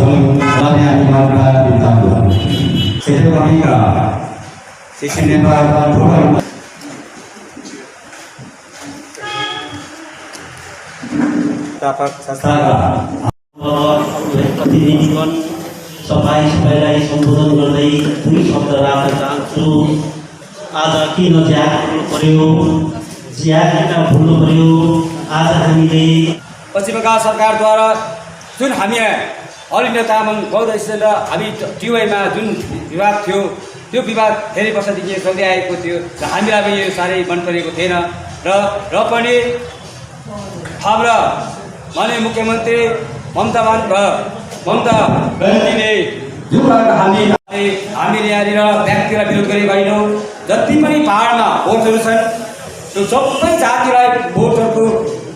banyak ibadah ditanggung. Setiap kami sisi negara program dapat sasaran. प्रतिनिधिगण सबैलाई सम्बोधन गर्दै दुई शब्द राख्न चाहन्छु। आज किन ज्याग्नु पर्यो, ज्याग्न भुल्नु पर्यो। आज हामीले पश्चिम बङ्गाल सरकारद्वारा जुन हामी अल इन्डिया तामाङ बौद्ध स्टुडेन्ट र हामी टिवाईमा जुन विवाद थियो, त्यो विवाद धेरै वर्षदेखि चल्दै आएको थियो र हामीलाई पनि यो साह्रै मन परेको थिएन र पनि हाम्रा माननीय मुख्यमन्त्री ममता ब्यानर्जीले जुन हामीले यहाँनिर व्यक्तिलाई विरोध गरेका होइनौँ। जति पनि पाहाडमा भोटहरू छन् त्यो सबै जातिलाई भोटहरूको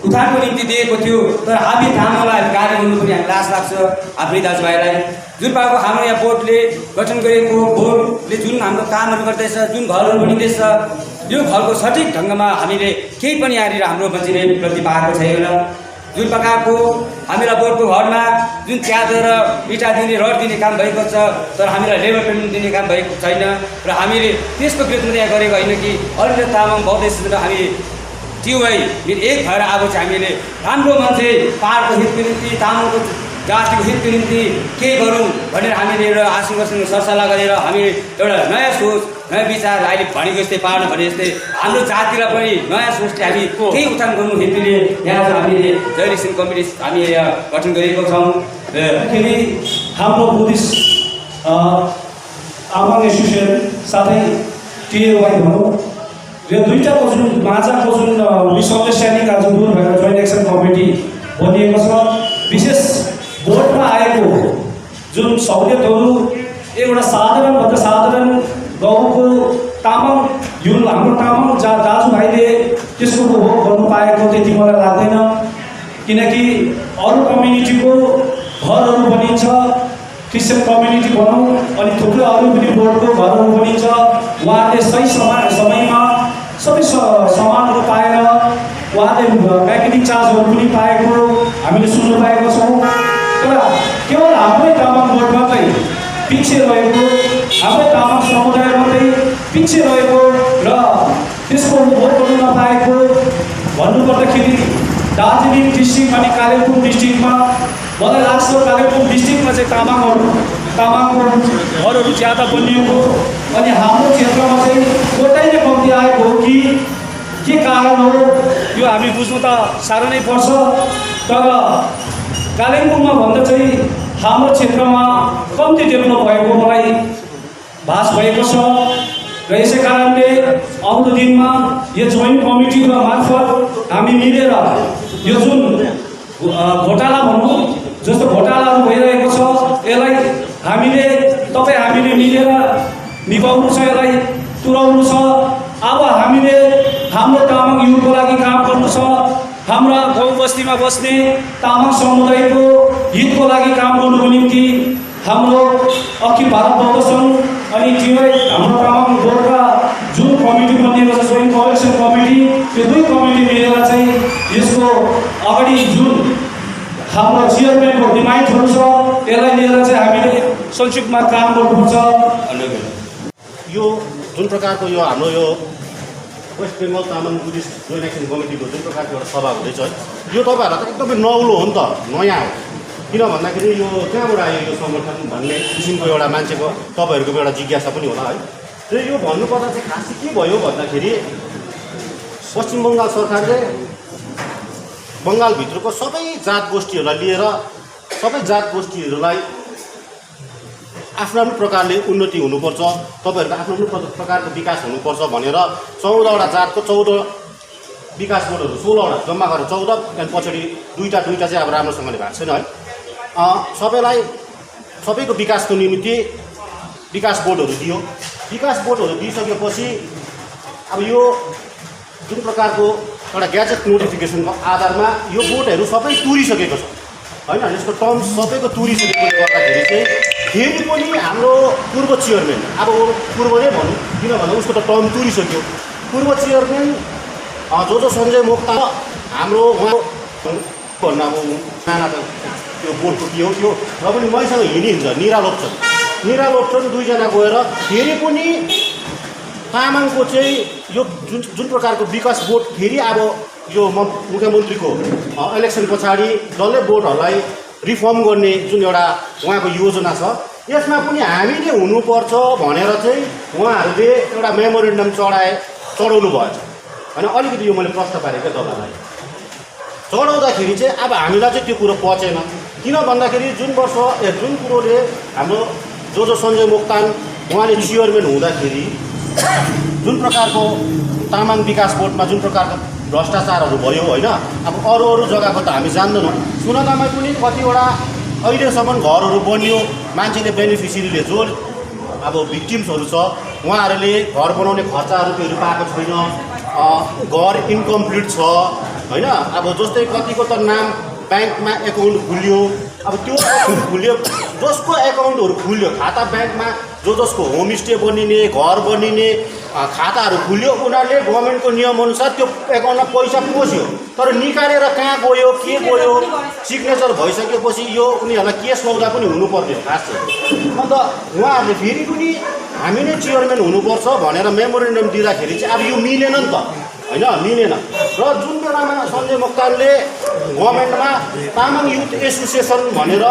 उठानको निम्ति दिएको थियो, तर हामी तामाङलाई कार्य गर्नु पनि हामी लाज लाग्छ। आफ्नै दाजुभाइलाई जुन पाएको हाम्रो यहाँ बोर्डले गठन गरेको बोर्डले जुन हाम्रो कामहरू गर्दैछ, जुन घरहरू बनिँदैछ, यो घरको सठिक ढङ्गमा हामीले केही पनि यहाँनिर हाम्रो मान्छेले प्रति पाएको छैन। जुन प्रकारको हामीलाई बोर्डको घरमा जुन च्यादर र इँटा दिने रड दिने काम भएको छ, तर हामीलाई लेबर पेमेन्ट दिने काम भएको छैन र हामीले त्यसको विरोधमा यहाँ गरेको होइन कि अल इन्डिया तामाङ बौद्ध स्टुडेन्ट हामी टिवाई एक भएर आएको चाहिँ हामीले राम्रो मान्छे पाहाडको हितको निम्ति, तामाङको जातिको हितको निम्ति केही गरौँ भनेर हामीले एउटा आशुसँग सरसल्लाह गरेर हामी एउटा नयाँ सोच, नयाँ विचार अहिले भनेको जस्तै पाहाडमा भने जस्तै हाम्रो जातिलाई पनि नयाँ सोचले हामी केही उठान गर्नु हेतुले यहाँ हामीले जयलेसन कमिटी हामी यहाँ गठन गरेको छौँ। फेरि हाम्रो बुद्धिस्ट तामाङ एसोसिएसन साथै टिएवाई भनौँ यो दुईटाको जुन माझको जुन मिसअन्डरस्ट्यान्डिङ आज दूर भएर जोइन्ट एक्सन कमिटी बनिएको छ। विशेष बोर्डमा आएको जुन सहुलियतहरू एउटा साधारणभन्दा साधारण गाउँको तामाङ जुन हाम्रो तामाङ दाजुभाइले त्यसको उपभोग गर्नु पाएको त्यति मलाई लाग्दैन, किनकि अरू कम्युनिटीको घरहरू बनिन्छ, क्रिस्चियन कम्युनिटी भनौँ अनि थुप्रै अरू पनि बोर्डको घरहरू बनिन्छ। उहाँहरूले सही समयमा सबै सामानहरू पाएर उहाँले प्याकेजिङ चार्जहरू पनि पाएको हामीले सुन्नु पाएको छौँ। तर केवल हाम्रै तामाङ बोर्ड मात्रै पछि रहेको, हाम्रै तामाङ समुदाय मात्रै पछि रहेको र त्यसको उपभोग गर्नु नपाएको भन्नुपर्दाखेरि दार्जिलिङ डिस्ट्रिक्ट अनि कालिम्पोङ डिस्ट्रिक्टमा मलाई लाग्छ कालिम्पोङ डिस्ट्रिक्टमा चाहिँ तामाङको घरहरू ज्यादा बनिएको अनि हाम्रो क्षेत्रमा चाहिँ कोटै नै कम्ती आएको हो कि के कारण हो यो हामी बुझ्नु त साह्रो नै पर्छ। तर कालिम्पोङमा भन्दा चाहिँ हाम्रो क्षेत्रमा कम्ती डेभलप भएको मलाई भास भएको छ र यसै कारणले आउँदो दिनमा यो जोइन्ट कमिटीको मार्फत हामी मिलेर यो जुन घोटाला भनौँ जस्तो घोटालाहरू भइरहेको छ यसलाई हामीले मिलेर निभाउनु छ, यसलाई तुराउनु छ। अब हामीले हाम्रो तामाङ युथको लागि काम गर्नु छ, हाम्रा गाउँ बस्तीमा बस्ने तामाङ समुदायको हितको लागि काम गर्नुको निम्ति हाम्रो अखिल भारत बौद्ध सङ्घ अनि टिवाई हाम्रो तामाङ बोर्डका जुन कमिटी बनिएको छ जोइन्ट कलेक्सन कमिटी, त्यो दुई कमिटी मिलेर चाहिँ यसको अगाडि जुन हाम्रो चेयरम्यानको डिमान्डहरू छ यसलाई लिएर चाहिँ हामीले संयुक्तमा काम गर्नुपर्छ। यो जुन प्रकारको यो हाम्रो यो West Bengal Tamang Buddhist joint action कमिटीको जुन प्रकारको एउटा सभा हुँदैछ यो तपाईँहरूलाई त एकदमै नौलो हो नि त, नयाँ हो। किन भन्दाखेरि यो कहाँबाट आयो यो समर्थन भन्ने किसिमको एउटा मान्छेको तपाईँहरूको एउटा जिज्ञासा पनि होला है। र यो भन्नुपर्दा चाहिँ खास के भयो भन्दाखेरि पश्चिम बङ्गाल सरकारले बङ्गालभित्रको सबै जात गोष्ठीहरूलाई लिएर सबै जात गोष्ठीहरूलाई आफ्नो आफ्नो प्रकारले उन्नति हुनुपर्छ, तपाईँहरूको आफ्नो आफ्नो प्रकारको विकास हुनुपर्छ भनेर 14वटा जातको 14 विकास बोर्डहरू 16वटा जम्मा गरेर 14 त्यहाँदेखि पछाडि दुईवटा चाहिँ अब राम्रोसँगले भएको छैन है। सबैको विकासको निमित्त विकास बोर्डहरू दियो। विकास बोर्डहरू दिइसकेपछि अब यो जुन प्रकारको एउटा ग्याजेट नोटिफिकेसनको आधारमा यो बोर्डहरू सबै तुरिसकेको छ होइन, यसको टर्म्स सबैको तुरिसकेकोले गर्दाखेरि चाहिँ फेरि पनि हाम्रो पूर्व चेयरम्यान, अब पूर्व नै भनौँ किनभने उसको त टर्म तुरिसक्यो, पूर्व चेयरम्यान जो सञ्जय मोक्तान हाम्रो उहाँ भन्नु अब नाना त त्यो बोर्डको के हो त्यो र पनि मैसँग हिँडिन्छ निरा लोप्छन् दुईजना गएर फेरि पनि तामाङको चाहिँ यो जुन प्रकारको विकास बोर्ड फेरि अब यो मुख्यमन्त्रीको इलेक्सन पछाडि डल्लै बोर्डहरूलाई रिफर्म गर्ने जुन एउटा उहाँको योजना छ यसमा पनि हामीले हुनुपर्छ भनेर चाहिँ उहाँहरूले एउटा मेमोरेन्डम चढाउनु भएछ होइन। अलिकति यो मैले प्रश्न पारेँ क्या तपाईँलाई चढाउँदाखेरि चाहिँ अब हामीलाई चाहिँ त्यो कुरो पचेन किन भन्दाखेरि जुन कुरोले हाम्रो जो सञ्जय मोक्तान उहाँले चेयरम्यान हुँदाखेरि जुन प्रकारको तामाङ विकास बोर्डमा जुन प्रकारको भ्रष्टाचारहरू भयो होइन अब अरू जग्गाको त हामी जान्दैनौँ सुनादामा पनि कतिवटा अहिलेसम्म घरहरू बनियो मान्छेले बेनिफिसियरीले जो अब भिक्टिम्सहरू छ उहाँहरूले घर बनाउने खर्चाहरू त्योहरू पाएको छैन घर इन्कम्प्लिट छ होइन। अब जस्तै कतिको त नाम ब्याङ्कमा एकाउन्ट खुल्यो अब त्यो एकाउन्ट खुल्यो जसको एकाउन्टहरू खुल्यो खाता ब्याङ्कमा जसको होमस्टे बनिने घर बनिने खाताहरू खुल्यो उनीहरूले गभर्मेन्टको नियमअनुसार त्यो एकाउन्टमा पैसा पस्यो तर निकालेर कहाँ गयो के गयो सिग्नेचर भइसकेपछि यो उनीहरूलाई केस लाउँदा पनि हुनुपर्ने खास चाहिँ। अन्त उहाँहरूले फेरि पनि हामी नै चेयरम्यान हुनुपर्छ भनेर मेमोरेन्डम दिँदाखेरि चाहिँ अब यो मिलेन नि त होइन मिलेन र जुन बेलामा सञ्जय मोक्तानले गभर्मेन्टमा तामाङ युथ एसोसिएसन भनेर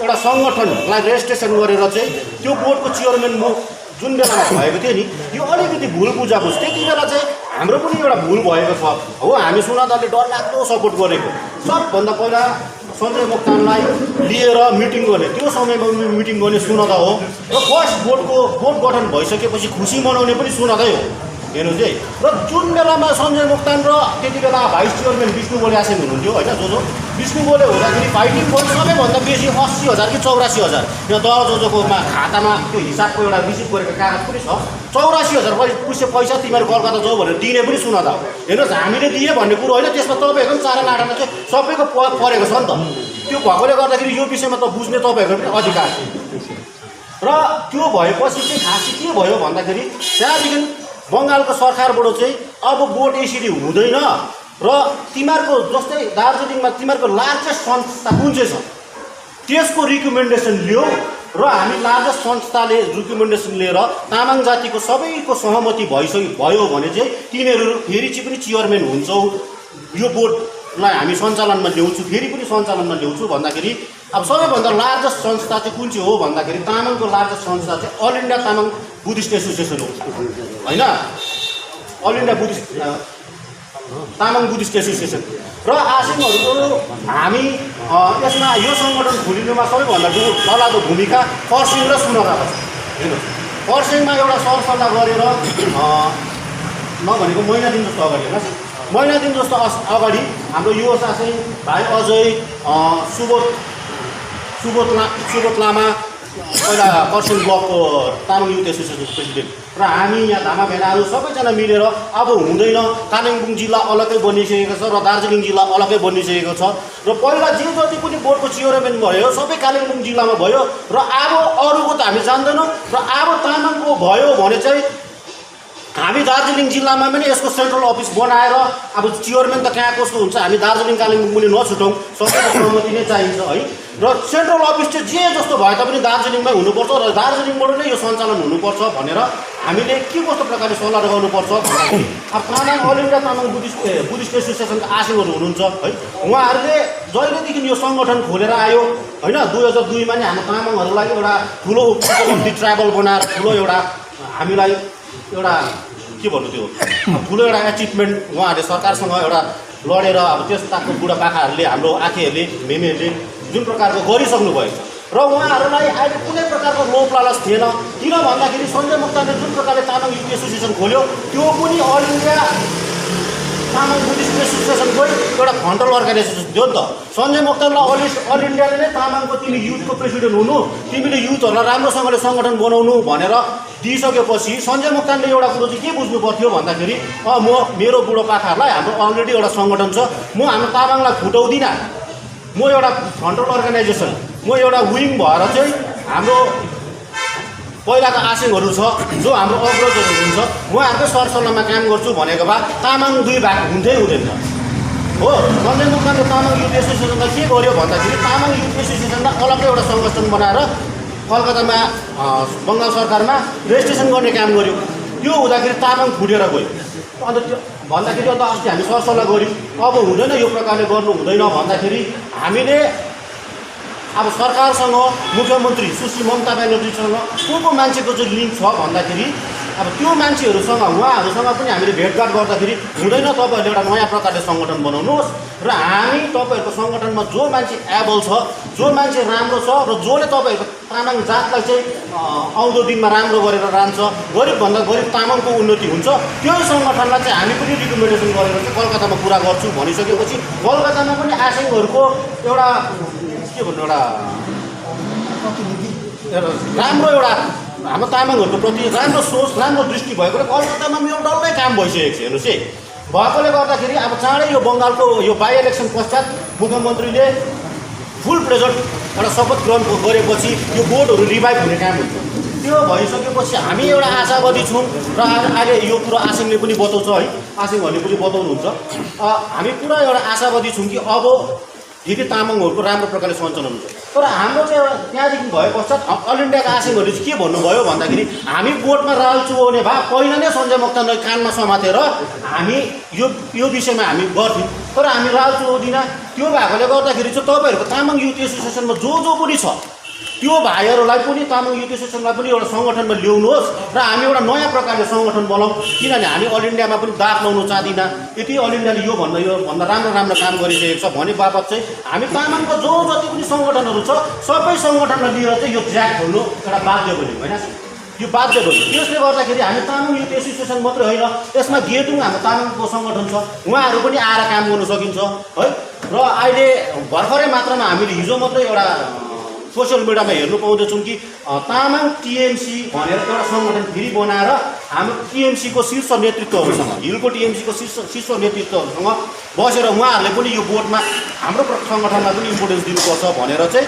एउटा सङ्गठनलाई रेजिस्ट्रेसन गरेर चाहिँ त्यो बोर्डको चेयरम्यान म जुन बेलामा भएको थियो नि यो अलिकति भुल बुझाएको त्यति बेला चाहिँ हाम्रो पनि एउटा भुल भएको छ हो। हामी सुनादाले डरलाग्दो सपोर्ट गरेको सबभन्दा पहिला सञ्जय मोक्तानलाई लिएर मिटिङ गर्ने त्यो समयमा मिटिङ गर्ने सुनादा हो र फर्स्ट बोर्ड गठन भइसकेपछि खुसी मनाउने पनि सुनादै हो हेर्नु चाहिँ। र जुन बेलामा सञ्जय मोक्तान र त्यति बेला भाइस चेयरम्यान विष्णु बोले आसेन हुनुहुन्थ्यो होइन जो विष्णु बोले हुँदाखेरि फाइटिङ फन्ड सबैभन्दा बेसी 80,000 कि 84,000 यो जोजोकोमा खातामा त्यो हिसाबको एउटा रिसिभ गरेको कागज पनि छ 84,000 पैसा तिमीहरू कलकत्ता जाऊ भनेर दिने पनि सुनादा हो। हेर्नुहोस् हामीले दिए भन्ने कुरो होइन त्यसमा तपाईँहरूको पनि चारा लाटामा चाहिँ सबैको परेको छ नि त त्यो भएकोले गर्दाखेरि यो विषयमा त बुझ्ने तपाईँहरूको पनि अधिकार छ। र त्यो भएपछि चाहिँ खास के भयो भन्दाखेरि त्यहाँदेखि बङ्गालको सरकारबाट चाहिँ अब बोर्ड यसरी हुँदैन र तिमीहरूको जस्तै दार्जिलिङमा तिमीहरूको लार्जेस्ट संस्था कुन चाहिँ छ त्यसको रिकमेन्डेसन लियो र हामी लार्जेस्ट संस्थाले रिकमेन्डेसन लिएर तामाङ जातिको सबैको सहमति भयो भने चाहिँ तिनीहरू फेरि चाहिँ पनि चेयरम्यान हुन्छौ यो बोर्डलाई हामी सञ्चालनमा ल्याउँछु फेरि पनि सञ्चालनमा ल्याउँछु भन्दाखेरि अब सबैभन्दा लार्जेस्ट संस्था चाहिँ कुन चाहिँ हो भन्दाखेरि तामाङको लार्जेस्ट संस्था चाहिँ all India Tamang Buddhist association हो होइन all India Buddhist Tamang Buddhist association र आसिमहरूको हामी यसमा यो सङ्गठन खोलिनुमा सबैभन्दा डरलाग्दो भूमिका खरसाङ र सुनादाको छ। हेर्नुहोस् खरसाङमा एउटा सरसल्लाह गरेर नभनेको महिना दिन जस्तो अगाडि हेर्नुहोस् महिना दिन जस्तो अगाडि हाम्रो युवा चाहिँ भाइ अजय सुबोध लामा पहिला खरसाङ ब्लकको तामाङ युथ एसोसिएसनको प्रेसिडेन्ट र हामी यहाँ धामा भेनाहरू सबैजना मिलेर अब हुँदैन कालिम्पोङ जिल्ला अलग्गै बनिसकेको छ र दार्जिलिङ जिल्ला अलग्गै बनिसकेको छ र पहिला जे जति पनि बोर्डको चेयरम्यान भयो सबै कालिम्पोङ जिल्लामा भयो र अब अरूको त हामी जान्दैनौँ र अब तामाङको भयो भने चाहिँ हामी दार्जिलिङ जिल्लामा पनि यसको सेन्ट्रल अफिस बनाएर अब चेयरम्यान त कहाँ कस्तो हुन्छ हामी दार्जिलिङ कालिम्पोङ पनि नछुटाउँ सबैको सहमति नै चाहिन्छ है र सेन्ट्रल अफिस चाहिँ जे जस्तो भए तापनि दार्जिलिङमै हुनुपर्छ र दार्जिलिङबाट नै यो सञ्चालन हुनुपर्छ भनेर हामीले के कस्तो प्रकारले सल्लाह गर्नुपर्छ भन्दाखेरि अब Tamang all India Tamang Buddhist एसोसिएसनका आसिमहरू हुनुहुन्छ है उहाँहरूले जहिलेदेखि यो सङ्गठन खोलेर आयो होइन 2002मा नै हाम्रो तामाङहरूलाई एउटा ठुलो ट्राइबल बनाएर ठुलो एउटा हामीलाई एउटा के भन्नु त्यो ठुलो एउटा एचिभमेन्ट उहाँहरूले सरकारसँग एउटा लडेर अब त्यस्ताको बुढापाकाहरूले हाम्रो आँखेहरूले मेमेहरूले जुन प्रकारको गरिसक्नु भएको छ र उहाँहरूलाई अहिले कुनै प्रकारको लोभ लालच थिएन किन भन्दाखेरि सञ्जय मोक्तानले जुन प्रकारले तामाङ युथ एसोसिएसन खोल्यो त्यो पनि अल इन्डिया तामाङ बुद्धिस्ट एसोसिएसनको एउटा फन्डल अर्गनाइजेसन थियो नि त सञ्जय मोक्तानलाई अल इन्डियाले नै तामाङको तिमी युथको प्रेसिडेन्ट हुनु तिमीले युथहरूलाई राम्रोसँगले सङ्गठन बनाउनु भनेर दिइसकेपछि सञ्जय मोक्तानले एउटा कुरो चाहिँ के बुझ्नु पर्थ्यो भन्दाखेरि म मेरो बुढोपाकाहरूलाई हाम्रो अलरेडी एउटा सङ्गठन छ म हाम्रो तामाङलाई फुटाउँदिनँ म एउटा फन्डल अर्गनाइजेसन म एउटा विङ भएर चाहिँ हाम्रो पहिलाका आसिङहरू छ जो हाम्रो अग्रजहरू हुनुहुन्छ उहाँहरूकै सरसल्लाहमा काम गर्छु भनेको भए तामाङ दुई भाग हुँदै हुँदैन हो सञ्जय मुक्तानले तामाङ युथ एसोसिएसनलाई के गर्यो भन्दाखेरि तामाङ युथ एसोसिएसनलाई अलग्गै एउटा सङ्गठन बनाएर कलकत्तामा बङ्गाल सरकारमा रेजिस्ट्रेसन गर्ने काम गर्यो। त्यो हुँदाखेरि तामाङ फुटेर गयो। अन्त त्यो भन्दाखेरि अन्त अस्ति हामी सरसल्लाह गऱ्यौँ अब हुँदैन यो प्रकारले गर्नु हुँदैन भन्दाखेरि हामीले अब सरकारसँग मुख्यमन्त्री सुश्री ममता ब्यानर्जीसँग को मान्छेको चाहिँ लिङ्क छ भन्दाखेरि अब त्यो मान्छेहरूसँग उहाँहरूसँग पनि हामीले भेटघाट गर्दाखेरि हुँदैन, तपाईँहरूले एउटा नयाँ प्रकारले सङ्गठन बनाउनुहोस् र हामी तपाईँहरूको सङ्गठनमा जो मान्छे एबल छ, जो मान्छे राम्रो छ र जसले तपाईँहरूको तामाङ जातलाई चाहिँ आउँदो दिनमा राम्रो गरेर लान्छ, गरिबभन्दा गरिब तामाङको उन्नति हुन्छ, त्यो सङ्गठनलाई चाहिँ हामी पनि रिकमेन्डेसन गरेर चाहिँ कलकत्तामा पुरा गर्छु भनिसकेपछि कलकत्तामा पनि आसिङहरूको एउटा के भन्नु राम्रो एउटा हाम्रो तामाङहरूको प्रति राम्रो सोच राम्रो दृष्टि भएकोले कलकत्तामा मेरो डल्लै काम भइसकेको छ। हेर्नुहोस् है, भएकोले गर्दाखेरि अब चाँडै यो बङ्गालको यो बाई इलेक्सन पश्चात मुख्यमन्त्रीले फुल प्रेजर एउटा शपथ ग्रहण गरेपछि यो बोर्डहरू रिभाइभ हुने काम हुन्छ। त्यो भइसकेपछि हामी एउटा आशावादी छौँ र अहिले यो कुरो आसिङले पनि बताउँछ है, आसिङहरूले पनि बताउनुहुन्छ। हामी पुरा एउटा आशावादी छौँ कि अब फेरि तामाङहरूको राम्रो प्रकारले सञ्चालन हुन्छ। तर हाम्रो चाहिँ एउटा त्यहाँदेखि भए पश्चात अल इन्डियाका आसिङहरूले चाहिँ के भन्नुभयो भन्दाखेरि हामी बोर्डमा राल चुहाउने भए पहिला नै सञ्जय मुक्तानलाई कानमा समातेर हामी यो विषयमा हामी गर्थ्यौँ, तर हामी राल चुहाउँदिनँ। त्यो भएकोले गर्दाखेरि चाहिँ तपाईँहरूको तामाङ युथ एसोसिएसनमा जो पनि छ त्यो भाइहरूलाई पनि तामाङ युथ एसोसिएसनलाई पनि एउटा सङ्गठनमा ल्याउनुहोस् र हामी एउटा नयाँ प्रकारले सङ्गठन बनाऊँ। किनभने हामी अल इन्डियामा पनि दाग लाउनु चाहदिनँ। यति अल इन्डियाले योभन्दा राम्रो काम गरिसकेको छ भने बापत चाहिँ हामी तामाङको जो जति पनि सङ्गठनहरू छ सबै सङ्गठनलाई लिएर चाहिँ यो ट्र्याक खोल्नु एउटा बाध्य बन्यो होइन, यो बाध्य बन्यो। त्यसले गर्दाखेरि हामी तामाङ युथ एसोसिएसन मात्रै होइन, यसमा गेटुङ हाम्रो तामाङको सङ्गठन छ, उहाँहरू पनि आएर काम गर्नु सकिन्छ है। र अहिले भर्खरै मात्रामा हामीले हिजो मात्रै एउटा सोसियल मिडियामा हेर्नु पाउँदैछौँ कि तामाङ टिएमसी भनेर एउटा सङ्गठन फेरि बनाएर हाम्रो टिएमसीको शीर्ष नेतृत्वहरूसँग, हिलको टिएमसीको शीर्ष नेतृत्वहरूसँग बसेर उहाँहरूले पनि यो बोर्डमा हाम्रो सङ्गठनलाई पनि इम्पोर्टेन्स दिनुपर्छ भनेर चाहिँ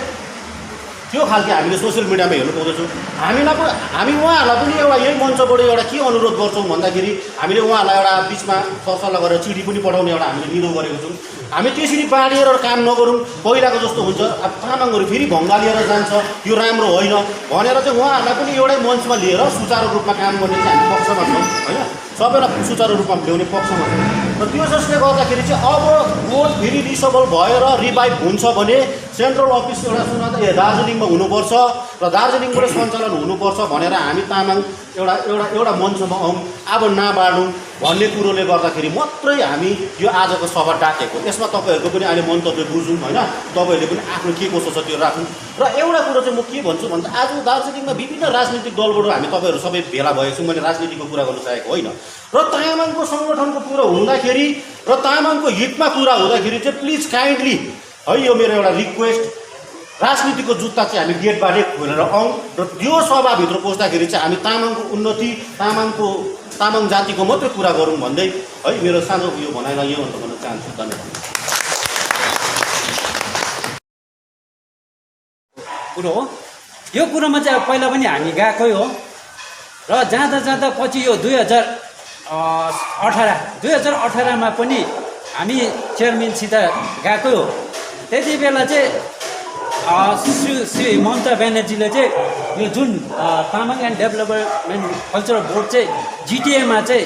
त्यो खालको हामीले सोसियल मिडियामा हेर्नु पाउँदैछौँ। हामी उहाँहरूलाई पनि एउटा यही मञ्चबाट एउटा के अनुरोध गर्छौँ भन्दाखेरि हामीले उहाँहरूलाई एउटा बिचमा सरसल्लाह गरेर चिठी पनि पठाउने एउटा हामीले निधो गरेको छौँ। हामी त्यसरी बाँडिएर काम नगरौँ, पहिलाको जस्तो हुन्छ अब तामाङहरू फेरि भङ्गालिएर जान्छ, यो राम्रो होइन भनेर चाहिँ उहाँहरूलाई पनि एउटै मञ्चमा लिएर सुचारू रूपमा काम गर्ने चाहिँ हामी पक्षमा छौँ होइन, सबैलाई सुचारू रूपमा ल्याउने पक्षमा छौँ। र त्यो जसले गर्दाखेरि चाहिँ अब बोर्ड फेरि रिसबल भएर रिभाइभ हुन्छ भने सेन्ट्रल अफिस एउटा दार्जिलिङमा हुनुपर्छ र दार्जिलिङबाट सञ्चालन हुनुपर्छ भनेर हामी तामाङ एउटा मञ्चमा आउँ, अब नबाडौँ भन्ने कुरोले गर्दाखेरि मात्रै हामी यो आजको सभा डाकेको। यसमा तपाईँहरूको पनि अहिले मन्तव्य बुझौँ होइन, तपाईँहरूले पनि आफ्नो के कसो छ त्यो राखौँ। र एउटा कुरो चाहिँ म के भन्छु भन्दा आज दार्जिलिङमा विभिन्न राजनीतिक दलबाट हामी तपाईँहरू सबै भेला भएको छौँ। मैले राजनीतिको कुरा गर्नु चाहेको होइन, र तामाङको सङ्गठनको कुरा हुँदाखेरि र तामाङको हितमा कुरा हुँदाखेरि चाहिँ प्लिज काइन्डली है, यो मेरो एउटा रिक्वेस्ट, राजनीतिको जुत्ता चाहिँ हामी गेटबाटै खोलेर आउँ र यो सभाभित्र पस्दाखेरि चाहिँ हामी तामाङको उन्नति, तामाङ जातिको मात्रै कुरा गरौँ भन्दै है मेरो सानो यो भनाइलाई यो अन्त गर्न चाहन्छु। धन्यवाद। कुरो हो यो कुरोमा चाहिँ अब पहिला पनि हामी गएकै हो र जाँदा पछि यो 2018मा पनि हामी चेयरम्यानसित गएकै हो। त्यति बेला चाहिँ श्री ममता ब्यानर्जीले चाहिँ यो जुन Tamang and development cultural board चाहिँ जिटिएमा चाहिँ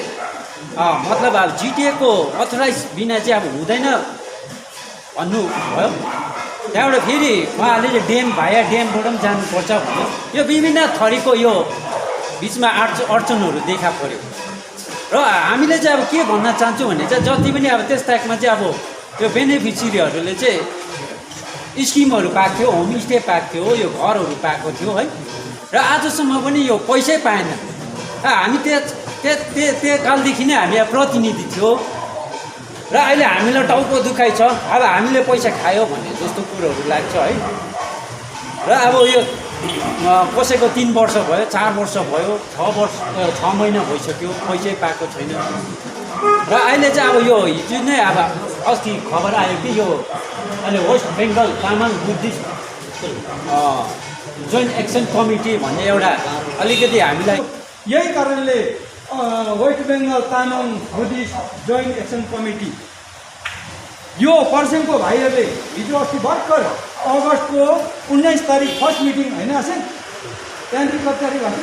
मतलब अब जिटिएको अथोराइज बिना चाहिँ अब हुँदैन भन्नुभयो। त्यहाँबाट फेरि उहाँले चाहिँ ड्याम भाया ड्यामबाट पनि जानुपर्छ भन्यो। यो विभिन्न थरीको यो बिचमा अडचनहरू देखा पर्यो र हामीले चाहिँ अब के भन्न चाहन्छौँ भने चाहिँ जति पनि अब त्यस टाइपमा चाहिँ अब यो बेनिफिसियरीहरूले चाहिँ स्किमहरू पाएको थियो, होमस्टे पाएको थियो, यो घरहरू पाएको थियो है, र आजसम्म पनि यो पैसै पाएन। हामी त्यो कालदेखि नै हामी प्रतिनिधि थियो र अहिले हामीलाई टाउको दुखाइ छ, अब हामीले पैसा खायो भन्ने जस्तो कुरोहरू लाग्छ है। र अब यो कसैको 3 वर्ष भयो, 4 वर्ष भयो, 6 महिना भइसक्यो, पैसै पाएको छैन। र अहिले चाहिँ अब यो हिजो नै अब अस्ति खबर आयो कि यो अहिले West Bengal Tamang Buddhist joint action committee भन्ने एउटा अलिकति हामीलाई यही कारणले West Bengal Tamang Buddhist joint action committee यो पर्सेन्टको भाइहरूले हिजो अस्ति भर्खर अगस्तको 19 तारिक फर्स्ट मिटिङ होइन आसेन, त्यहाँदेखि कति तारिक भएको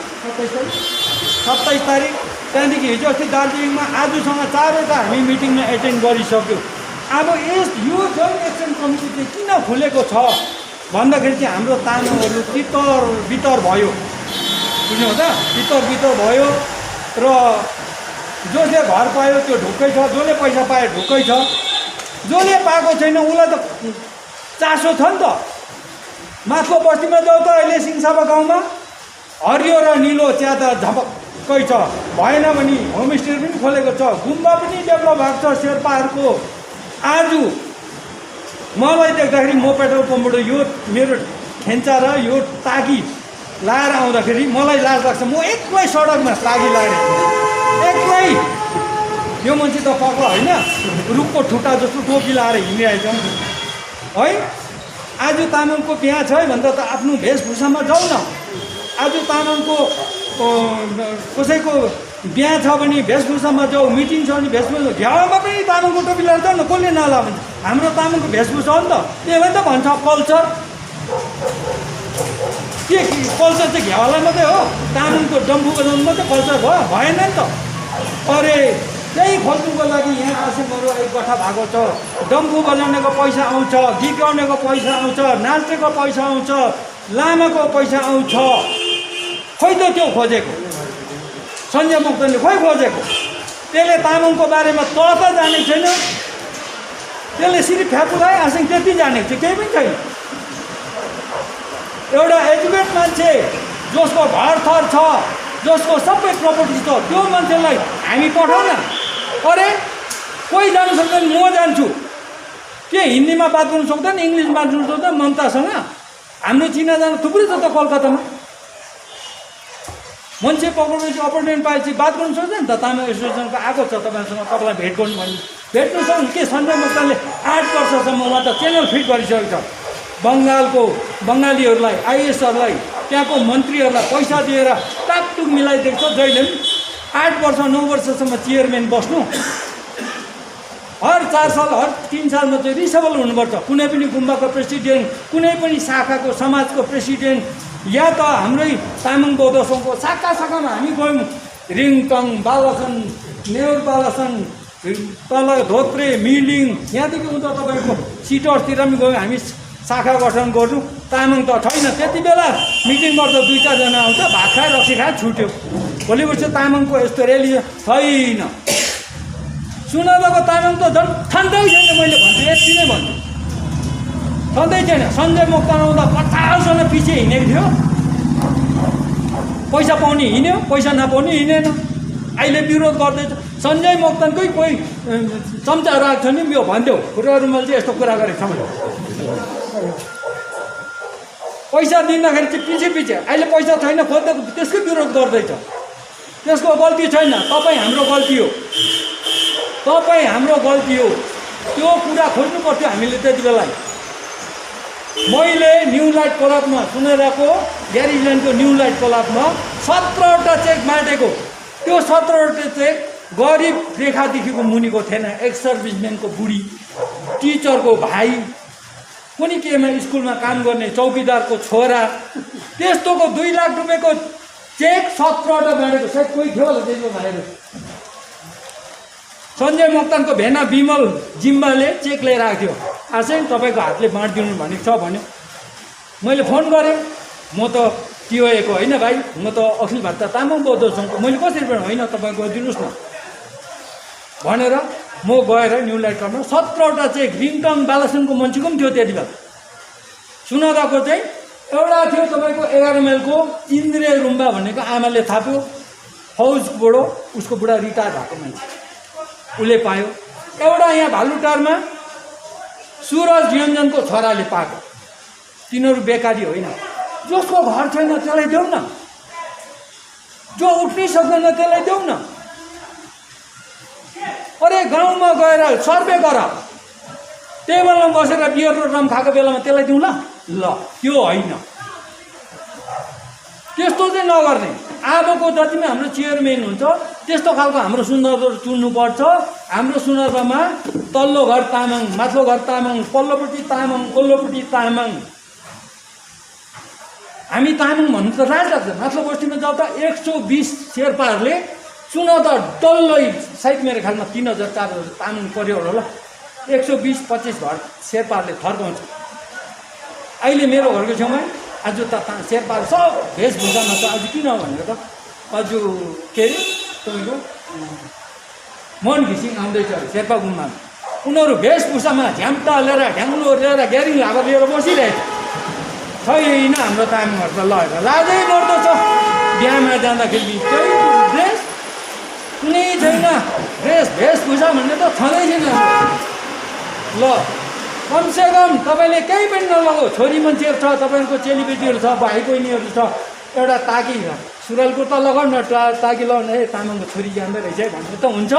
27 तारिक, त्यहाँदेखि हिजो अस्ति दार्जिलिङमा आजसँग 4वटा हामी मिटिङमा एटेन्ड गरिसक्यौँ। अब यो जोइन्ट एक्सन कमिटी चाहिँ किन खुलेको छ भन्दाखेरि चाहिँ हाम्रो तामाङहरू तितर बितर भयो, बुझ्नु त, तितर बितर भयो र जसले घर पायो त्यो ढुक्कै छ, जसले पैसा पायो ढुक्कै छ, जसले पाएको छैन उसलाई त चासो छ नि त। माथिल्लो बस्तीमा जाउँ त अहिले सिङसाबा गाउँमा हरियो र निलो चिया त झपक्कै छ, भएन भने होमस्टे पनि खोलेको छ, गुम्बा पनि डेभलप भएको छ शेर्पाहरूको। आज मलाई देख्दाखेरि म पेट्रोल पम्पबाट यो मेरो खेन्चा र यो तागी लाएर आउँदाखेरि मलाई लाज लाग्छ। म एक्लै सडकमा तागी लाएर एक्लै, यो मान्छे त पक्ला होइन, रुखको ठुटा जस्तो टोपी लाएर हिँडिरहेछ है। आज तामाङको बिहा छ है भन्दा त आफ्नो वेशभूषामा जाऊ न। आज तामाङको कसैको बिहा छ भने वेशभूषामा जाऊ, मिटिङ छ भने वेशभूषा, घ्याउमा पनि तामाङको टोपी लाएर जाऊ न, कसले नला भन्छ। हाम्रो तामाङको वेशभूषा हो नि त, त्यही त भन्छ कल्चर। के कल्चर चाहिँ घ्याउलाई मात्रै हो, तामाङको डम्फु बजाउनु मात्रै कल्चर भयो, भएन नि त। अरे त्यही खोज्नुको लागि यहाँ आसेमहरू एकगठा भएको छ। डम्फु बजाउनेको पैसा आउँछ, गीत गाउनेको पैसा आउँछ, नाच्नेको पैसा आउँछ, लामाको पैसा आउँछ। खोइ त त्यो खोजेको सञ्जय मुक्तनले खोइ खोजेको, त्यसले तामाङको बारेमा त जानेको छैन, त्यसले सिर्फ फ्यापुलाई आसिङ त्यति जानेको छ, केही पनि छैन। एउटा एजुकेट मान्छे जसको घर थर छ, जसको सबै प्रपर्टी छ, त्यो मान्छेलाई हामी पठाउन। अरे कोही जानु सक्दैन, म जान्छु। के हिन्दीमा बात गर्नु सक्दैन, इङ्ग्लिसमा बात गर्नु सक्दैन ममतासँग? हाम्रो चिनाजाना थुप्रै छ त कलकत्तामा, मान्छे पक्राउनेको अपर्चुनिटी पाएपछि बात गर्नु सक्दैन त। तामाङ एसोसिएसनको आएको छ तपाईँसँग, तपाईँलाई भेट गर्नु भने भेट्नु सक्नु। के सञ्जय मुक्तानले 8 वर्षसम्म उहाँ त च्यानल फिट गरिसकेको छ। बङ्गालको बङ्गालीहरूलाई, आइएसहरूलाई, त्यहाँको मन्त्रीहरूलाई पैसा दिएर टाकटुक मिलाइदिएको छ। जहिले पनि 8 वर्ष 9 वर्षसम्म चेयरम्यान बस्नु, हर 4 साल हर 3 सालमा चाहिँ रिसेबल हुनुपर्छ। कुनै पनि गुम्बाको प्रेसिडेन्ट, कुनै पनि शाखाको समाजको प्रेसिडेन्ट, या त हाम्रै तामाङ बौद्ध सङ्घको शाखा शाखामा हामी गयौँ, रिङटङ, बालासन, नेउर बालासन, तल धोत्रे, मिलिङ, यहाँदेखि उता तपाईँको सिटर्सतिर पनि गयौँ हामी शाखा गठन गर्नु। तामाङ त छैन, त्यति बेला मिटिङ गर्दा 2-4 जना आउँछ, भात खाए रक्सी खाए छुट्यो। भोलि वर्ष तामाङको यस्तो र्याली छैन। सुनादाको तामाङ त झन् छँदै छैन, मैले भन्छु, यति नै भन्छु, छँदै छैन। सञ्जय मुक्तान आउँदा 50 जना पछि हिँडेको थियो, पैसा पाउने हिँड्यो, पैसा नपाउने हिँडेन। अहिले विरोध गर्दैछ। सञ्जय मुक्तानकै कोही चम्चाहरू आएको छ नि, यो भनिदेऊ कुराहरू, मैले चाहिँ यस्तो कुरा गरेको छ मैले। पैसा दिँदाखेरि चाहिँ पछि अहिले पैसा छैन खोज्दा त्यसकै विरोध गर्दैछ। त्यसको गल्ती छैन, तपाईँ हाम्रो गल्ती हो, तपाईँ हाम्रो गल्ती हो। त्यो कुरा खोज्नु पर्थ्यो हामीले त्यति बेला। मैले न्यू लाइट क्लबमा सुनेराको ग्यारिजल्यान्डको न्यू लाइट क्लबमा 17वटा चेक बाँडेको। त्यो 17वटा चेक गरिब रेखादेखिको मुनिको थिएन, एक्स सर्भिसम्यानको बुढी, टिचरको भाइ, कुनै केमा स्कुलमा काम गर्ने चौकीदारको छोरा, त्यस्तोको 2 लाख रुपियाँको चेक 17वटा बाँडेको। सायद कोही थियो होला त्यसको भाइहरू। सञ्जय मुक्तानको भेना विमल जिम्बाले चेक लिएर आएको थियो, आशै तपाईँको हातले बाँडिदिनु भनेको छ भन्यो। मैले फोन गरेँ, म त टिओएको होइन भाइ, म त अखिल भारतीय तामाङ बौद्ध सङ्घको, मैले कसरी पनि होइन तपाईँ गरिदिनुहोस् न भनेर म गएर न्यू लाइट क्लबमा 17वटा चेक। रिङटङ बालासनको मान्छेको पनि थियो त्यति बेला। सुनादाको चाहिँ एउटा थियो तपाईँको 11 माइलको इन्द्रे रुम्बा भनेको आमाले थाप्यो, फौजबाट उसको बुढा रिटायर भएको मान्छे, उसले पायो। एउटा यहाँ भालुटारमा सुरज योन्जनको छोराले पाएको। तिनीहरू बेकारी होइन, जसको घर छैन त्यसलाई देऊ न, जो उठ्नै सक्दैन त्यसलाई देऊ न। अरे गाउँमा गएर सर्वे गर, टेबलमा बसेर बियर र रम खाएको बेलामा त्यसलाई दिउँ ल, त्यो होइन, त्यस्तो चाहिँ नगर्ने। अबको जतिमा हाम्रो चेयरम्यान हुन्छ त्यस्तो खालको हाम्रो सुन्दरता चुन्नुपर्छ। हाम्रो सुन्दरतामा तल्लो घर तामाङ, माथिल्लो घर तामाङ, पल्लोपट्टि तामाङ, ओल्लोपट्टि तामाङ। हामी तामाङ भन्नु त राज लाग्छ। माथिल्लो बस्तीमा जाँदा 120 शेर्पाहरूले सुन्दरता डल्लै साइड मेरो ख्यालमा 3000 4000 तामाङ पर्यो होला। 120-25 घर शेर्पाहरूले थर्काउँछ। अहिले मेरो घरको छेउमा आज त शेर्पाहरू सब वेशभूषामा छ। आज किन भनेको त आज के अरे तपाईँको मन घिसिङ आउँदैछ शेर्पा गुम्बामा। उनीहरू वेशभूषामा झ्याम्टा लिएर ढ्याङ्ग्लो लिएर ग्यारिङ लाभा लिएर बसिरहेको छैन। हाम्रो तामाङहरू त लगेर लाजै मर्दो छ। बिहामा जाँदाखेरि केही ड्रेस कुनै छैन। ड्रेस वेशभूषा भन्ने त छँदै छैन। ल कमसेकम तपाईँले केही पनि नलगाऊ। छोरी मान्छेहरू छ, तपाईँहरूको चेलीबेटीहरू छ, भाइ बहिनीहरू छ, एउटा ताकी सुरुवाल कुर्ता लगाउनु न, ताकी लगाउनु। ए तामाङको छोरी जाँदो रहेछ है भन्नु त हुन्छ।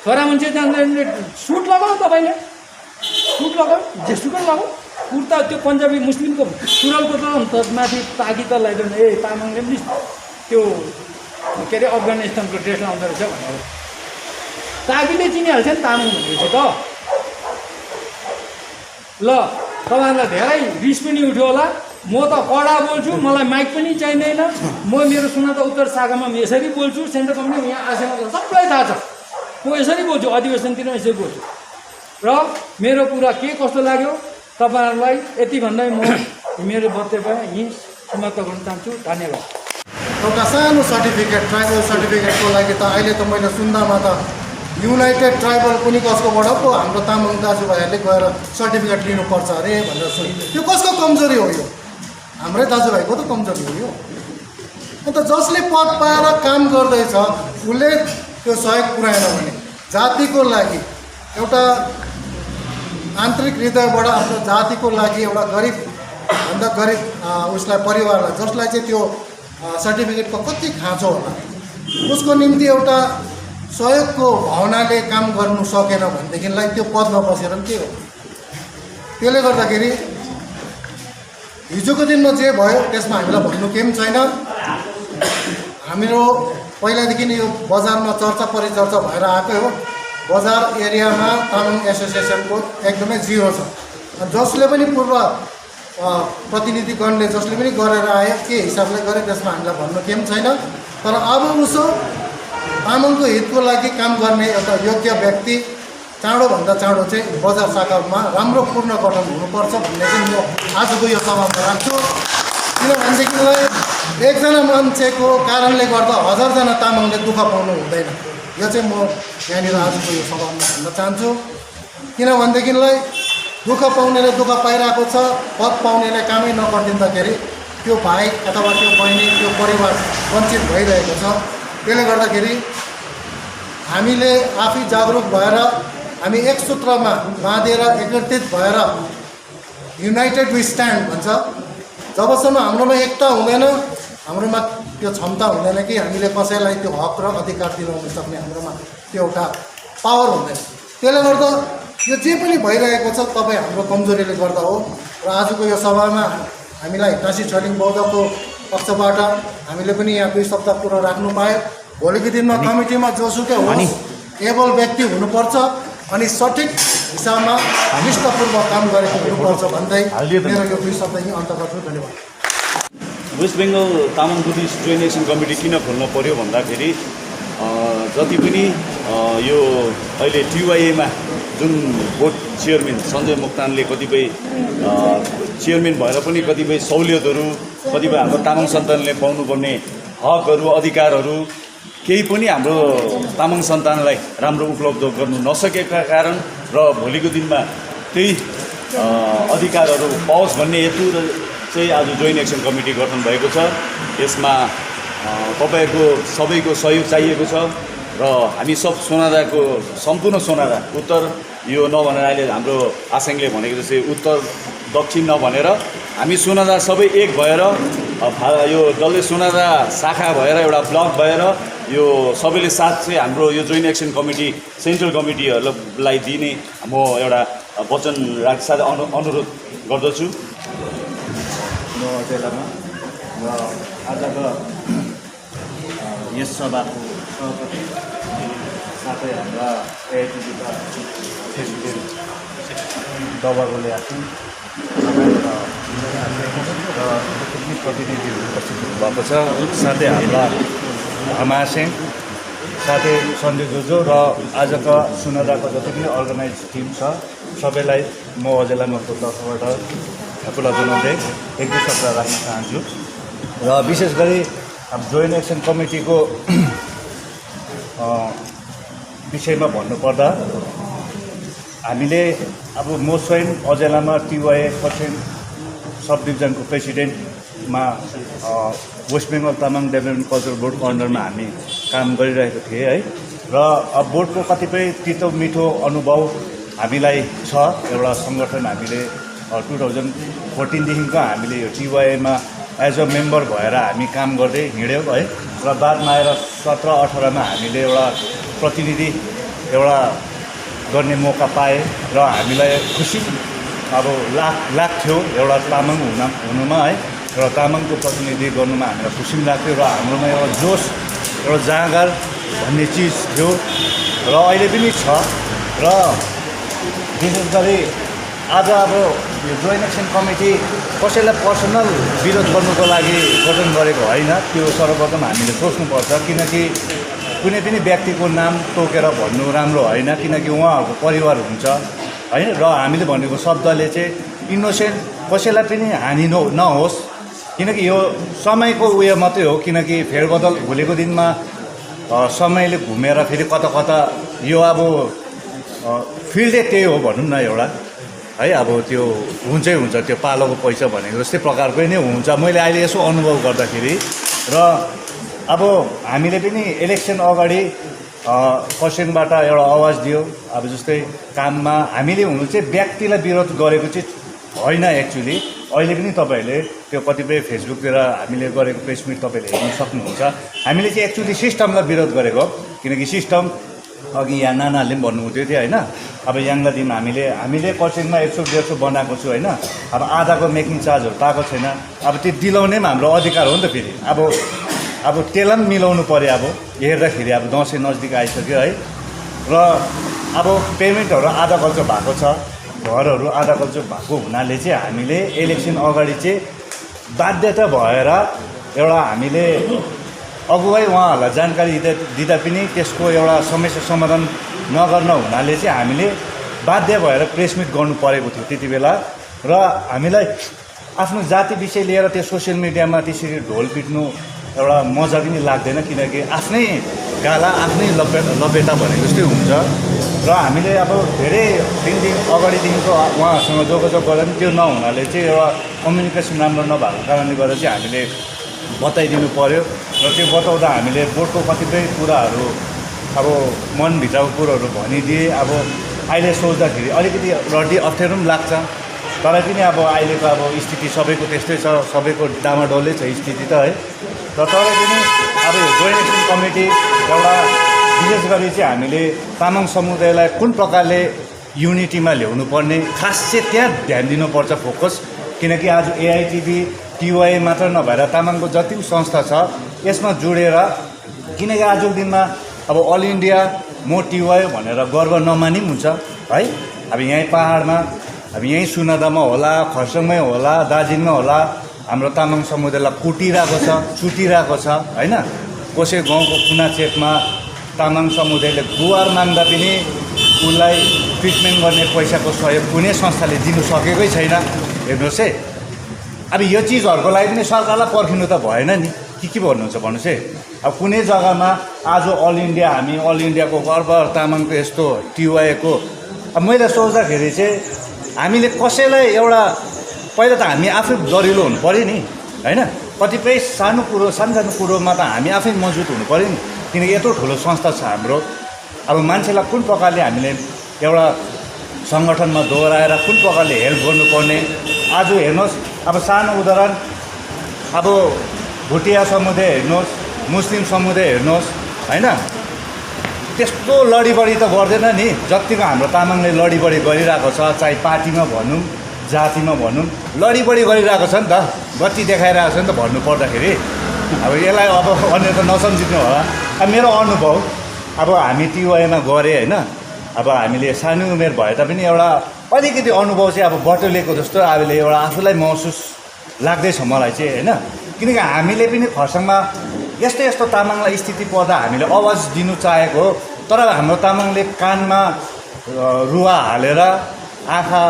छोरा मान्छे जाँदा सुट लगाऊ, तपाईँले सुट लगाऊ, जेसुकै लगाऊ। कुर्ता त्यो पन्जाबी मुस्लिमको सुरुवाल कुर्ता त माथि ताकी त लगाइदिनु। ए तामाङले पनि त्यो के अरे अफगानिस्तानको ड्रेस लाउँदो रहेछ भनेर ताकीले चिनिहाल्छ नि तामाङ भनेपछि त। ल तपाईँहरूलाई धेरै रिस पनि उठ्यो होला। म त कडा बोल्छु, मलाई माइक पनि चाहिँदैन। म मेरो सुनाता उत्तर शाखामा यसरी बोल्छु। सेन्ट्रल कमिटी यहाँ आसेमा सबैलाई थाहा छ। म यसरी बोल्छु, अधिवेशनतिर यसरी बोल्छु। र मेरो कुरा के कस्तो लाग्यो तपाईँहरूलाई यति भन्दै म मेरो वक्तव्य यहीँ समाप्त गर्न चाहन्छु। धन्यवाद। एउटा सानो सर्टिफिकेट, ट्राइबल सर्टिफिकेटको लागि त अहिले त मैले सुन्दामा त युनाइटेड ट्राइबल कुनै कसकोबाट पो हाम्रो तामाङ दाजुभाइहरूले गएर सर्टिफिकेट लिनुपर्छ अरे भनेर सुने। त्यो कसको कमजोरी हो? यो हाम्रै दाजुभाइको त कमजोरी हो यो। अन्त जसले पद पाएर काम गर्दैछ उसले त्यो सहयोग पुर्याएन भने जातिको लागि एउटा आन्तरिक हृदयबाट आफ्नो जातिको लागि एउटा गरिबभन्दा गरिब उसलाई परिवारलाई जसलाई चाहिँ त्यो सर्टिफिकेटको कति खाँचो होला उसको निम्ति एउटा सहयोगको भावनाले काम गर्नु सकेन भनेदेखिलाई त्यो पदमा बसेर पनि के हो? त्यसले गर्दाखेरि हिजोको दिनमा जे भयो त्यसमा हामीलाई भन्नु केही पनि छैन। हाम्रो पहिलादेखि नै यो बजारमा चर्चा परिचर्चा भएर आएकै हो। बजार एरियामा तामाङ एसोसिएसनको एकदमै जिरो छ। जसले पनि पूर्व प्रतिनिधिगणले जसले पनि गरेर आयो के हिसाबले गरे त्यसमा हामीलाई भन्नु केही पनि छैन। तर अब उसो तामाङको हितको लागि काम गर्ने एउटा योग्य व्यक्ति चाँडोभन्दा चाँडो चाहिँ बजार शाखामा राम्रो पूर्ण गठन हुनुपर्छ भन्ने चाहिँ म आजको यो सभामा राख्छु। किनभनेदेखिलाई एकजना मान्छेको कारणले गर्दा हजारजना तामाङले दुःख पाउनु हुँदैन। यो चाहिँ म यहाँनिर आजको यो सभामा भन्न चाहन्छु। किनभनेदेखिलाई दुःख पाउनेले दुःख पाइरहेको छ, पद पाउनेले कामै नगरिदिँदाखेरि त्यो भाइ अथवा त्यो बहिनी त्यो परिवार वञ्चित भइरहेको छ। त्यसले गर्दाखेरि हामीले आफै जागरुक भएर हामी एक सूत्रमा बाँधेर एकत्रित भएर युनाइटेड वी स्ट्यान्ड भन्छ। जबसम्म हाम्रोमा एकता हुँदैन, हाम्रोमा त्यो क्षमता हुँदैन कि हामीले कसैलाई त्यो हक र अधिकार दिलाउन सक्ने हाम्रोमा त्यो एउटा पावर हुँदैन। त्यसले गर्दा यो जे पनि भइरहेको छ तपाईँ हाम्रो कमजोरीले गर्दा हो। र आजको यो सभामा हामीलाई काशी छलिङ बौद्धको पक्षबाट हामीले पनि यहाँ 2 सप्ताह पुरा राख्नु पायो। भोलिको दिनमा कमिटीमा जोसुकै होस् एबल व्यक्ति हुनुपर्छ अनि सठिक हिसाबमा निष्ठापूर्वक काम गरेको हुनुपर्छ भन्दै मेरो यो 2 शब्द यहीँ अन्त गर्छु। धन्यवाद। West Bengal Tamang Buddhist joint action committee किन खोल्न पर्यो भन्दाखेरि जति पनि यो अहिले टिवाईएमा जुन बोर्ड चेयरम्यान सञ्जय मोक्तानले कतिपय चेयरम्यान भएर पनि कतिपय सहुलियतहरू कतिपय हाम्रो तामाङ सन्तानले पाउनुपर्ने हकहरू अधिकारहरू केही पनि हाम्रो तामाङ सन्तानलाई राम्रो उपलब्ध गर्नु नसकेका कारण र भोलिको दिनमा त्यही अधिकारहरू पाओस् भन्ने हेतु चाहिँ आज जोइन्ट एक्सन कमिटी गठन भएको छ। यसमा तपाईँहरूको सबैको सहयोग चाहिएको छ र हामी सब सोनादाको सम्पूर्ण सोनादा उत्तर यो नभनेर अहिले हाम्रो आसाङले भनेको जस्तै उत्तर दक्षिण नभनेर हामी सोनादा सबै एक भएर यो डल्लै सोनादा शाखा भएर एउटा ब्लक भएर यो सबैले साथ चाहिँ हाम्रो यो जोइन्ट एक्सन कमिटी सेन्ट्रल कमिटीहरूलाई दिने म एउटा वचन साथ अनुरोध गर्दछु। म बेलामा र आजको यस सभाको सभापति साथै हाम्रा एआइटिभीका प्रेसिडेन्ट दबाको ल्याएको र प्रतिनिधिहरू उपस्थित हुनुभएको छ। साथै हाम्रा हामासेङ साथै सञ्जय जोजो र आजका सुनदाको जति पनि अर्गनाइज टिम छ सबैलाई म अजेलामाको तर्फबाट ठकुला जनाउँदै एक दुई शब्द राख्न चाहन्छु। र विशेष गरी अब जोइन्ट एक्सन कमिटीको विषयमा भन्नुपर्दा हामीले अब म स्वयं अजेलामा टिवाई खरसाङ सब डिभिजनको प्रेसिडेन्टमा वेस्ट बेङ्गल तामाङ डेभलपमेन्ट कल्चरल बोर्डको अन्डरमा हामी काम गरिरहेको थिएँ है। र अब बोर्डको कतिपय तितो मिठो अनुभव हामीलाई छ। एउटा सङ्गठन हामीले 2014देखिको हामीले यो टिवाईमा एज अ मेम्बर भएर हामी काम गर्दै हिँड्यौँ है। र बादमा आएर 17-18मा हामीले एउटा प्रतिनिधि एउटा गर्ने मौका पाएँ र हामीलाई खुसी अब लाग्थ्यो एउटा तामाङ हुनुमा है। र तामाङको प्रतिनिधि गर्नुमा हामीलाई खुसी पनि लाग्थ्यो र हाम्रोमा एउटा जोस एउटा जाँगर भन्ने चिज थियो र अहिले पनि छ। र विशेष गरी आज अब यो जोइन्ट एक्सन कमिटी कसैलाई पर्सनल विरोध गर्नुको लागि गठन गरेको होइन। त्यो सर्वप्रथम हामीले सोच्नुपर्छ, किनकि कुनै पनि व्यक्तिको नाम तोकेर भन्नु राम्रो होइन, किनकि उहाँहरूको परिवार हुन्छ होइन। र हामीले भनेको शब्दले चाहिँ इनोसेन्ट कसैलाई पनि हानि नहोस्, किनकि यो समयको उयो मात्रै हो। किनकि फेरबदल भोलिको दिनमा समयले घुमेर फेरि कता कता यो अब फिल्डै त्यही हो भनौँ न एउटा है। अब त्यो हुन्छै हुन्छ, त्यो पालोको पैसा भनेको जस्तै प्रकारकै नै हुन्छ मैले अहिले यसो अनुभव गर्दाखेरि। र अब हामीले पनि इलेक्सन अगाडि खरसाङबाट एउटा आवाज दियो। अब जस्तै काममा हामीले हुनु चाहिँ व्यक्तिलाई विरोध गरेको चाहिँ होइन एक्चुअली। अहिले पनि तपाईँहरूले त्यो कतिपय फेसबुकतिर हामीले गरेको प्रेस मिट तपाईँहरूले हेर्न सक्नुहुन्छ। हामीले चाहिँ एक्चुअली सिस्टमलाई विरोध गरेको, किनकि सिस्टम अघि यहाँ नानाहरूले पनि भन्नुहुन्थ्यो थियो होइन। अब यहाँका दिन हामीले खरसाङमा 100-150 बनाएको छु होइन। अब आधाको मेकिङ चार्जहरू पाएको छैन। अब त्यो दिलाउने पनि हाम्रो अधिकार हो नि त। फेरि अब त्यसलाई पनि मिलाउनु पऱ्यो। अब हेर्दाखेरि अब दसैँ नजिक आइसक्यो है। र अब पेमेन्टहरू आधा कल्चो भएको छ, घरहरू आधा कल्चो भएको हुनाले चाहिँ हामीले इलेक्सन अगाडि चाहिँ बाध्यता भएर एउटा हामीले अगुवाई उहाँहरूलाई जानकारी दिँदा पनि त्यसको एउटा समस्या समाधान नगर्न हुनाले चाहिँ हामीले बाध्य भएर प्रेस मिट गर्नु परेको थियो त्यति बेला। र हामीलाई आफ्नो जाति विषय लिएर त्यो सोसियल मिडियामा त्यसरी ढोल पिट्नु एउटा मजा पनि लाग्दैन, किनकि आफ्नै गाला आफ्नै लपेटा भनेको जस्तै हुन्छ। र हामीले अब धेरै दिन अगाडिदेखिको उहाँहरूसँग जोगाजोग गर्दा पनि त्यो नहुनाले चाहिँ एउटा कम्युनिकेसन राम्रो नभएको कारणले गर्दा चाहिँ हामीले बताइदिनु पऱ्यो। र त्यो बताउँदा हामीले बोर्डको कतिपय कुराहरू अब मनभित्रको कुरोहरू भनिदिए। अब अहिले सोच्दाखेरि अलिकति रड्डी अप्ठ्यारो पनि लाग्छ, तर पनि अब अहिलेको अब स्थिति सबैको त्यस्तै छ, सबैको डामाडोलै छ स्थिति त है। र तर पनि अब यो जोइन्ट एक्सन कमिटी एउटा विशेष गरी चाहिँ हामीले तामाङ समुदायलाई कुन प्रकारले युनिटीमा ल्याउनु पर्ने खास चाहिँ त्यहाँ ध्यान दिनुपर्छ फोकस। किनकि आज एआइटिभी टिवाई मात्र नभएर तामाङको जति पनि संस्था छ यसमा जोडेर, किनकि आजको दिनमा अब अल इन्डिया म टिवाई भनेर गर्व नमानी हुन्छ है। अब यहीँ पाहाडमा अब यहीँ सुनादामा होला, खरसाङमै होला, दार्जिलिङमै होला, हाम्रो तामाङ समुदायलाई कुटिरहेको छ, चुटिरहेको छ होइन। कसै गाउँको कुना चेकमा तामाङ समुदायले गुहार माग्दा पनि उसलाई ट्रिटमेन्ट गर्ने पैसाको सहयोग कुनै संस्थाले दिनु सकेकै छैन। हेर्नुहोस् है, अब यो चिजहरूको लागि पनि सरकारलाई पर्खिनु त भएन नि। के भन्नुहुन्छ भन्नुहोस् है। अब कुनै जग्गामा आज अल इन्डिया हामी अल इन्डियाको गर्व तामाङको यस्तो टिवाईको, अब मैले सोच्दाखेरि चाहिँ हामीले कसैलाई एउटा पहिला त हामी आफै दरिलो हुनु पऱ्यो नि होइन। कतिपय सानो कुरोमा त हामी आफै मजबुत हुनु पऱ्यो नि, किनकि यत्रो ठुलो संस्था छ हाम्रो। अब मान्छेलाई कुन प्रकारले हामीले एउटा सङ्गठनमा दोहोऱ्याएर कुन प्रकारले हेल्प गर्नुपर्ने। आज हेर्नुहोस्, अब सानो उदाहरण, अब भुटिया समुदाय हेर्नुहोस्, मुस्लिम समुदाय हेर्नुहोस् होइन। त्यस्तो लडीबडी त गर्दैन नि जतिको हाम्रो तामाङले लडीबडी गरिरहेको छ, चाहे पार्टीमा भनौँ जातिमा भनौँ, लडीबडी गरिरहेको छ नि त, गति देखाइरहेको छ नि त भन्नु पर्दाखेरि। अब यसलाई अब अन्य त नसम्झिनु होला। अब मेरो अनुभव, अब हामी टिवाईमा गरे होइन, अब हामीले सानो उमेर भए तापनि एउटा अलिकति अनुभव चाहिँ अब बटुलेको जस्तो अहिले एउटा आफूलाई महसुस लाग्दैछ मलाई चाहिँ होइन। किनकि हामीले पनि खरसाङमा यस्तो यस्तो तामाङलाई स्थिति पर्दा हामीले आवाज दिनु चाहेको हो, तर हाम्रो तामाङले कानमा रुवा हालेर आँखा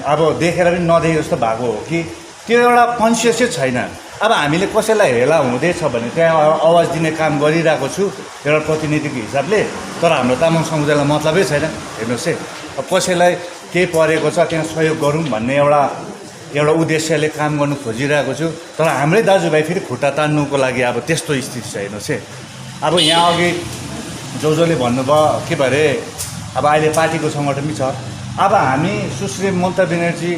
अब देखेर पनि नदेखे जस्तो भएको हो कि त्यो एउटा कन्सियसै छैन। अब हामीले कसैलाई हेला हुँदैछ भने त्यहाँ आवाज दिने काम गरिरहेको छु एउटा प्रतिनिधिको हिसाबले, तर हाम्रो तामाङ समुदायलाई मतलबै छैन। हेर्नुहोस् है, अब कसैलाई केही परेको छ त्यहाँ सहयोग गरौँ भन्ने एउटा उद्देश्यले काम गर्नु खोजिरहेको छु, तर हाम्रै दाजुभाइ फेरि खुट्टा तान्नुको लागि अब त्यस्तो स्थिति छ। हेर्नुहोस् है, अब यहाँ अघि जसले भन्नुभयो के भरे अब अहिले पार्टीको सङ्गठन पनि छ। अब हामी सुश्री ममता ब्यानर्जी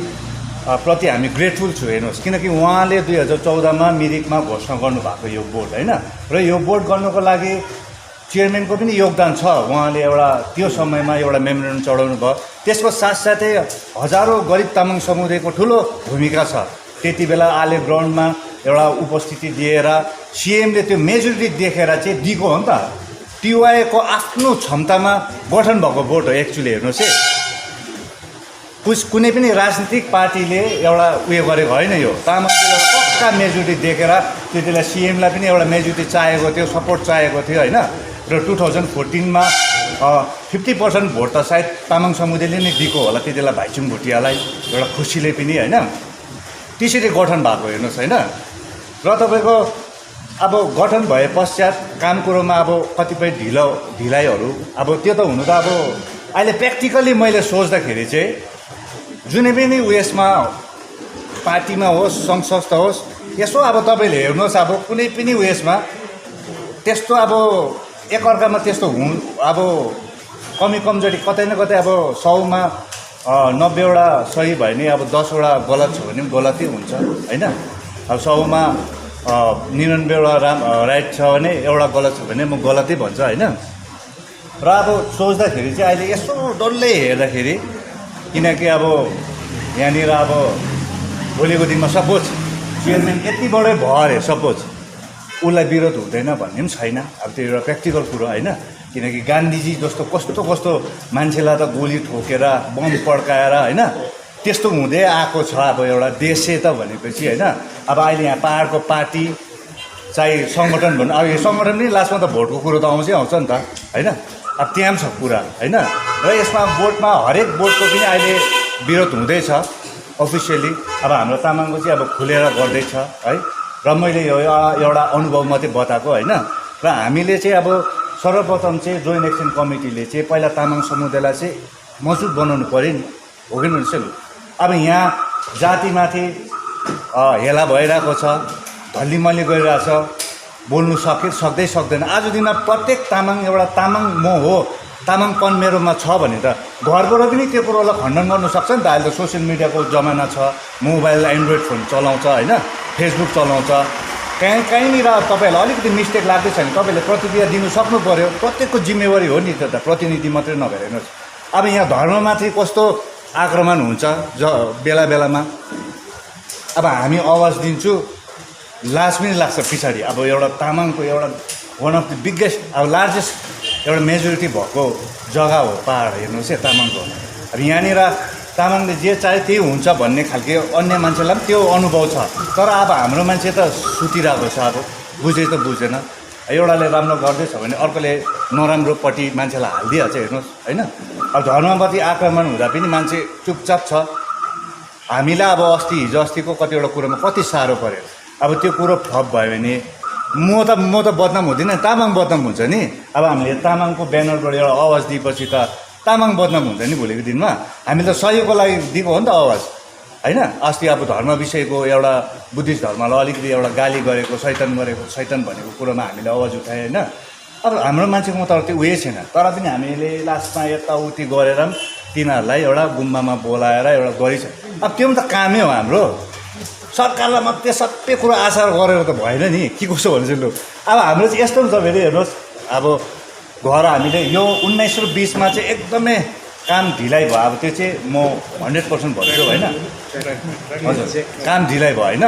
प्रति हामी ग्रेटफुल छु। हेर्नुहोस्, किनकि उहाँले 2014मा मिरिकमा घोषणा गर्नुभएको यो बोर्ड होइन, र यो बोर्ड गर्नुको लागि चेयरम्यानको पनि योगदान छ। उहाँले एउटा त्यो समयमा एउटा मेमोरेन्डम चढाउनु भयो। त्यसको साथसाथै हजारौँ गरिब तामाङ समुदायको ठुलो भूमिका छ। त्यति बेला आले ग्राउन्डमा एउटा उपस्थिति दिएर सिएमले त्यो मेजोरिटी देखेर चाहिँ दिएको हो नि त। टिवाईको आफ्नो क्षमतामा गठन भएको बोर्ड हो एक्चुअली। हेर्नुहोस् है, कुनै पनि राजनीतिक पार्टीले एउटा उयो गरेको होइन, यो तामाङको एउटा पक्का मेजोरिटी देखेर त्यति बेला सिएमलाई पनि एउटा मेजोरिटी चाहिएको थियो, सपोर्ट चाहिएको थियो होइन। र 2014मा 50% भोट त सायद तामाङ समुदायले नै दिएको होला त्यति बेला भाइचुङ भुटियालाई, एउटा खुसीले पनि होइन। त्यसरी गठन भएको हेर्नुहोस् होइन। र तपाईँको अब गठन भए पश्चात काम कुरोमा अब कतिपय ढिलाइहरू अब त्यो त हुनु त अब अहिले प्र्याक्टिकली मैले सोच्दाखेरि चाहिँ जुनै पनि उयसमा पार्टीमा होस् सङ्घ संस्था होस्, यसो अब तपाईँले हेर्नुहोस् अब कुनै पनि उयसमा त्यस्तो अब एकअर्कामा त्यस्तो अब कमी कमजोरी कतै न कतै अब 100मा 90वटा सही भयो भने अब 10वटा गलत छ भने पनि गलतै हुन्छ होइन। अब 100मा 99वटा राइट छ भने एउटा गलत छ भने म गलतै भन्छु होइन। र अब सोच्दाखेरि चाहिँ अहिले यसो डल्लै हेर्दाखेरि, किनकि अब यहाँनिर अब भोलिको दिनमा सपोज चेयरम्यान यति बडै भयो अरे, सपोज उसलाई विरोध हुँदैन भन्ने पनि छैन। अब त्यो एउटा प्र्याक्टिकल कुरो होइन। किनकि गान्धीजी जस्तो कस्तो कस्तो मान्छेलाई त गोली ठोकेर बम पड्काएर होइन त्यस्तो हुँदै आएको छ अब एउटा देशै त भनेपछि होइन। अब अहिले यहाँ पाहाडको पार्टी चाहे सङ्गठन भन्नु, अब यो सङ्गठन पनि लास्टमा त भोटको कुरो त आउँछ नि त होइन। अब त्यहाँ पनि छ कुरा होइन। र यसमा बोर्डमा हरेक बोर्डको पनि अहिले विरोध हुँदैछ अफिसियली। अब हाम्रो तामाङको चाहिँ अब खुलेर गर्दैछ है। र मैले यो एउटा अनुभव मात्रै बताएको होइन। र हामीले चाहिँ अब सर्वप्रथम चाहिँ जोइन्ट एक्सन कमिटीले चाहिँ पहिला तामाङ समुदायलाई चाहिँ मजबुत बनाउनु पऱ्यो नि, हो कि भन्नुहोस् है। अब यहाँ जातिमाथि हेला भइरहेको छ, धल्लीमल्ली गरिरहेछ, बोल्नु सक्दैन। आज दिनमा प्रत्येक तामाङ एउटा तामाङ म हो, तामाङपन मेरोमा छ भने त घरबाट पनि त्यो कुरोलाई खण्डन गर्नु सक्छ नि त। अहिले त सोसियल मिडियाको जमाना छ, मोबाइल एन्ड्रोइड फोन चलाउँछ होइन, फेसबुक चलाउँछ। कहीँनिर तपाईँहरूलाई अलिकति मिस्टेक लाग्दैछ भने तपाईँले प्रतिक्रिया दिनु सक्नु पऱ्यो। प्रत्येकको जिम्मेवारी हो नि, त प्रतिनिधि मात्रै नभएर। हेर्नुहोस्, अब यहाँ धर्ममाथि कस्तो आक्रमण हुन्छ बेला बेलामा। अब हामी आवाज दिन्छु, लाज पनि लाग्छ पछाडि। अब एउटा तामाङको एउटा वान अफ द बिगेस्ट अब लार्जेस्ट एउटा मेजोरिटी भएको जग्गा हो पाहाड। हेर्नुहोस् है तामाङको। अब यहाँनिर तामाङले जे चाहे त्यही हुन्छ भन्ने खालके अन्य मान्छेलाई पनि त्यो अनुभव छ। तर अब हाम्रो मान्छे त सुतिरहेको छ, अब बुझे त बुझेन। एउटाले राम्रो गर्दैछ भने अर्कोले नराम्रोपट्टि मान्छेलाई हालिदिइहाल्छ। हेर्नुहोस् होइन। अब धर्ममाथि आक्रमण हुँदा पनि मान्छे चुपचाप छ। हामीलाई अब हिजो अस्तिको कतिवटा कुरोमा कति साह्रो पऱ्यो। अब त्यो कुरो ठप भयो भने म त बदनाम हुँदिनँ, तामाङ बदनाम हुन्छ नि। अब हामीले तामाङको ब्यानरबाट एउटा आवाज दिएपछि त तामाङ बदनाम हुन्छ नि भोलिको दिनमा। हामी त सहयोगको लागि दिएको हो नि त आवाज होइन। अस्ति अब धर्म विषयको एउटा बुद्धिस्ट धर्मलाई अलिकति एउटा गाली गरेको, शैतान भनेको कुरोमा हामीले आवाज उठाएँ होइन। अब हाम्रो मान्छेकोमा त त्यो उयो छैन, तर पनि हामीले लास्टमा यताउति गरेर पनि तिनीहरूलाई एउटा गुम्बामा बोलाएर एउटा गरिन्छ। अब त्यो पनि त कामै हो हाम्रो। सरकारलाई मात्रै सबै कुरो आशा गरेर त भएन नि, के कसो भन्छ लु। अब हाम्रो चाहिँ यस्तो पनि छ फेरि हेर्नुहोस्, अब घर हामीले यो 1920मा चाहिँ एकदमै काम ढिलाइ भयो। अब त्यो चाहिँ म 100% भन्छु होइन। हजुर काम ढिलाइ भयो होइन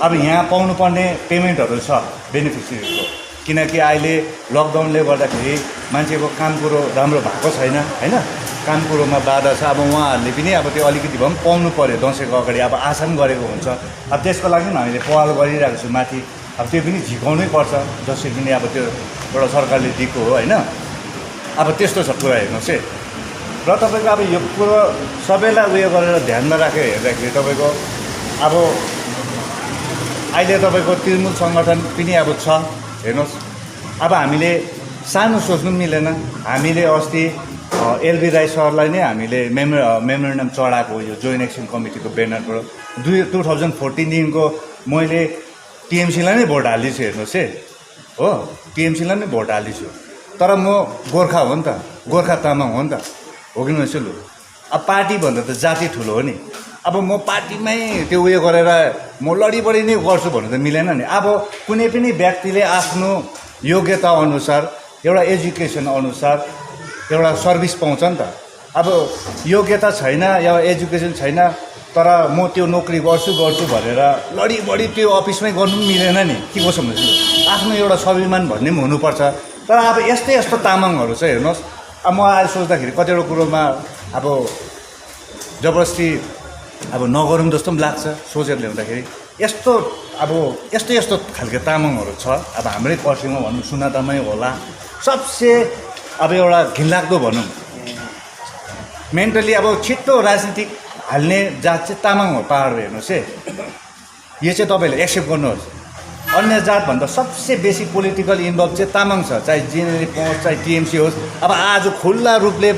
अब यहाँ पाउनुपर्ने पेमेन्टहरू छ बेनिफिसियरीको किनकि अहिले लकडाउनले गर्दाखेरि मान्छेको काम कुरो राम्रो भएको छैन होइन काम कुरोमा बाधा छ अब उहाँहरूले पनि अब त्यो अलिकति भए पनि पाउनु पऱ्यो दसैँको अगाडि अब आशा पनि गरेको हुन्छ अब त्यसको लागि पनि हामीले पहल गरिरहेको छु माथि अब त्यो पनि झिकाउनै पर्छ जसरी पनि अब त्यो एउटा सरकारले दिएको हो होइन अब त्यस्तो छ कुरा हेर्नुहोस् है र तपाईँको अब यो कुरो सबैलाई उयो गरेर ध्यानमा राखेर हेर्दाखेरि तपाईँको अब अहिले तपाईँको तृणमूल सङ्गठन पनि अब छ हेर्नुहोस् अब हामीले सानो सोच्नु मिलेन हामीले अस्ति एलबी राई सरलाई नै हामीले मेमोरेन्डम चढाएको यो जोइन्ट एक्सन कमिटीको ब्यानरबाट 2014देखिको मैले टिएमसीलाई नै भोट हालिदिन्छु हेर्नुहोस् है हो टिएमसीलाई नै भोट हालिदिन्छु तर म गोर्खा हो नि त गोर्खा तामाङ हो नि त हो कि नसु लु अब पार्टीभन्दा त जाति ठुलो हो नि अब म पार्टीमै त्यो उयो गरेर म लडीबडी नै गर्छु भन्नु त मिलेन नि अब कुनै पनि व्यक्तिले आफ्नो योग्यता अनुसार एउटा एजुकेसन अनुसार एउटा सर्भिस पाउँछ नि त अब योग्यता छैन या एजुकेसन छैन तर म त्यो नोकरी गर्छु भनेर लडीबडी त्यो अफिसमै गर्नु पनि मिलेन नि के कसो भन्छु आफ्नो एउटा स्वाभिमान भन्ने पनि हुनुपर्छ तर अब यस्तो तामाङहरू चाहिँ हेर्नुहोस् अब म आज सोच्दाखेरि कतिवटा कुरोमा अब जबरजस्ती अब नगरौँ जस्तो पनि लाग्छ सोचेर ल्याउँदाखेरि यस्तो खालको तामाङहरू छ अब हाम्रै पर्सिङमा भनौँ सुनातामै होला सबसे अब एउटा घिनलाग्दो भनौँ मेन्टली अब छिट्टो राजनीतिक हाल्ने जात चाहिँ तामाङ हो पाहाड हेर्नुहोस् है यो चाहिँ तपाईँले एक्सेप्ट गर्नुहोस् अन्य जातभन्दा सबसे बेसी पोलिटिकल इन्भल्भ चाहिँ तामाङ छ चाहे जिएनएलएफ होस् चाहे टिएमसी होस् अब आज खुल्ला रूपले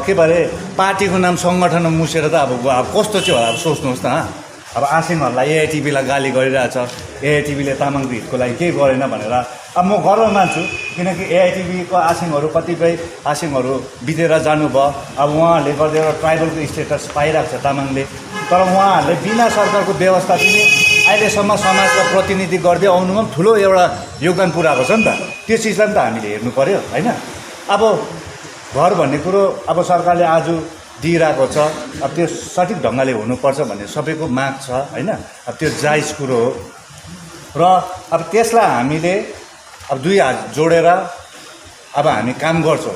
के भरे पार्टीको नाम सङ्गठनमा मुसेर त अब कस्तो चाहिँ होला अब सोच्नुहोस् न अब आसिङहरूलाई एआइटिबीलाई गाली गरिरहेछ एआइटिबीले तामाङको हितको लागि केही गरेन भनेर अब म गर्व मान्छु किनकि एआइटिबीको आसिङहरू कतिपय आसिङहरू बितेर जानुभयो अब उहाँहरूले गर्दा एउटा ट्राइबलको स्टेटस पाइरहेको छ तामाङले तर उहाँहरूले बिना सरकारको व्यवस्था पनि अहिलेसम्म समाजका प्रतिनिधि गर्दै आउनुमा पनि ठुलो एउटा योगदान पुऱ्याएको छ नि त त्यो चिजलाई पनि त हामीले हेर्नु पऱ्यो होइन अब घर भन्ने कुरो अब सरकारले आज दिइरहेको छ अब त्यो सठिक ढङ्गले हुनुपर्छ भन्ने सबैको माग छ होइन अब त्यो जायज कुरो हो र अब त्यसलाई हामीले अब दुई हात जोडेर अब हामी काम गर्छौँ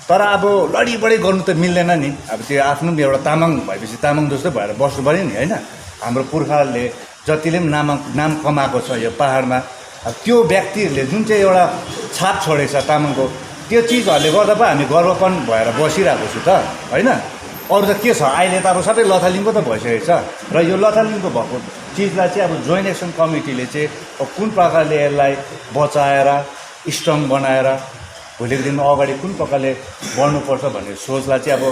तर अब लडीबडी गर्नु त मिल्दैन नि अब त्यो आफ्नो एउटा तामाङ भएपछि तामाङ जस्तो भएर बस्नु पऱ्यो नि होइन हाम्रो पुर्खाहरूले जतिले पनि नाम कमाएको छ यो पाहाडमा अब त्यो व्यक्तिहरूले जुन चाहिँ एउटा छाप छोडेको छ तामाङको त्यो चिजहरूले गर्दा पो हामी गर्वपन भएर बसिरहेको छु त होइन अरू त के छ अहिले त अब सबै लथालिङको त भइसकेको छ र यो लथालिङको भएको चिजलाई चाहिँ अब जोइन्ट एक्सन कमिटीले चाहिँ कुन प्रकारले यसलाई बचाएर स्ट्रङ बनाएर भोलिको दिनमा अगाडि कुन प्रकारले बढ्नुपर्छ भन्ने सोचलाई चाहिँ अब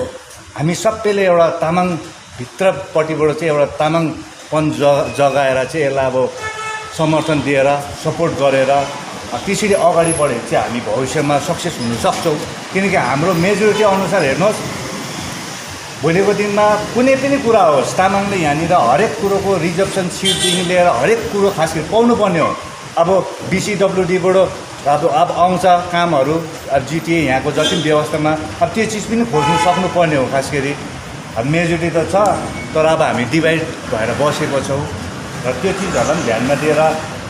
हामी सबैले एउटा तामाङभित्रपट्टिबाट चाहिँ एउटा तामाङपन जगाएर चाहिँ यसलाई अब समर्थन दिएर सपोर्ट गरेर त्यसरी अगाडि बढेर चाहिँ हामी भविष्यमा सक्सेस हुन सक्छौँ किनकि हाम्रो मेजोरिटी अनुसार हेर्नुहोस् भोलिको दिनमा कुनै पनि कुरा होस् तामाङले यहाँनिर हरेक कुरोको रिजर्भेसन सिटदेखि लिएर हरेक कुरो खास गरी पाउनुपर्ने हो अब बिसिडब्लुडीबाट अब आउँछ कामहरू अब जिटिए यहाँको जति पनि व्यवस्थामा अब त्यो चिज पनि खोज्नु सक्नुपर्ने हो खास गरी अब मेजोरिटी त छ तर अब हामी डिभाइड भएर बसेको छौँ र त्यो चिजहरूलाई पनि ध्यानमा दिएर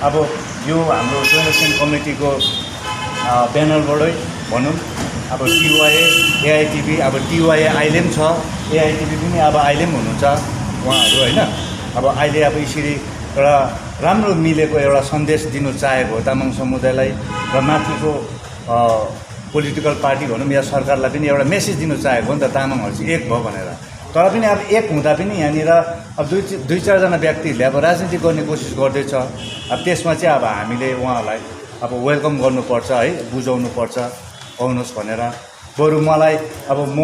अब यो हाम्रो जोइन्ट एक्सन कमिटीको ब्यानरबाटै भनौँ अब टिवाए एआइटिबी अब टिवाए अहिले पनि छ एआइटिबी पनि अब अहिले पनि हुनुहुन्छ उहाँहरू होइन अब अहिले अब यसरी एउटा राम्रो मिलेको एउटा सन्देश दिनु चाहेको हो तामाङ समुदायलाई र माथिको पोलिटिकल पार्टी भनौँ या सरकारलाई पनि एउटा मेसेज दिनु चाहेको हो नि त तामाङहरू चाहिँ एक भयो भनेर तर पनि अब एक हुँदा पनि यहाँनिर अब दुई चारजना व्यक्तिहरूले अब राजनीति गर्ने कोसिस गर्दैछ अब त्यसमा चाहिँ अब हामीले उहाँहरूलाई अब वेलकम गर्नुपर्छ है बुझाउनुपर्छ आउनुहोस् भनेर बरु मलाई अब म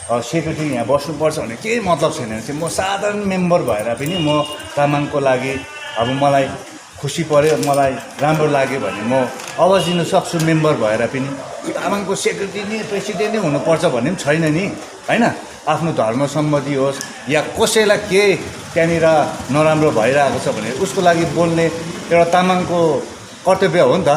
सेक्रेटरी यहाँ बस्नुपर्छ भने केही मतलब छैन चाहिँ म साधारण मेम्बर भएर पनि म तामाङको लागि अब मलाई खुसी पऱ्यो मलाई राम्रो लाग्यो भने म आवाज दिन सक्छु मेम्बर भएर पनि तामाङको सेक्रेटरी नै प्रेसिडेन्ट नै हुनुपर्छ भन्ने पनि छैन नि होइन आफ्नो धर्म सम्बन्धी होस् या कसैलाई के त्यहाँनिर नराम्रो भइरहेको छ भने उसको लागि बोल्ने एउटा तामाङको कर्तव्य हो नि त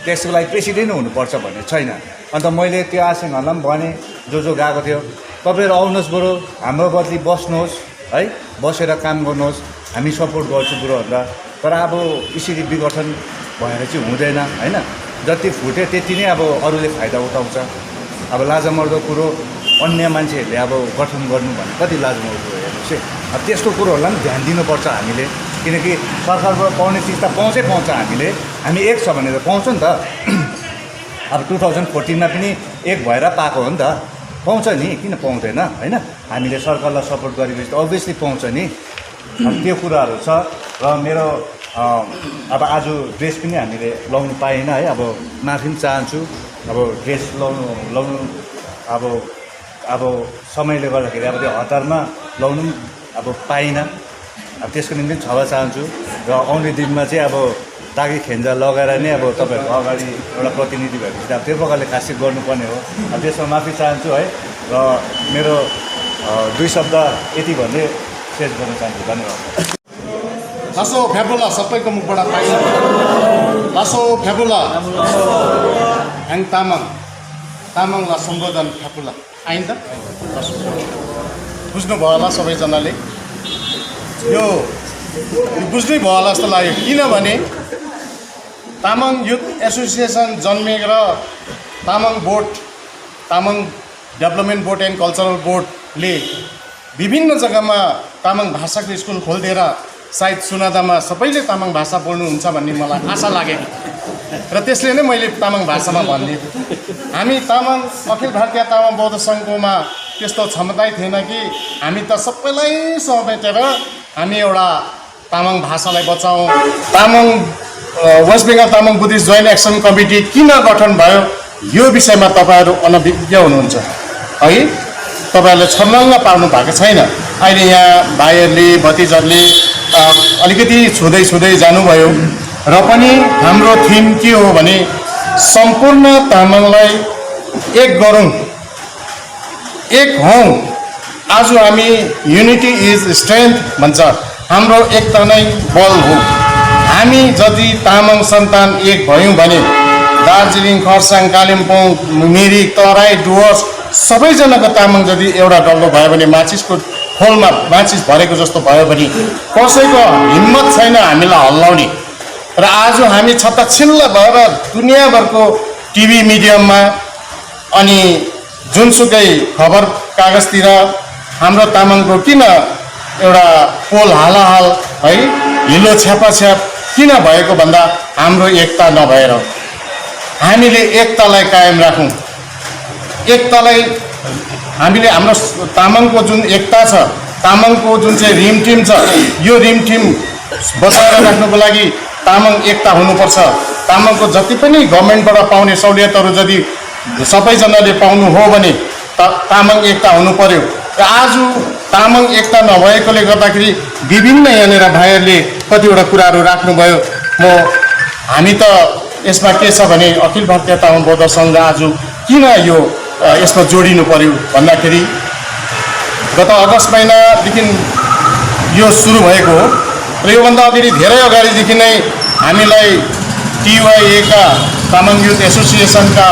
त्यसको लागि प्रेसिडेन्ट हुनुपर्छ भन्ने छैन अन्त मैले त्यो आसिङहरूलाई पनि भने जो गएको थियो तपाईँहरू आउनुहोस् बरु हाम्रो बदली बस्नुहोस् है बसेर काम गर्नुहोस्, हामी सपोर्ट गर्छौँ बुढोहरूलाई। तर अब यसरी विघटन भएर चाहिँ हुँदैन होइन। जति फुट्यो त्यति नै अब अरूले फाइदा उठाउँछ। अब लाजमर्दो कुरो अन्य मान्छेहरूले अब गठन गर्नु भने कति लाजमर्दो हो हेर्नुहोस् है। अब त्यस्तो कुरोहरूलाई पनि ध्यान दिनुपर्छ हामीले, किनकि सरकारबाट पाउने चिज त पाउँछ हामीले। हामी एक छ भने त पाउँछ नि त। अब 2014मा पनि एक भएर पाएको हो नि त, पाउँछ नि, किन पाउँदैन होइन। हामीले सरकारलाई सपोर्ट गरेपछि त अभियसली पाउँछ नि। अब त्यो कुराहरू छ। र मेरो अब आज ड्रेस पनि हामीले लाउनु पाएन है। अब माफी पनि चाहन्छु। अब ड्रेस लाउनु अब समयले गर्दाखेरि अब त्यो हतारमा लाउनु पनि अब पाइनँ। अब त्यसको निम्ति क्षमा चाहन्छु। र आउने दिनमा चाहिँ अब तागी खेन्जा लगाएर नै अब तपाईँहरूको अगाडि एउटा प्रतिनिधि भएपछि अब त्यो प्रकारले खासियत गर्नुपर्ने हो। अब त्यसमा माफी चाहन्छु है। र मेरो 2 शब्द यति भन्दै शेष गर्न चाहन्छु। धन्यवाद। लासो फ्याबुला सबैको मुखबाट पाइन्छ। लासो फ्याबुला ह्याङ तामाङलाई सम्बोधन फ्याबुला आइन त बुझ्नुभयो होला सबैजनाले। यो बुझ्नै भयो होला जस्तो लाग्यो। किनभने तामाङ युथ एसोसिएसन जन्मेर Tamang development board and cultural बोर्डले विभिन्न जग्गामा तामाङ भाषाको स्कुल खोलिदिएर सायद सुनादामा सबैले तामाङ भाषा बोल्नुहुन्छ भन्ने मलाई आशा लागेको र त्यसले नै मैले तामाङ भाषामा भनिदिएँ। हामी तामाङ अखिल भारतीय तामाङ बौद्ध सङ्घकोमा त्यस्तो क्षमतै थिएन कि हामी त सबैलाई समेटेर हामी एउटा तामाङ भाषालाई बचाउँ। Tamang West Bengal Tamang Buddhist joint action committee किन गठन भयो यो विषयमा तपाईँहरू अनभिज्ञ हुनुहुन्छ है। तपाईँहरूले छर्लङ्ग पार्नु भएको छैन। अहिले यहाँ भाइहरूले भतिजहरूले अलिकति छुँदै जानुभयो। र पनि हाम्रो थिम के हो भने सम्पूर्ण तामाङलाई एक गरौँ, एक हौँ। आज हामी युनिटी इज स्ट्रेन्थ भन्छ। हाम्रो एकता नै बल हो। हामी जति तामाङ सन्तान एक भयौँ भने दार्जिलिङ, खरसाङ, कालिम्पोङ, मिरिक, तराई, डुवर्स सबैजनाको तामाङ जति एउटा डल्लो भयो भने माचिसको खोलमा माचिस भरेको जस्तो भयो भने कसैको हिम्मत छैन हामीलाई हल्लाउने। र आज हामी छत्ताछिल्ल भएर दुनियाँभरको टिभी मिडियममा अनि जुनसुकै खबर कागजतिर हाम्रो तामाङको किन एउटा पोल हालाहाल है, हिलो छ्यापाछ्याप किन भएको भन्दा हाम्रो एकता नभएर। हामीले एकतालाई कायम राखौँ। एकतालाई हामीले हाम्रो तामाङको जुन एकता छ, तामाङको जुन चाहिँ रिम टिम छ, यो रिम टिम बचाएर राख्नुको लागि तामाङ एकता हुनुपर्छ। तामाङको जति पनि गभर्मेन्टबाट पाउने सहुलियतहरू यदि सबैजनाले पाउनु हो भने तामाङ एकता हुनु पर्यो। र आज तामाङ एकता नभएकोले गर्दाखेरि विभिन्न यहाँनिर भाइहरूले कतिवटा कुराहरू राख्नुभयो। हामी त यसमा के छ भने अखिल भारतीय तामाङ बौद्ध सङ्घ आज किन यो यसमा जोडिनु पर्यो भन्दाखेरि गत अगस्त महिनादेखि यो सुरु भएको हो। र योभन्दा अगाडि धेरै अगाडिदेखि नै हामीलाई टिवाईएका तामाङ युथ एसोसिएसनका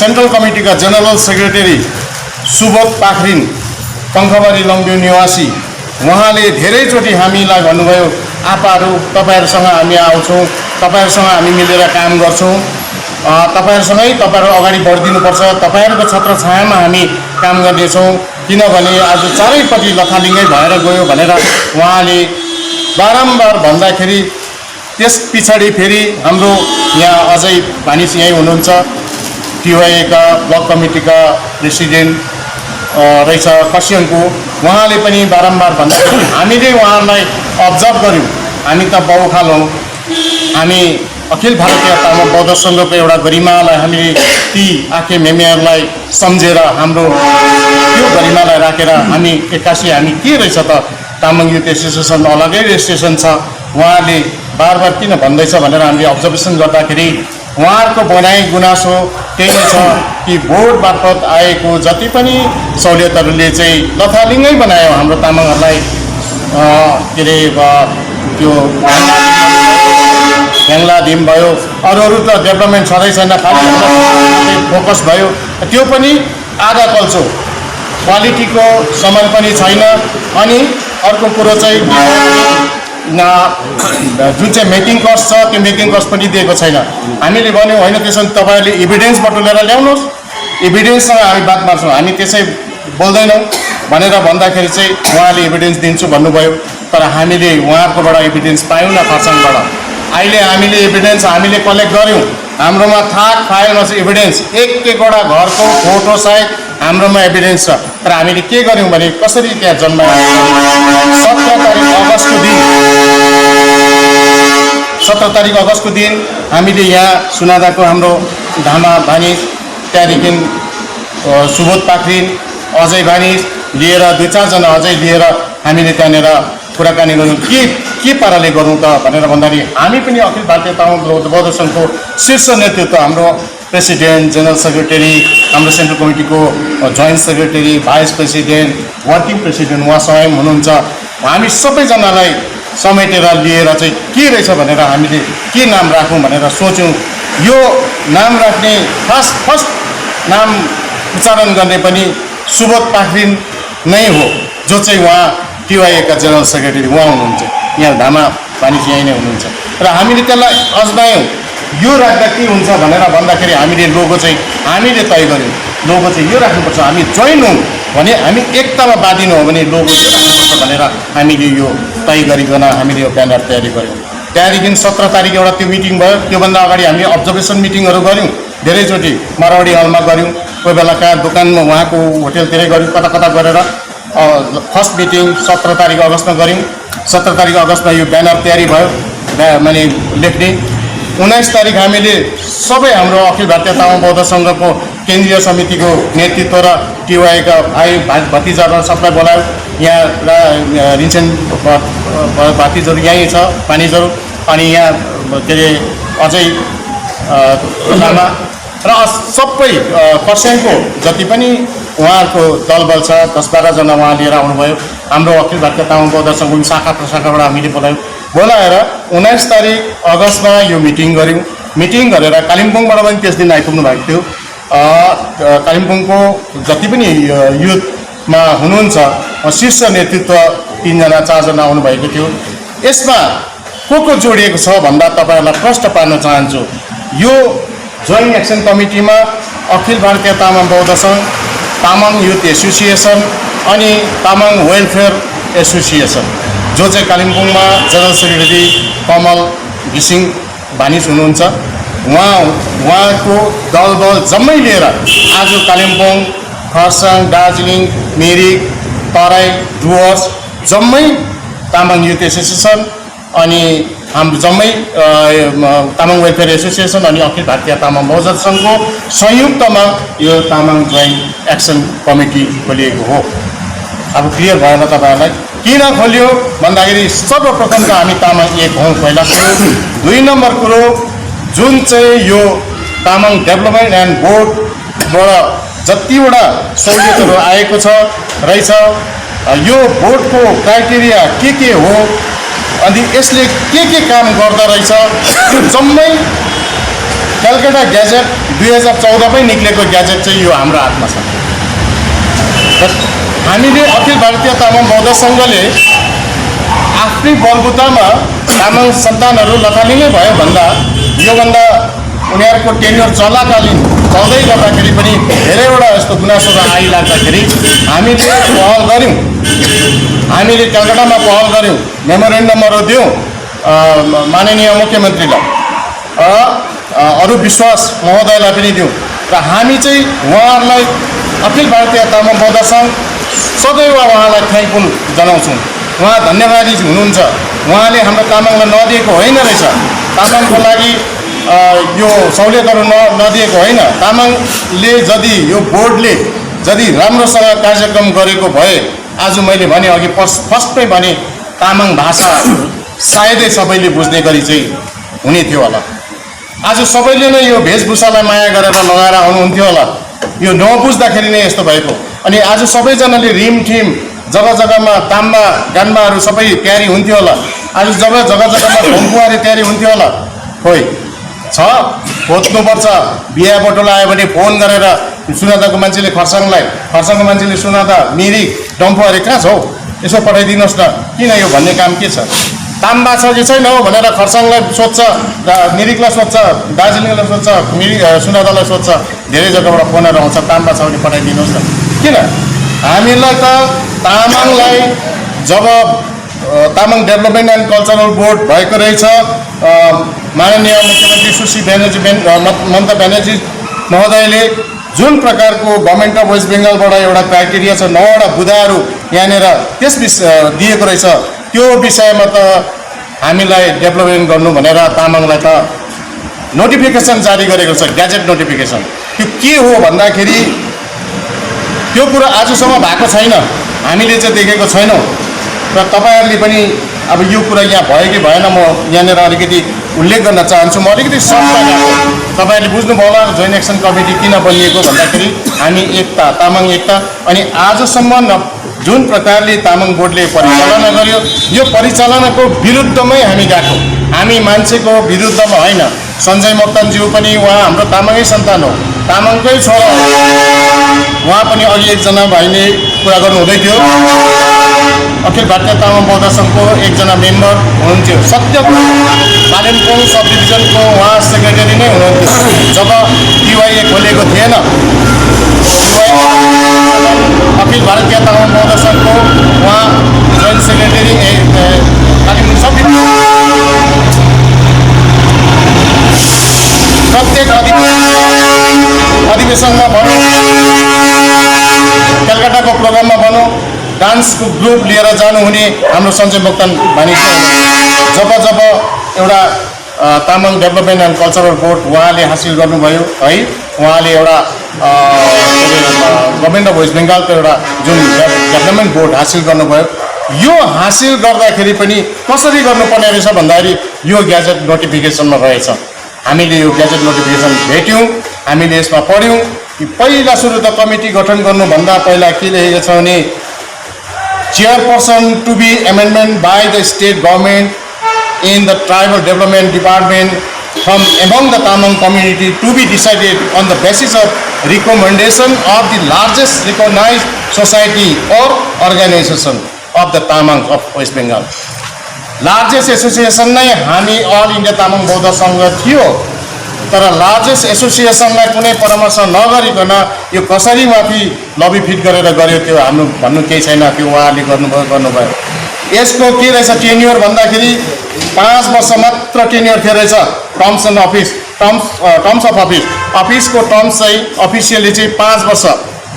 सेन्ट्रल कमिटीका जनरल सेक्रेटरी सुबोध पाखरिन पङ्खबारी लङ्बिउ निवासी उहाँले धेरैचोटि हामीलाई भन्नुभयो, आपाहरू तपाईँहरूसँग हामी आउँछौँ, तपाईँहरूसँग हामी मिलेर काम गर्छौँ, तपाईँहरू अगाडि बढिदिनुपर्छ, तपाईँहरूको छत्र छायामा हामी काम गर्नेछौँ, किनभने आज चारैपट्टि लथालिङ्गै भएर गयो भनेर उहाँले बारम्बार भन्दाखेरि त्यस पछाडि फेरि हाम्रो यहाँ अजय भानिस यहीँ हुनुहुन्छ, टिवाईका ब्लक कमिटीका प्रेसिडेन्ट रहेछ खरसाङको, उहाँले पनि बारम्बार भन्दाखेरि हामीले उहाँलाई अब्जर्भ गऱ्यौँ। हामी त बाउखाल हौँ, हामी अखिल भारतीय तामाङ बौद्ध सङ्घको एउटा गरिमालाई हामीले ती आँखे मेमेहरूलाई सम्झेर हाम्रो त्यो गरिमालाई राखेर हामी एक्कासी हामी के रहेछ त तामाङ युथ एसोसिएसन अलगै रेजिस्ट्रेसन छ, उहाँले बार किन भन्दैछ भनेर हामीले अब्जर्भेसन गर्दाखेरि उहाँहरूको भनाइ गुनासो त्यही नै छ कि बोर्ड मार्फत आएको जति पनि सहुलियतहरूले चाहिँ लथालिङ्गै बनायो हाम्रो तामाङहरूलाई। के अरे त्यो ह्याङ्ला धिम भयो, अरू त डेभलपमेन्ट छँदै छैन, खालि फोकस भयो। त्यो पनि आधा कल्चो क्वालिटीको सामान पनि छैन। अनि अर्को कुरो चाहिँ जुन चाहिँ मेकिङ कस्ट छ त्यो मेकिङ कस्ट पनि दिएको छैन। हामीले भन्यौँ होइन त्यसो भने तपाईँहरूले इभिडेन्स बटुलेर ल्याउनुहोस्, इभिडेन्ससँग हामी बात मार्छौँ, हामी त्यसै बोल्दैनौँ भनेर भन्दाखेरि चाहिँ उहाँले इभिडेन्स दिन्छु भन्नुभयो। तर हामीले उहाँहरूकोबाट इभिडेन्स पायौँ न खरसाङबाट। अहिले हामीले इभिडेन्स हामीले कलेक्ट गऱ्यौँ, हाम्रोमा थाक फाइलमा चाहिँ इभिडेन्स एक-एकवटा घरको फोटो सहित हाम्रोमा एभिडेन्स छ। तर हामीले के गर्यौँ भने कसरी त्यहाँ जन्मायो 17 तारिक अगस्तको दिन हामीले यहाँ सुनादाको हाम्रो धामा भानिज, त्यहाँदेखि सुबोध पाखरिन, अजय भानिज लिएर 2-4 अझै लिएर हामीले त्यहाँनिर कुराकानी गऱ्यौँ के पाराले गरौँ त भनेर भन्दाखेरि हामी पनि अखिल भारतीय तामाङ बौद्ध सङ्घको शीर्ष नेतृत्व हाम्रो प्रेसिडेन्ट, जेनरल सेक्रेटरी, हाम्रो सेन्ट्रल कमिटीको joint secretary, vice president, working president उहाँ स्वयं हुनुहुन्छ। हामी सबैजनालाई समेटेर लिएर चाहिँ के रहेछ भनेर हामीले के नाम राखौँ भनेर सोच्यौँ। यो नाम राख्ने फर्स्ट नाम उच्चारण गर्ने पनि सुबोध पाखरिन नै हो, जो चाहिँ उहाँ टिवाईका जेनरल सेक्रेटरी उहाँ हुनुहुन्छ। यहाँ धामा भानिज यहीँ नै हुनुहुन्छ। र हामीले त्यसलाई अजमायौँ यो राख्दा के हुन्छ भनेर भन्दाखेरि हामीले लोगो चाहिँ हामीले तय गऱ्यौँ, लोगो चाहिँ यो राख्नुपर्छ। हामी जोइन हौँ भने हामी एकतामा बाँधिनु हो भने लोगो यो राख्नुपर्छ भनेर हामीले यो तय गरिकन हामीले यो ब्यानर तयारी गऱ्यौँ। त्यहाँदेखि 17 तारिक एउटा त्यो मिटिङ भयो। त्योभन्दा अगाडि हामीले अब्जर्भेसन मिटिङहरू गऱ्यौँ, धेरैचोटि मारवाडी हलमा गऱ्यौँ, कोही बेला कहाँ दोकानमा उहाँको होटेलतिरै गऱ्यौँ, कता कता गरेर फर्स्ट मिटिङ 17 तारिक अगस्तमा गऱ्यौँ। 17 तारिक अगस्तमा यो ब्यानर तयारी भयो, माने लेख्ने। 19 तारिक हामीले सबै हाम्रो अखिल भारतीय तामाङ बौद्ध सङ्घको केन्द्रीय समितिको नेतृत्व र टिवाईका भाइ भतिजाहरू सबलाई बोलायो। यहाँ रिन्सेन भातिजहरू यहीँ छ, पानिजहरू, अनि यहाँ के अरे अझै लामा र सबै खरसाङको जति पनि उहाँहरूको दलबल छ 10-12 उहाँ लिएर आउनुभयो। हाम्रो अखिल भारतीय तामाङ बौद्ध सङ्घको शाखा प्रशाखाबाट हामीले बोलाएर 19 तारिक अगस्तमा यो मिटिङ गऱ्यौँ। मिटिङ गरेर कालिम्पोङबाट पनि त्यस दिन आइपुग्नु भएको थियो। कालिम्पोङको जति पनि युथमा हुनुहुन्छ शीर्ष नेतृत्व 3-4 आउनुभएको थियो। यसमा को जोडिएको छ भन्दा तपाईँहरूलाई प्रश्न पार्न चाहन्छु। यो जोइन्ट एक्सन कमिटीमा अखिल भारतीय तामाङ बौद्ध सङ्घ, तामाङ युथ एसोसिएसन अनि तामाङ वेलफेयर एसोसिएसन, जो चाहिँ कालिम्पोङमा जनरल सेक्रेटरी कमल घिसिङ भानिज हुनुहुन्छ, उहाँको दलबल जम्मै लिएर आज कालिम्पोङ, खरसाङ, दार्जिलिङ, मिरिक, तराई, डुवर्स जम्मै तामाङ युथ एसोसिएसन अनि हाम्रो जम्मै तामाङ वेलफेयर एसोसिएसन अनि अखिल भारतीय तामाङ बौद्ध सङ्घको संयुक्तमा यो तामाङ जोइन्ट एक्सन कमिटी खोलिएको हो। अब क्लियर भएन तपाईँहरूलाई किन खोल्यो भन्दाखेरि सर्वप्रथम त हामी तामाङ एक हौँ पहिला कुरो। 2 नम्बर कुरो, जुन चाहिँ यो तामाङ डेभलपमेन्ट एन्ड बोर्डबाट जतिवटा सहुलियतहरू आएको छ रहेछ, यो बोर्डको क्राइटेरिया के हो, अनि यसले के काम गर्दो रहेछ, त्यो जम्मै कलकत्ता ग्याजेट 2014मै निक्लेको ग्याजेट चाहिँ यो हाम्रो हातमा छ। हामीले अखिल भारतीय तामाङ बौद्ध सङ्घले आफ्नै बलबुतामा तामाङ सन्तानहरू लथालिङ्गै भयो भन्दा योभन्दा उनीहरूको टेन्योर चल्दै गर्दाखेरि पनि धेरैवटा यस्तो गुनासोहरू आइलाग्दाखेरि हामीले पहल गऱ्यौँ। हामीले कलकत्तामा पहल गऱ्यौँ, मेमोरेन्डमहरू दियौँ माननीय मुख्यमन्त्रीलाई, अरू विश्वास महोदयलाई पनि दियौँ। र हामी चाहिँ उहाँहरूलाई अखिल भारतीय तामाङ बौद्ध सङ्घ सदैव उहाँलाई थ्याङ्कफुल जनाउँछौँ। उहाँ धन्यवादी हुनुहुन्छ। उहाँले हाम्रो तामाङलाई नदिएको होइन रहेछ, तामाङको लागि यो सहुलियतहरू नदिएको होइन। तामाङले यो बोर्डले यदि राम्रोसँग कार्यक्रम गरेको भए आज मैले भने अघि फर्स्टमै भने तामाङ भाषा सायदै सबैले बुझ्ने गरी चाहिँ हुने थियो होला। आज सबैले नै यो वेशभूषालाई माया गरेर लगाएर आउनुहुन्थ्यो होला, यो नबुझ्दाखेरि नै यस्तो भएको। अनि आज सबैजनाले रिमठिम जग्गा-जग्गामा ताम्बा गान्बाहरू सबै तयारी हुन्थ्यो होला, आज जग्गा-जग्गामा भोम्पुवारी तयारी हुन्थ्यो होला। खोइ छ, खोज्नुपर्छ। बिहा बटुला आयो भने फोन गरेर सुनादाको मान्छेले खर्साङको मान्छेले सुनादा, मिरिक, डम्फू अरे कहाँ छ हौ, यसो पठाइदिनुहोस् न, किन यो भन्ने काम के छ? ताम्बा छ कि छैन हो भनेर खर्साङलाई सोध्छ, मिरिकलाई सोध्छ, दार्जिलिङलाई सोध्छ, सुनादालाई सोध्छ, धेरै जग्गाबाट फोनहरू आउँछ, ताम्बा छ भने पठाइदिनुहोस् न। किन? हामीलाई त तामाङलाई जब Tamang development and cultural board भएको रहेछ, माननीय मुख्यमन्त्री सुश्री ममता ब्यानर्जी महोदयले जुन प्रकारको गभर्मेन्ट अफ वेस्ट बेङ्गलबाट एउटा क्राइटेरिया छ, 9वटा बुदाहरू यहाँनिर त्यस दिएको रहेछ, त्यो विषयमा त हामीलाई डेभलपमेन्ट गर्नु भनेर तामाङलाई त नोटिफिकेसन जारी गरेको छ, ग्याजेट नोटिफिकेसन। त्यो के हो भन्दाखेरि त्यो कुरा आजसम्म भएको छैन, हामीले चाहिँ देखेको छैनौँ। र तपाईँहरूले पनि अब यो कुरा यहाँ भयो कि भएन, म यहाँनिर अलिकति उल्लेख गर्न चाहन्छु। म अलिकति सबै तपाईँहरूले बुझ्नुभयो होला जोइन्ट एक्सन कमिटी किन बनिएको भन्दाखेरि हामी एकता, तामाङ एकता। अनि आजसम्म जुन प्रकारले तामाङ बोर्डले परिचालना गर्यो, यो परिचालनाको विरुद्धमै हामी गएको, हामी मान्छेको विरुद्धमा होइन। सञ्जय मोक्तानज्यू पनि उहाँ हाम्रो तामाङै सन्तान हो, तामाङकै छोरा हो। उहाँ पनि अघि एकजना भाइले कुरा गर्नुहुँदै थियो, अखिल भारतीय तामाङ बौद्ध सङ्घको एकजना मेम्बर हुनुहुन्थ्यो, सत्य कालिम्पोङ सब डिभिजनको उहाँ सेक्रेटरी नै हुनुहुन्थ्यो जब टिवाईए खोलेको थिएन। अखिल भारतीय तामाङ बौद्ध सङ्घको उहाँ जोइन्ट सेक्रेटरी कालिम्पोङ सब प्रत्येक अधिवेशनमा भनौँ, कलकत्ताको प्रोग्राममा भनौँ, डान्सको ग्रुप लिएर जानुहुने हाम्रो सञ्जय मोक्तान मानिस जब एउटा Tamang development and cultural board उहाँले हासिल गर्नुभयो है, उहाँले एउटा गभर्मेन्ट अफ वेस्ट बेङ्गालको एउटा जुन डेभलपमेन्ट बोर्ड हासिल गर्नुभयो, यो हासिल गर्दाखेरि पनि कसरी गर्नुपर्ने रहेछ भन्दाखेरि यो ग्याजेट नोटिफिकेसनमा रहेछ। हामीले यो ग्याजेट नोटिफिकेसन भेट्यौँ, हामीले यसमा पढ्यौँ कि पहिला सुरु त कमिटी गठन गर्नुभन्दा पहिला के लेखेको छ भने chairperson to be amendment by the state government in the tribal development department from among the Tamang community to be decided on the basis of recommendation of the largest recognized society or organization of the Tamang of West Bengal. Largest association नै हामी all India Tamang बौद्ध सङ्घ थियो, तर largest एसोसिएसनलाई कुनै परामर्श नगरिकन यो कसरी माथि लबी फिट गरेर गर्यो त्यो हाम्रो भन्नु केही छैन, त्यो उहाँले गर्नुभयो। यसको के रहेछ टेन्युर भन्दाखेरि 5 वर्ष मात्र टेन्युर थियो रहेछ। टर्म्स अफ अफिसको टर्म्स चाहिँ अफिसियली चाहिँ 5 वर्ष।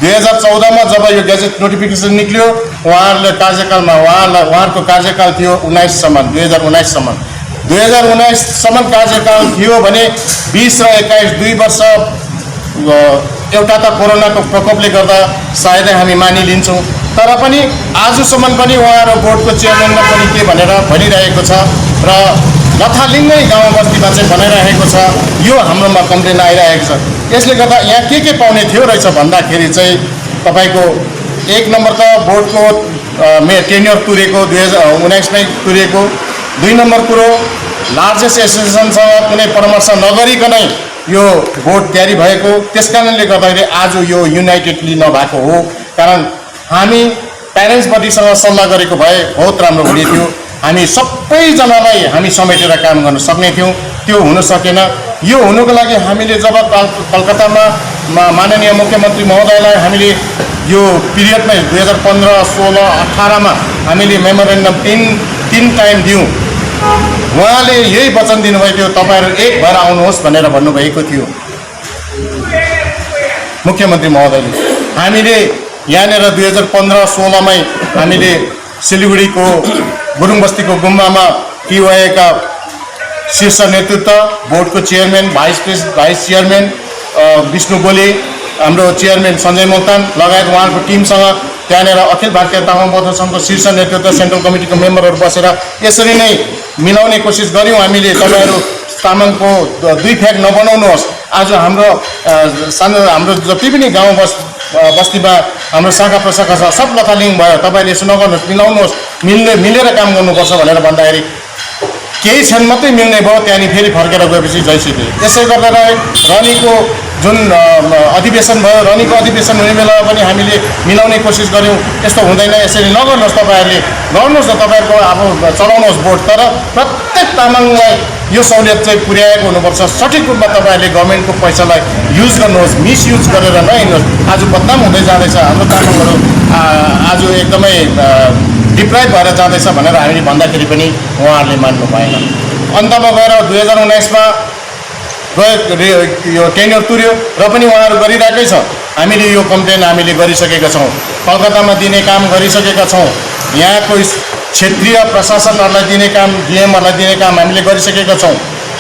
2014 मा जब यो ग्याजेट नोटिफिकेसन निक्ल्यो, उहाँहरूले कार्यकालमा उहाँहरूको कार्यकाल थियो 2019 सम्म कार्यकाल थियो भने 20 र 21 2 वर्ष एउटा त कोरोनाको प्रकोपले गर्दा सायदै हामी मानिलिन्छौँ, तर पनि आजसम्म पनि उहाँहरू बोर्डको चेयरम्यानमा पनि के भनेर भनिरहेको छ र लथालिङ्गै गाउँ बस्तीमा चाहिँ भनिरहेको छ। यो हाम्रोमा कम्प्लेन आइरहेको छ। यसले गर्दा यहाँ के पाउने थियो रहेछ भन्दाखेरि चाहिँ तपाईँको 1 नम्बर त बोर्डको टेन्युर तुरेको 2019 मै तुरेको। 2 नम्बर कुरो लार्जेस्ट एसोसिएसनसँग कुनै परामर्श नगरिकनै यो बोर्ड तयारी भएको, त्यस कारणले गर्दाखेरि आज यो युनाइटेडली नभएको हो। कारण हामी प्यारेन्ट्सपट्टिसँग सल्लाह गरेको भए बहुत राम्रो हुने थियो, हामी सबैजनालाई हामी समेटेर काम गर्न सक्ने थियौँ, त्यो हुन सकेन। यो हुनुको लागि हामीले जब कलकत्तामा माननीय मुख्यमन्त्री महोदयलाई हामीले यो पिरियडमै 2015, 16, 18 मा हामीले मेमोरेन्डम 3 टाइम दियौँ। उहाँले यही वचन दिनुभएको थियो, तपाईँहरू एक भएर आउनुहोस् भनेर भन्नुभएको थियो मुख्यमन्त्री महोदयले। हामीले यहाँनिर 2015-16 मै हामीले सिलगढीको गुरुङ बस्तीको गुम्बामा टिवाईका शीर्ष नेतृत्व, बोर्डको चेयरम्यान, भाइस चेयरम्यान विष्णु गोले, हाम्रो चेयरम्यान सञ्जय मोक्तान लगायत उहाँको टिमसँग त्यहाँनिर अखिल भारतीय तामाङ बौद्ध सङ्घको शीर्ष नेतृत्व, सेन्ट्रल कमिटीको मेम्बरहरू बसेर यसरी नै मिलाउने कोसिस गऱ्यौँ हामीले। तपाईँहरू तामाङको 2 फ्याक नबनाउनुहोस्। आज हाम्रो जति पनि गाउँ बस्तीमा हाम्रो शाखा प्रशाखा छ सब लथालिङ भयो, तपाईँहरूले यसो नगर्नुहोस्, मिलाउनुहोस्, मिलेर काम गर्नुपर्छ भनेर भन्दाखेरि केही क्षण मात्रै मिल्ने भयो, त्यहाँदेखि फेरि फर्केर गएपछि जैसुकै। यसै गरेर रनीको जुन अधिवेशन भयो, रनीको अधिवेशन हुने बेलामा पनि हामीले मिलाउने कोसिस गऱ्यौँ। यस्तो हुँदैन, यसरी नगर्नुहोस्, तपाईँहरूले गर्नुहोस् न, तपाईँहरूको अब चलाउनुहोस् बोर्ड, तर प्रत्येक तामाङलाई यो सहुलियत चाहिँ पुर्याएको हुनुपर्छ। सठिक रूपमा तपाईँहरूले गभर्मेन्टको पैसालाई युज गर्नुहोस्, मिसयुज गरेर नहिँड्नुहोस्। आज बदनाम हुँदै जाँदैछ हाम्रो तामाङहरू, आज एकदमै डिप्राइभ भएर जाँदैछ भनेर हामीले भन्दाखेरि पनि उहाँहरूले मान्नु भएन। अन्तमा गएर 2019मा यो टेन्योर तुर्यो र पनि उहाँहरू गरिरहेकै छ। हामीले यो कम्प्लेन हामीले गरिसकेका छौँ, कलकत्तामा दिने काम गरिसकेका छौँ, यहाँको क्षेत्रीय प्रशासनहरूलाई दिने काम, डिएमहरूलाई दिने काम हामीले गरिसकेका छौँ।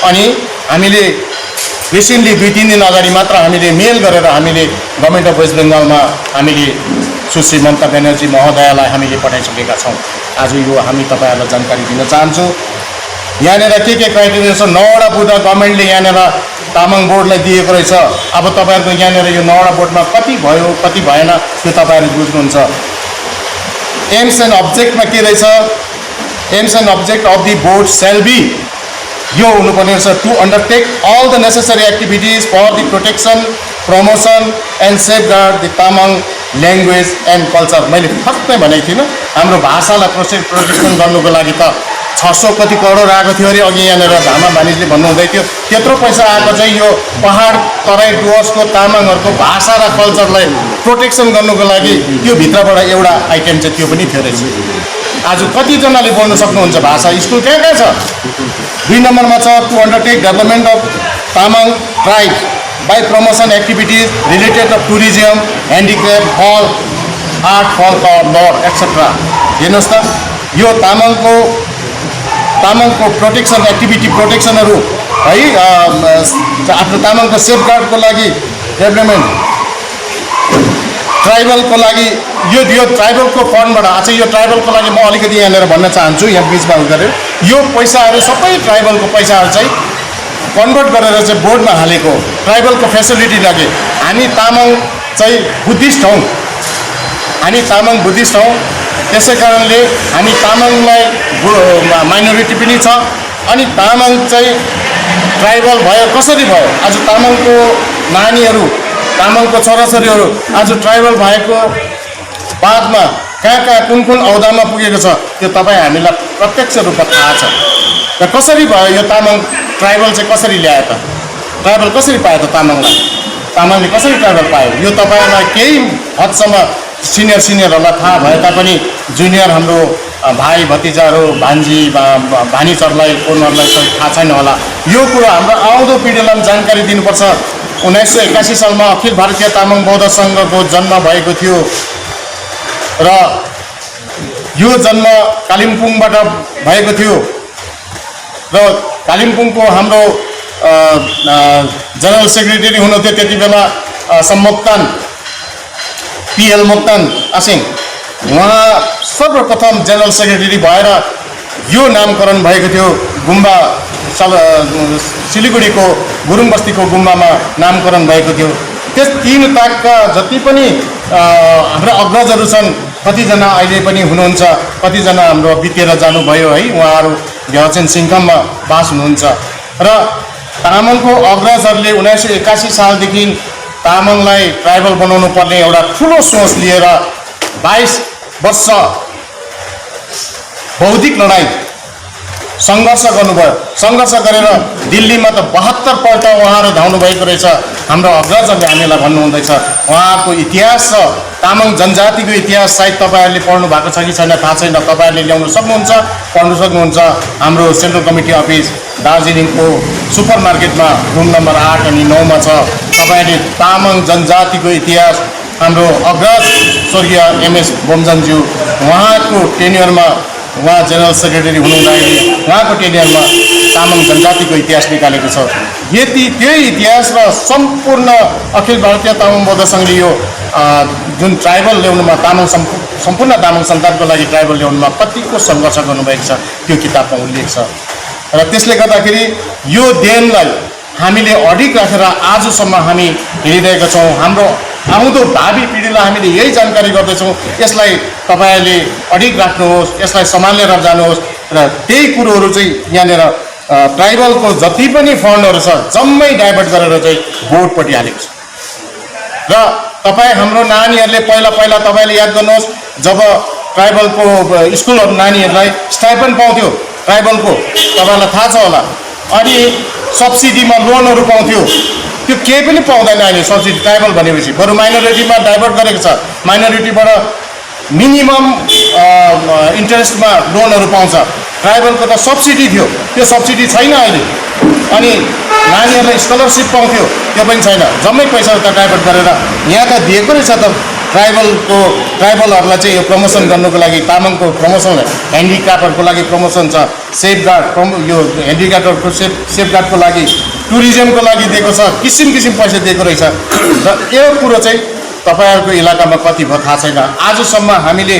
अनि हामीले रिसेन्टली 2-3 दिन अगाडि मात्र हामीले मेल गरेर हामीले गभर्मेन्ट अफ वेस्ट बेङ्गलमा हामीले सुश्री ममता ब्यानर्जी महोदयलाई हामीले पठाइसकेका छौँ। आज यो हामी तपाईँहरूलाई जानकारी दिन चाहन्छु। यहाँनिर के क्राइटेरिया छ, 9वटा बुथ गभर्मेन्टले यहाँनिर तामाङ बोर्डलाई दिएको रहेछ। अब तपाईँहरूको यहाँनिर यो 9वटा बोर्डमा कति भयो कति भएन त्यो तपाईँहरू बुझ्नुहुन्छ। एम्स एन्ड अब्जेक्टमा के रहेछ, aims and object of the board shall be, यो हुनुपर्ने रहेछ to undertake all the necessary activities for the protection, promotion and safeguard the Tamang language and culture. मैले फर्स्टमै भनेको थिइनँ, हाम्रो भाषालाई प्रोटेक्सन गर्नुको लागि त 600 कति करोड आएको थियो अरे। अघि यहाँनिर धामा मानिसले भन्नुहुँदै थियो, त्यत्रो पैसा आएको चाहिँ यो पहाड तराई डुवर्सको तामाङहरूको भाषा र कल्चरलाई प्रोटेक्सन गर्नुको लागि त्यो भित्रबाट एउटा आइटेम चाहिँ त्यो पनि थियो रहेछ। आज कतिजनाले बोल्न सक्नुहुन्छ भाषा, स्कुल कहाँ कहाँ छ? 2 नम्बरमा छ to undertake development of Tamang tribe by promotion activities related of tourism, handicraft, hall, art, folklore etcetera. हेर्नुहोस् त, यो तामाङको प्रोटेक्सन एक्टिभिटी प्रोटेक्सनहरू है, आफ्नो तामाङको सेफगार्डको लागि डेभलपमेन्ट, ट्राइबलको लागि यो ट्राइबलको फन्डबाट। आज यो ट्राइबलको लागि म अलिकति यहाँनिर भन्न चाहन्छु, यहाँ बिचमा गरेर यो पैसाहरू सबै ट्राइबलको पैसाहरू चाहिँ कन्भर्ट गरेर चाहिँ बोर्डमा हालेको ट्राइबलको फेसिलिटी लागि। हामी तामाङ चाहिँ बुद्धिस्ट हौँ, हामी तामाङ बुद्धिस्ट हौँ, त्यसै कारणले हामी तामाङलाई माइनोरिटी पनि छ। अनि तामाङ चाहिँ ट्राइबल भयो कसरी भयो? आज तामाङको नानीहरू, तामाङको छोराछोरीहरू आज ट्राइबल भएको बादमा कहाँ कुन औदामा पुगेको छ त्यो तपाईँ हामीलाई प्रत्यक्ष रूपमा थाहा छ। र कसरी भयो यो तामाङ ट्राइबल चाहिँ कसरी ल्यायो त? ट्राइबल कसरी पायो त तामाङलाई? तामाङले कसरी ट्राइबल पायो? यो तपाईँहरूलाई केही हदसम्म सिनियरहरूलाई थाहा भए तापनि जुनियर हाम्रो भाइ भतिजाहरू, भान्जी भानिजहरूलाई, उनीहरूलाई थाहा छैन होला। यो कुरो हाम्रो आउँदो पिँढीलाई पनि जानकारी दिनुपर्छ। 1981 सालमा अखिल भारतीय तामाङ बौद्ध सङ्घको जन्म भएको थियो र यो जन्म कालिम्पोङबाट भएको थियो र कालिम्पोङको हाम्रो जनरल सेक्रेटरी हुनुहुन्थ्यो त्यति बेला सम्मोक्तान पिएल मोक्तान आसिङ। उहाँ सर्वप्रथम जनरल सेक्रेटरी भएर यो नामकरण भएको थियो। गुम्बा सिलिगुडीको गुरुङ बस्तीको गुम्बामा नामकरण भएको थियो। त्यस 3 ताकका जति पनि हाम्रा अग्रजहरू छन्, कतिजना अहिले पनि हुनुहुन्छ, कतिजना हाम्रो बितेर जानुभयो है, उहाँहरू घ्याउचेन सिङकममा बास हुनुहुन्छ। र तामाङको अग्रजहरूले 1981 सालदेखि तामाङलाई ट्राइबल बनाउनु पर्ने एउटा ठुलो सोच लिएर 22 वर्ष बौद्धिक लडाइँ सङ्घर्ष गर्नुभयो। सङ्घर्ष गरेर दिल्लीमा त 72 पल्ट उहाँहरू धाउनु भएको रहेछ। हाम्रो अग्रजहरूले हामीलाई भन्नुहुँदैछ। उहाँहरूको इतिहास र तामाङ जनजातिको इतिहास सायद तपाईँहरूले पढ्नु भएको छ कि छैन थाहा छैन, तपाईँहरूले ल्याउन सक्नुहुन्छ, पढ्नु सक्नुहुन्छ। हाम्रो सेन्ट्रल कमिटी अफिस दार्जिलिङको सुपर मार्केटमा रुम नम्बर 8 अनि 9 मा छ। तपाईँहरूले तामाङ जनजातिको इतिहास हाम्रो अग्रज स्वर्गीय MS बोमजनज्यू उहाँको टेन्युरमा, उहाँ जेनरल सेक्रेटरी हुनुहुँदाखेरि उहाँको टेन्युरमा तामाङ जनजातिको इतिहास निकालेको छ। त्यही इतिहास र सम्पूर्ण अखिल भारतीय तामाङ बौद्ध सङ्घले यो जुन ट्राइबल ल्याउनुमा, सम्पूर्ण तामाङ सन्तानको लागि ट्राइबल ल्याउनुमा कतिको सङ्घर्ष गर्नुभएको छ त्यो किताबमा उल्लेख छ। र त्यसले गर्दाखेरि यो देनलाई हामीले अडिग राखेर आजसम्म हामी हिँडिरहेका छौँ। हाम्रो आउँदो भावी पिँढीलाई हामीले यही जानकारी गर्दैछौँ, यसलाई तपाईँहरूले अडिग राख्नुहोस्, यसलाई सम्हालेर जानुहोस्। र त्यही कुरोहरू चाहिँ यहाँनिर ट्राइबलको जति पनि फन्डहरू छ जम्मै डाइभर्ट गरेर चाहिँ बोर्डपट्टि हालेको छ। र तपाईँ हाम्रो नानीहरूले पहिला तपाईँले याद गर्नुहोस्, जब ट्राइबलको स्कुलहरू नानीहरूलाई स्टाइपेन्ड पाउँथ्यो ट्राइबलको, तपाईँलाई थाहा छ होला, अनि सब्सिडीमा लोनहरू पाउँथ्यो, त्यो केही पनि पाउँदैन अहिले सब्सिडी ट्राइबल भनेपछि। बरु माइनोरिटीमा डाइभर्ट गरेको छ, माइनोरिटीबाट मिनिमम इन्ट्रेस्टमा लोनहरू पाउँछ। ट्राइबलको त सब्सिडी थियो, त्यो सब्सिडी छैन अहिले। अनि नानीहरूलाई स्कलरसिप पाउँथ्यो, त्यो पनि छैन। जम्मै पैसा त डाइभर्ट गरेर यहाँ त दिएको रहेछ त ट्राइबलहरूलाई चाहिँ यो प्रमोसन गर्नुको लागि, तामाङको प्रमोसन, ह्यान्डिक्राफ्टहरूको लागि प्रमोसन छ, सेफगार्ड यो ह्यान्डिक्राफ्टहरूको सेफगार्डको लागि, टुरिज्मको लागि दिएको छ, किसिम पैसा दिएको रहेछ। र यो कुरो चाहिँ तपाईँहरूको इलाकामा कति भयो थाहा छैन। आजसम्म हामीले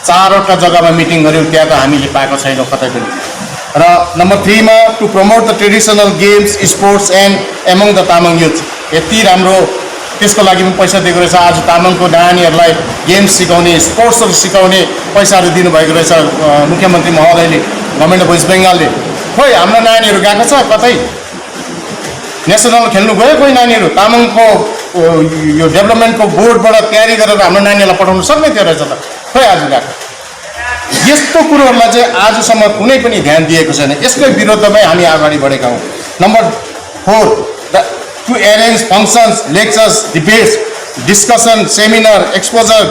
4वटा जग्गामा मिटिङ गऱ्यौँ, त्यहाँ त हामीले पाएको छैनौँ कतै पनि। र नम्बर 3 मा to promote the traditional games sports and among the Tamang youth, यति राम्रो त्यसको लागि पनि पैसा दिएको रहेछ। आज तामाङको नानीहरूलाई गेम्स सिकाउने, स्पोर्ट्सहरू सिकाउने पैसाहरू दिनुभएको रहेछ मुख्यमन्त्री महोदयले, गभर्मेन्ट अफ वेस्ट बेङ्गालले। खोइ हाम्रो नानीहरू गएको छ कतै नेसनल खेल्नु गयो कोही नानीहरू? तामाङको यो डेभलपमेन्टको बोर्डबाट तयारी गरेर हाम्रो नानीहरूलाई पठाउनु सक्ने थियो रहेछ त, खोइ आज गएको। यस्तो कुरोहरूलाई चाहिँ आजसम्म कुनै पनि ध्यान दिएको छैन। यसकै विरुद्धमै हामी अगाडि बढेका हौँ। Number 4, to arrange functions, lectures, debates, discussion, seminar, exposure,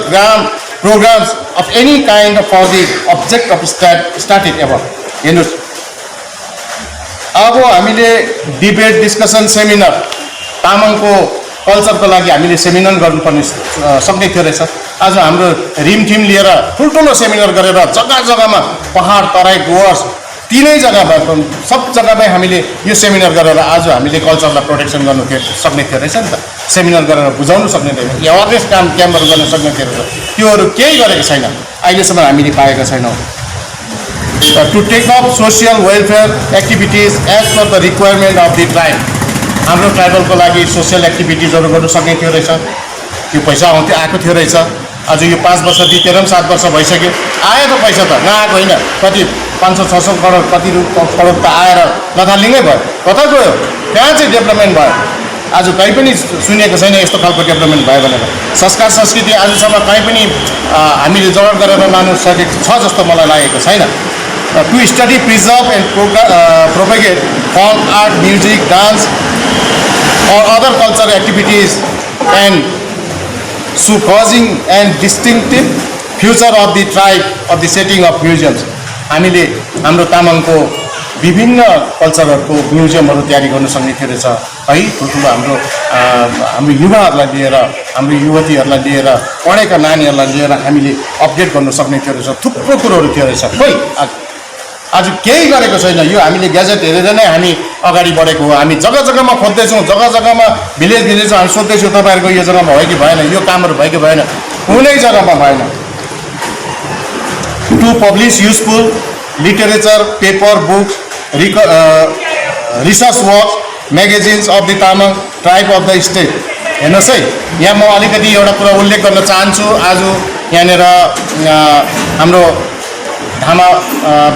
programs of any kind for the object of started ever. हेर्नुहोस्, अब हामीले डिबेट, डिस्कसन, सेमिनार, तामाङको कल्चरको लागि हामीले सेमिनार गर्नुपर्ने सक्ने थियो रहेछ। आज हाम्रो रिमठिम लिएर ठुल्ठुलो सेमिनार गरेर जग्गा जग्गामा पहाड, तराई, डुवर्स, तीनै जग्गामा सब जग्गामै हामीले यो सेमिनार गरेर आज हामीले कल्चरलाई प्रोटेक्सन गर्नु सक्ने थियो रहेछ नि त। सेमिनार गरेर बुझाउनु सक्ने थियो, एवेरनेस क्याम्पहरू गर्न सक्ने थियो रहेछ। त्योहरू केही गरेको छैन, अहिलेसम्म हामीले पाएका छैनौँ। To take up social welfare activities as per the requirement of the tribe, हाम्रो ट्राइबलको लागि सोसियल एक्टिभिटिजहरू गर्नु सक्ने थियो रहेछ। त्यो पैसा आएको थियो रहेछ। आज यो 5 वर्ष बितेर पनि 7 वर्ष भइसक्यो, आयो त पैसा त, नआएको होइन। कति 500-600 करोड, कति करोड त आएर लथालिङ्गै भयो, कता गयो? कहाँ चाहिँ डेभलपमेन्ट भयो? आज कहीँ पनि सुनेको छैन यस्तो खालको डेभलपमेन्ट भयो भनेर। संस्कार संस्कृति आजसम्म कहीँ पनि हामीले जोगाड गरेर लानु सकेको छ जस्तो मलाई लागेको छैन। To study, preserve and propagate folk art, music, dance or other cultural activities and so causing and distinctive future of the tribe of the setting of museums। हामीले हाम्रो तामाङको विभिन्न कल्चरहरूको म्युजियमहरू तयारी गर्न सक्ने थियो रहेछ है। ठुल्ठुलो हाम्रो युवाहरूलाई लिएर, हाम्रो युवतीहरूलाई लिएर, पढेका नानीहरूलाई लिएर हामीले अपडेट गर्न सक्ने थियो रहेछ। थुप्रो कुरोहरू थियो रहेछ। खोइ आज केही गरेको छैन। यो हामीले ग्याजेट हेरेर नै हामी अगाडि बढेको हो। हामी जग्गा जग्गामा खोज्दैछौँ, जग्गा जग्गामा भिलेज हामी सोध्दैछौँ तपाईँहरूको यो जग्गामा भयो कि भएन, यो कामहरू भयो कि भएन, कुनै जग्गामा भएन। To publish useful literature, paper, books, research work, magazines of the Tamang tribe of the state. हेर्नुहोस् है, यहाँ म अलिकति एउटा कुरा उल्लेख गर्न चाहन्छु। आज यहाँनिर हाम्रो धामा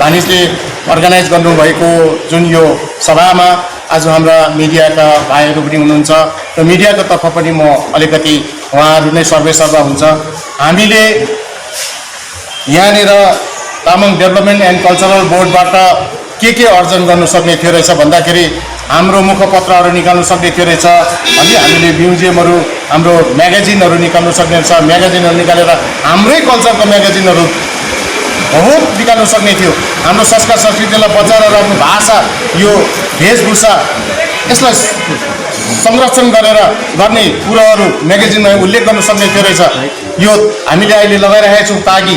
भानिजले अर्गनाइज गर्नुभएको जुन यो सभामा आज हाम्रा मिडियाका भाइहरू पनि हुनुहुन्छ र मिडियाको तर्फ पनि म अलिकति उहाँहरू नै सर्वेसर्वा हुन्छ। हामीले यहाँनिर तामाङ डेभलपमेन्ट एन्ड कल्चरल बोर्डबाट के अर्जन गर्नु सक्ने थियो रहेछ भन्दाखेरि हाम्रो मुखपत्रहरू निकाल्नु सक्ने थियो रहेछ अनि हामीले म्युजियमहरू, हाम्रो म्यागजिनहरू निकाल्नु सक्ने रहेछ। म्यागजिनहरू निकालेर हाम्रै कल्चरको म्यागजिनहरू बहुत निकाल्नु सक्ने थियो। हाम्रो संस्कार संस्कृतिलाई बचाएर राख्नु, भाषा, यो वेशभूषा, यसलाई संरक्षण गरेर गर्ने कुराहरू म्यागजिनमा उल्लेख गर्न सक्ने थियो रहेछ। यो हामीले अहिले लगाइरहेका छौँ तागी,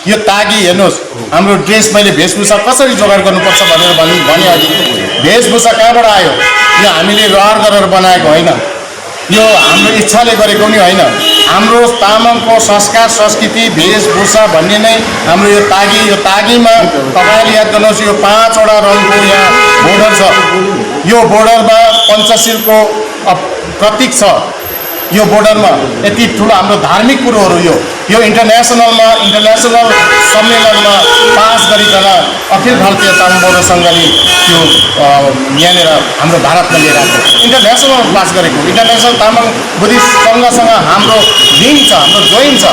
यो तागी हेर्नुहोस्, हाम्रो ड्रेस मैले वेशभूषा कसरी जोगाड गर्नुपर्छ भनेर भने अघि वेशभूषा कहाँबाट आयो? यो हामीले रहर गरेर बनाएको होइन, यो हाम्रो इच्छाले गरेको पनि होइन। हाम्रो तामाङको संस्कार संस्कृति वेशभूषा भन्ने नै हाम्रो यो तागी। यो तागीमा तपाईँले याद गर्नुहोस्, यो 5वटा रङको यहाँ बोर्डर छ। यो बोर्डरमा पञ्चशीलको प्रतीक छ। यो बोर्डरमा यति ठुलो हाम्रो धार्मिक कुरोहरू यो इन्टरनेसनल सम्मेलनमा पास गरिकन अखिल भारतीय तामाङ बौद्ध सङ्घले त्यो यहाँनिर हाम्रो भारतमा लिएर आएको इन्टरनेसनल पास गरेको इन्टरनेसनल तामाङ बुद्धिस्ट सङ्घसँग हाम्रो लिङ्क छ, हाम्रो जोइन छ।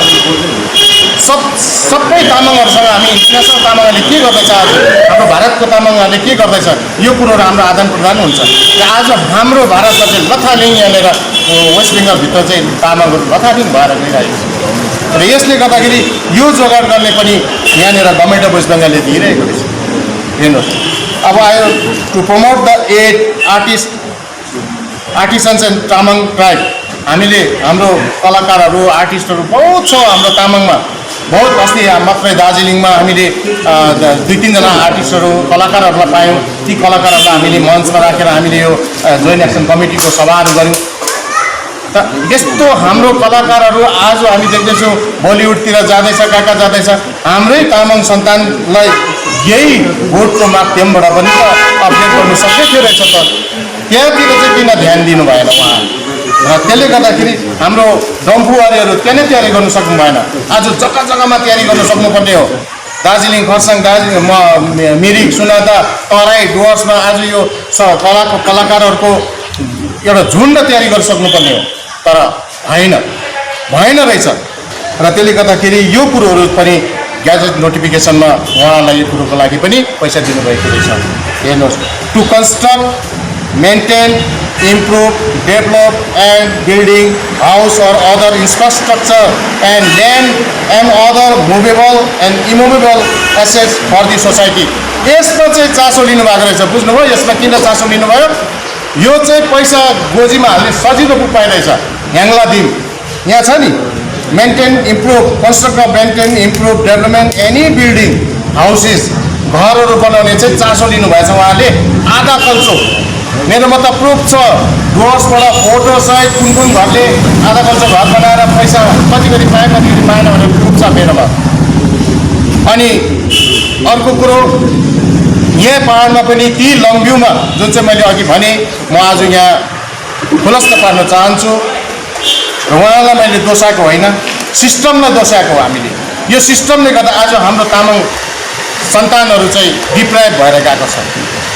सबै तामाङहरूसँग हामी इन्टरनेसनल तामाङहरूले के गर्दैछ, आज हाम्रो भारतको तामाङहरूले के गर्दैछ, यो कुरोहरू हाम्रो आदान प्रदान हुन्छ। र आज हाम्रो भारतमा चाहिँ लथालिङ यहाँनिर वेस्ट बेङ्गलभित्र चाहिँ तामाङहरू लथालिङ भएर गइरहेको छ। र यसले गर्दाखेरि यो जोगाड गर्ने पनि यहाँनिर गभर्मेन्ट अफ वेस्ट बेङ्गलले दिइरहेको रहेछ। हेर्नुहोस्, अब आयो to promote the aid artisans and Tamang tribe. हामीले हाम्रो कलाकारहरू आर्टिस्टहरू बहुत छ हाम्रो तामाङमा, बहुत अस्ति मात्रै दार्जिलिङमा हामीले 2-3 जना आर्टिस्टहरू कलाकारहरूलाई पायौँ। ती कलाकारहरूलाई हामीले मञ्चमा राखेर हामीले यो जोइन्ट एक्सन कमिटीको सभाहरू गऱ्यौँ। त यस्तो हाम्रो कलाकारहरू आज हामी देख्दैछौँ बलिउडतिर जाँदैछ, कहाँ जाँदैछ। हाम्रै तामाङ सन्तानलाई यही भोटको माध्यमबाट पनि त अपडेट गर्नु सक्ने थियो रहेछ त, त्यहाँतिर चाहिँ किन ध्यान दिनु भएन उहाँ? र त्यसले गर्दाखेरि हाम्रो डम्फुवारीहरू त्यहाँ नै तयारी गर्नु सक्नु भएन। आज जग्गा जग्गामा तयारी गर्नु सक्नुपर्ने हो। दार्जिलिङ, खरसाङ, मिरिक, सुनादा, तराई, डुवर्समा आज यो कलाकारहरूको एउटा झुन्ड तयारी गर्न सक्नुपर्ने हो, तर भएन रहेछ। र त्यसले गर्दाखेरि यो कुरोहरू पनि ग्याजेट नोटिफिकेसनमा उहाँलाई यो कुरोको लागि पनि पैसा दिनुभएको रहेछ। हेर्नुहोस्, to construct, maintain, improve, develop and building house or other infrastructure and land and other movable and immovable assets for the society। यसमा चाहिँ चासो लिनुभएको रहेछ। बुझ्नुभयो यसमा किन चासो लिनुभयो? यो चाहिँ पैसा गोजीमा हाल्ने सजिलो उपाय रहेछ। ह्याङ्ला दिम यहाँ छ नि, maintain, improve, construct, maintain, improve, development any building, houses, घरहरू बनाउने चाहिँ चासो लिनुभएछ उहाँले। आधा कल्चो मेरोमा त प्रुफ छ, डुवर्सबाट फोटो सहित कुन घरले आधा कल्चो घर बनाएर पैसा कति पाए कति पाएन भनेर प्रुफ छ मेरोमा। अनि अर्को कुरो, यहाँ पाहाडमा पनि ती लङ्भ्यूमा जुन चाहिँ मैले अघि भने, म आज यहाँ खुलस्त पार्न चाहन्छु। र उहाँलाई मैले दोषाएको होइन, सिस्टमलाई दोषाएको हो हामीले। यो सिस्टमले गर्दा आज हाम्रो तामाङ सन्तानहरू चाहिँ डिप्राइभ भएर गएको छ।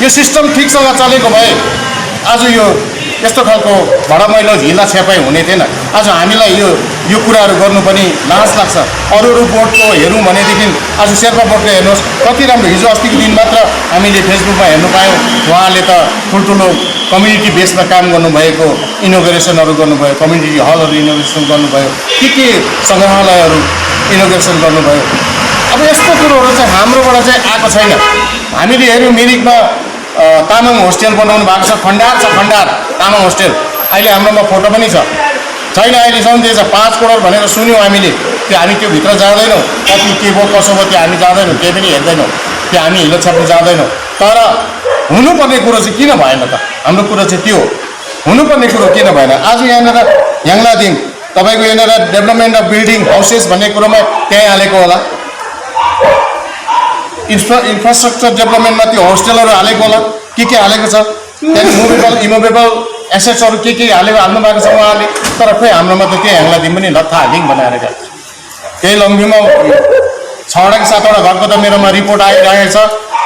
यो सिस्टम ठिकसँग चलेको भए आज यो यस्तो खालको भडमैलो झिला छ्यापाइ हुने थिएन। आज हामीलाई यो कुराहरू गर्नु पनि लाज लाग्छ। अरू बोर्डको हेरौँ भनेदेखि आज शेर्पा बोर्डको हेर्नुहोस् कति राम्रो। हिजो अस्तिको दिन मात्र हामीले फेसबुकमा हेर्नु पायौँ, उहाँले त ठुल्ठुलो कम्युनिटी बेसमा काम गर्नुभएको, इनोग्रेसनहरू गर्नुभयो, कम्युनिटी हलहरू इनोग्रेसन गर्नुभयो, के सङ्ग्रहालयहरू इनोग्रेसन गर्नुभयो। अब यस्तो कुरोहरू चाहिँ हाम्रोबाट चाहिँ आएको छैन। हामीले हेऱ्यौँ मिरिकमा तामाङ होस्टेल बनाउनु भएको छ, खण्डार तामाङ होस्टेल। अहिले हाम्रोमा फोटो पनि छैन, अहिलेसम्म दिएछ 5 करोड भनेर सुन्यौँ हामीले। हामी त्यो भित्र जाँदैनौँ, कति के भयो कसो भयो त्यो हामी जाँदैनौँ, केही पनि हेर्दैनौँ, त्यो हामी हिलो छाप्नु जाँदैनौँ। तर हुनुपर्ने कुरो चाहिँ किन भएन त? हाम्रो कुरो चाहिँ त्यो हुनुपर्ने कुरो किन भएन? आज यहाँनिर ह्याङ्लादिङ तपाईँको यहाँनिर डेभलपमेन्ट अफ बिल्डिङ हाउसेस भन्ने कुरोमा त्यहीँ हालेको होला, इन्फ्रास्ट्रक्चर डेभलपमेन्टमा त्यो होस्टेलहरू हालेको होला, के हालेको छ, त्यहाँदेखि मुभेबल इमुभेबल एसेट्सहरू के हाल्नु भएको छ उहाँले। तर खोइ हाम्रोमा त त्यही ह्याङ्लादिङ पनि लथालिङ बनाएर गएको छ। त्यही लङ्भ्यूमा 6वटा कि 7वटा घरको त मेरोमा रिपोर्ट आइरहेको छ,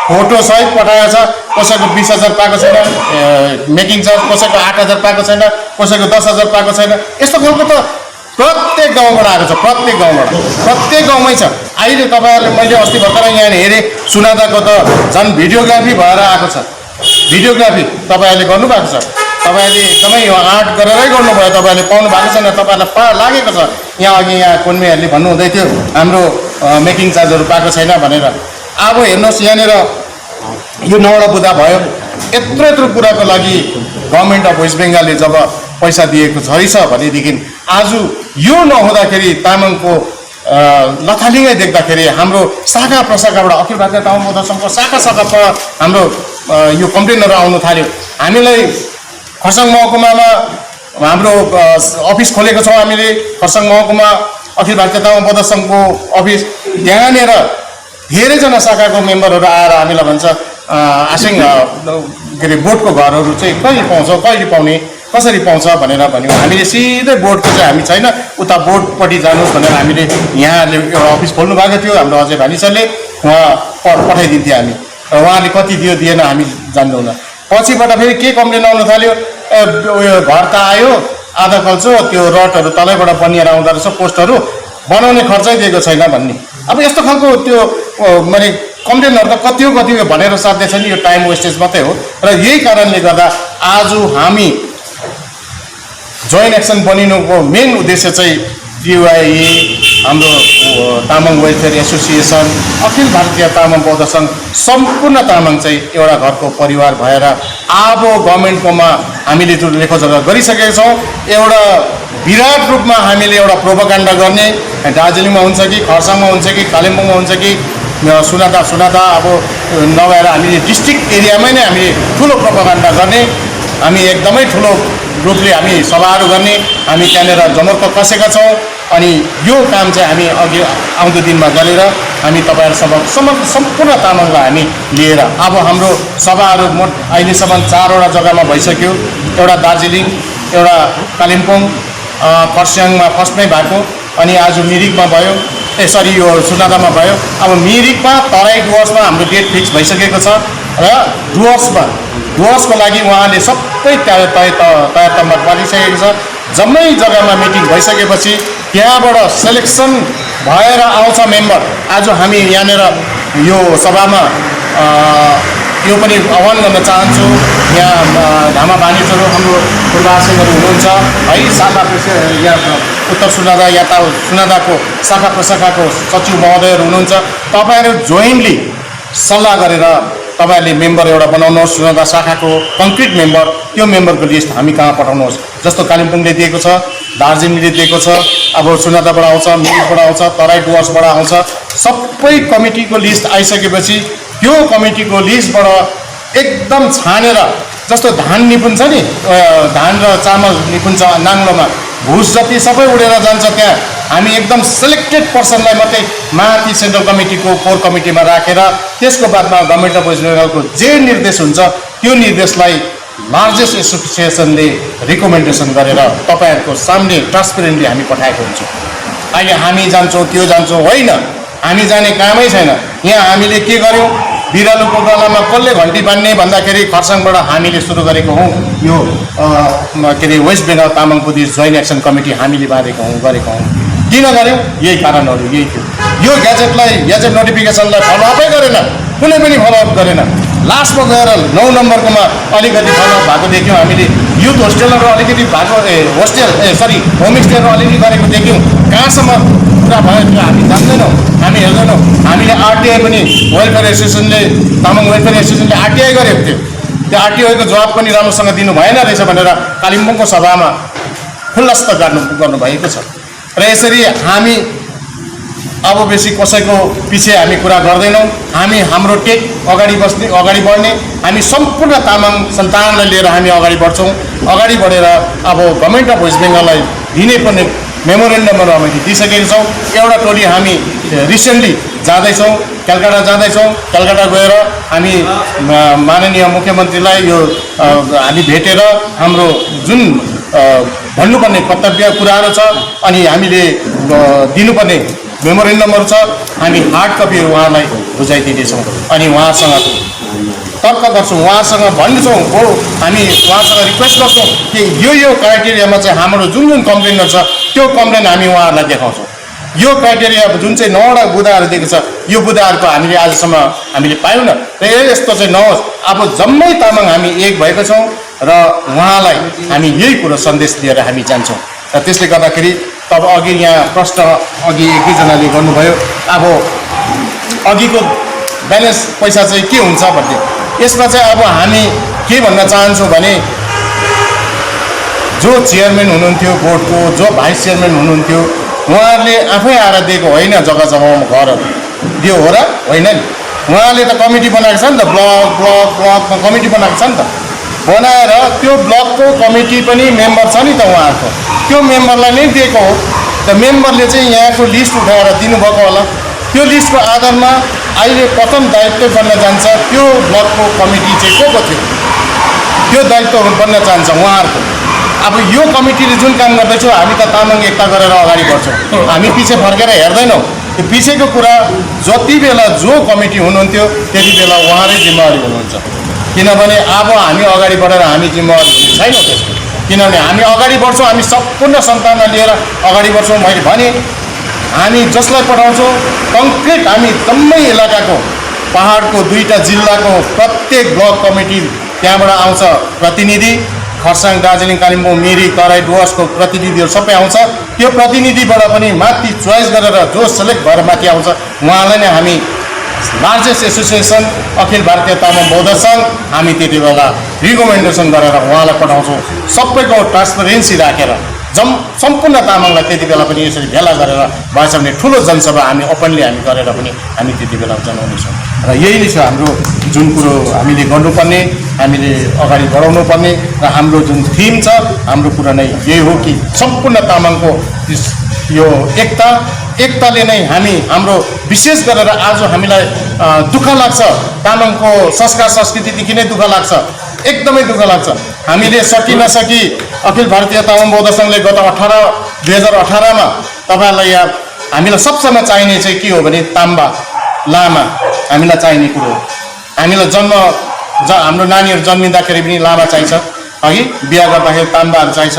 फोटो सहित पठाएको छ। कसैको 20,000 पाएको छैन मेकिङ चार्ज, कसैको 8,000 पाएको छैन, कसैको 10,000 पाएको छैन। यस्तो खालको त प्रत्येक गाउँबाट आएको छ, प्रत्येक गाउँमै छ। अहिले तपाईँहरूले मैले अस्ति भर्खर यहाँ हेरेँ, सुनादाको त झन् भिडियोग्राफी भएर आएको छ। भिडियोग्राफी तपाईँहरूले गर्नुभएको छ, तपाईँहरूले एकदमै यो आर्ट गरेरै गर्नुभयो, तपाईँहरूले पाउनु भएको छैन, तपाईँहरूलाई लागेको छ। यहाँ कुन्मेहरूले भन्नुहुँदै थियो हाम्रो मेकिङ चार्जहरू पाएको छैन भनेर। अब हेर्नुहोस् यहाँनिर यो 9वटा बुदा भयो। यत्रो कुराको लागि गभर्मेन्ट अफ वेस्ट बेङ्गलले जब पैसा दिएको रहेछ भनेदेखि आज यो नहुँदाखेरि तामाङको लथालिङै देख्दाखेरि हाम्रो शाखा प्रशाखाबाट अखिल भारतीय तामाङ बौद्ध सङ्घको शाखाबाट हाम्रो यो कम्प्लेनहरू आउनु थाल्यो। हामीलाई खरसाङ महकुमामा हाम्रो अफिस खोलेको छौँ हामीले, खरसाङ महकुमा अखिल भारतीय तामाङ बौद्ध सङ्घको अफिस। त्यहाँनिर धेरैजना शाखाको मेम्बरहरू आएर हामीलाई भन्छ आसिङ के अरे बोर्डको घरहरू चाहिँ कहिले पाउँछौ, कहिले पाउने कसरी पाउँछ भनेर भन्यो। हामीले सिधै बोर्डको चाहिँ हामी छैन, उता बोर्डपट्टि जानुहोस् भनेर हामीले यहाँले एउटा अफिस खोल्नु भएको थियो हाम्रो अजय भानी सरले, उहाँ पठाइदिन्थ्यो हामी। उहाँले कति दियो दिएन हामी जान्दैनौँ। पछिबाट फेरि के कम्प्लेन आउन थाल्यो, उयो घर त आयो आधा कल्चो त्यो रडहरू तलैबाट बनिएर आउँदो रहेछ, पोस्टहरू बनाउने खर्चै दिएको छैन भन्ने। अब यस्तो खालको त्यो मैले कम्प्लेनहरू त कति हो भनेर साध्य छैन, यो टाइम वेस्टेज मात्रै हो। र यही कारणले गर्दा आज हामी जोइन्ट एक्सन बनिनुको मेन उद्देश्य चाहिँ टिवाई, हाम्रो तामाङ वेलफेयर एसोसिएसन, अखिल भारतीय तामाङ बौद्ध सङ्घ, सम्पूर्ण तामाङ चाहिँ एउटा घरको परिवार भएर अब गभर्मेन्टकोमा हामीले जो लेखोजोखा गरिसकेका छौँ। एउटा विराट रूपमा हामीले एउटा प्रोपागान्डा गर्ने, दार्जिलिङमा हुन्छ कि खरसाङमा हुन्छ कि कालिम्पोङमा हुन्छ कि सुनादा अब नभएर हामीले डिस्ट्रिक्ट एरियामै नै हामीले ठुलो प्रोपागान्डा गर्ने, हामी एकदमै ठुलो रूपले हामी सभाहरू गर्ने, हामी त्यहाँनिर जमर्क कसेका छौँ। अनि यो काम चाहिँ हामी अघि आउँदो दिनमा गरेर हामी तपाईँहरूसम्म सम्पूर्ण तामाङलाई हामी लिएर अब हाम्रो सभाहरू अहिलेसम्म 4वटा जग्गामा भइसक्यो। एउटा दार्जिलिङ, एउटा कालिम्पोङ, खरसाङमा फर्स्टमै भएको, अनि आज मिरिकमा भयो, यो सुनादामा भयो। अब मिरिकमा तराई डुवर्समा हाम्रो डेट फिक्स भइसकेको छ र डुवर्सको लागि उहाँले सबै तयार तम्बर पारिसकेको छ। जम्मै जग्गामा मिटिङ भइसकेपछि त्यहाँबाट सेलेक्सन भएर आउँछ मेम्बर। आज हामी यहाँनिर यो सभामा यो पनि आह्वान गर्न चाहन्छु, यहाँ धामा बानिजहरू हाम्रो पूर्वासीहरू हुनुहुन्छ है, शाखा यहाँ उत्तर सुनादा या त सुनादाको शाखा प्रशाखाको सचिव महोदयहरू हुनुहुन्छ। तपाईँहरू जोइन्टली सल्लाह गरेर तपाईँहरूले मेम्बर एउटा बनाउनुहोस्, सुनादा शाखाको कङ्क्रिट मेम्बर। त्यो मेम्बरको लिस्ट हामी कहाँ पठाउनुहोस्, जस्तो कालिम्पोङले दिएको छ, दार्जिलिङले दिएको छ, अब सुनादाबाट आउँछ, मिरिकबाट आउँछ, तराई डुवर्सबाट आउँछ। सबै कमिटीको लिस्ट आइसकेपछि त्यो कमिटीको लिस्टबाट एकदम छानेर, जस्तो धान निपुन्छ नि, धान र चामल निपुन्छ नाङ्लोमा, भुस जति सबै उडेर जान्छ, त्यहाँ हामी एकदम सेलेक्टेड पर्सनलाई मात्रै माथि सेन्ट्रल कमिटीको कोर कमिटीमा राखेर त्यसको बादमा गभर्मेन्ट अफ वेस्ट बेङ्गलको जे निर्देश हुन्छ त्यो निर्देशलाई लार्जेस्ट एसोसिएसनले रिकमेन्डेसन गरेर तपाईँहरूको सामने ट्रान्सपेरेन्टली हामी पठाएको हुन्छौँ। अहिले हामी जान्छौँ त्यो जान्छौँ होइन, हामी जाने कामै छैन। यहाँ हामीले के गर्यौँ, बिरालोको गलामा कसले घन्टी बान्ने भन्दाखेरि खरसाङबाट हामीले सुरु गरेको हौँ यो के अरे West Bengal Tamang Buddhist joint action committee हामीले गरेको हौँ। किन गऱ्यौँ? यही कारणहरू यही थियो। यो ग्याजेट नोटिफिकेसनलाई फलोअपै गरेन, कुनै पनि फलोअप गरेन। लास्टमा गएर 9 नम्बरकोमा अलिकति फलोअप भएको देख्यौँ हामीले। युथ होस्टेलहरू अलिकति भएको होमस्टेहरू अलिकति गरेको देख्यौँ। कहाँसम्म कुरा भयो त्यो हामी जान्दैनौँ, हामी हेर्दैनौँ। हामीले आरटिआई पनि वेलफेयर एसोसिएसनले, तामाङ वेलफेयर एसोसिएसनले आरटिआई गरेको थियो। त्यो आरटिआईको जवाब पनि राम्रोसँग दिनु भएन रहेछ भनेर कालिम्पोङको सभामा खुल्लस्त गर्नुभएको छ। र यसरी हामी अब बेसी कसैको पछि हामी कुरा गर्दैनौँ। हामी हाम्रो टेक अगाडि बढ्ने, हामी सम्पूर्ण तामाङ सन्तानलाई लिएर हामी अगाडि बढ्छौँ। अगाडि बढेर अब गभर्मेन्ट अफ वेस्ट बेङ्गललाई दिनै पर्ने मेमोरेन्डमहरू हामी दिइसकेका छौँ। एउटा टोली हामी रिसेन्टली जाँदैछौँ, कलकत्ता जाँदैछौँ। कलकत्ता गएर हामी माननीय मुख्यमन्त्रीलाई यो हामी भेटेर हाम्रो जुन भन्नुपर्ने कर्तव्य कुराहरू छ अनि हामीले दिनुपर्ने मेमोरेन्डमहरू छ, हामी हार्ड कपी उहाँलाई बुझाइदिनेछौँ। अनि उहाँसँग तर्क गर्छौँ, उहाँसँग भन्छौँ, हामी उहाँसँग रिक्वेस्ट गर्छौँ कि यो क्राइटेरियामा चाहिँ हाम्रो जुन कम्प्लेनहरू छ त्यो कम्प्लेन हामी उहाँहरूलाई देखाउँछौँ। यो क्राइटेरिया जुन चाहिँ 9वटा बुदाहरू दिएको छ, यो बुदाहरूको हामीले आजसम्म हामीले पायौँ न। र यस्तो चाहिँ नहोस्। अब जम्मै तामाङ हामी एक भएका छौँ र उहाँलाई हामी यही कुरो सन्देश दिएर हामी जान्छौँ। र त्यसले गर्दाखेरि तब अघि यहाँ प्रश्न अघि एक दुईजनाले गर्नुभयो, अब अघिको ब्यालेन्स पैसा चाहिँ के हुन्छ भन्ने। यसमा चाहिँ अब हामी के भन्न चाहन्छौँ भने जो चेयरम्यान हुनुहुन्थ्यो बोर्डको, जो भाइस चेयरम्यान हुनुहुन्थ्यो, उहाँहरूले आफै आएर दिएको होइन जग्गा जग्गामा घरहरू दियो हो र होइन नि। उहाँले त कमिटी बनाएको छ नि त, ब्लकमा कमिटी बनाएको छ नि त। बनाएर त्यो ब्लकको कमिटी पनि मेम्बर छ नि त उहाँहरूको, त्यो मेम्बरलाई नै दिएको हो। त मेम्बरले चाहिँ यहाँको लिस्ट उठाएर दिनुभएको होला। त्यो लिस्टको आधारमा अहिले प्रथम दायित्व बन्न जान्छ त्यो ब्लकको कमिटी चाहिँ को थियो, त्यो दायित्व बन्न चाहन्छ उहाँहरूको। अब यो कमिटीले जुन काम गर्दैछौँ हामी त तामाङ एकता गरेर अगाडि बढ्छौँ, हामी पछि फर्केर हेर्दैनौँ। त्यो पछिको कुरा जति बेला जो कमिटी हुनुहुन्थ्यो त्यति बेला उहाँले जिम्मेवारी हुनुहुन्छ, किनभने अब हामी अगाडि बढेर हामी जिम्मेवारी हुने छैनौँ त्यसको, किनभने हामी अगाडि बढ्छौँ, हामी सम्पूर्ण सन्तानलाई लिएर अगाडि बढ्छौँ। मैले भने हामी जसलाई पठाउँछौँ कङ्क्रिट हामी जम्मै इलाकाको पहाडको 2टा जिल्लाको प्रत्येक ब्लक कमिटी त्यहाँबाट आउँछ प्रतिनिधि, खरसाङ, दार्जिलिङ, कालिम्पोङ, मिरिक, तराई, डुवर्सको प्रतिनिधिहरू सबै आउँछ। त्यो प्रतिनिधिबाट पनि माथि चोइस गरेर जो सेलेक्ट भएर माथि आउँछ उहाँलाई नै हामी लार्जेस्ट एसोसिएसन अखिल भारतीय तामाङ बौद्ध सङ्घ हामी त्यति बेला रिकमेन्डेसन गरेर उहाँलाई पठाउँछौँ, सबैको ट्रान्सपरेन्सी राखेर सम्पूर्ण तामाङलाई त्यति बेला पनि यसरी भेला गरेर भएछ भने ठुलो जनसभा हामी ओपनली हामी गरेर पनि हामी त्यति बेला जनाउनेछौँ। र यही नै छ हाम्रो जुन कुरो हामीले गर्नुपर्ने, हामीले अगाडि बढाउनु पर्ने र हाम्रो जुन थिम छ हाम्रो कुरा नै यही हो कि सम्पूर्ण तामाङको यो एकताले नै हाम्रो विशेष गरेर आज हामीलाई दुःख लाग्छ, तामाङको संस्कार संस्कृतिदेखि नै दुःख लाग्छ, एकदमै दुःख लाग्छ। हामीले सकि नसकी अखिल भारतीय तामाङ बौद्ध सङ्घले गत 2018मा तपाईँहरूलाई यहाँ हामीलाई सबसँग चाहिने चाहिँ के हो भने ताम्बा लामा हामीलाई चाहिने कुरो हो। हामीलाई हाम्रो नानीहरू जन्मिँदाखेरि पनि लामा चाहिन्छ, अघि बिहा गर्दाखेरि ताम्बाहरू चाहिन्छ।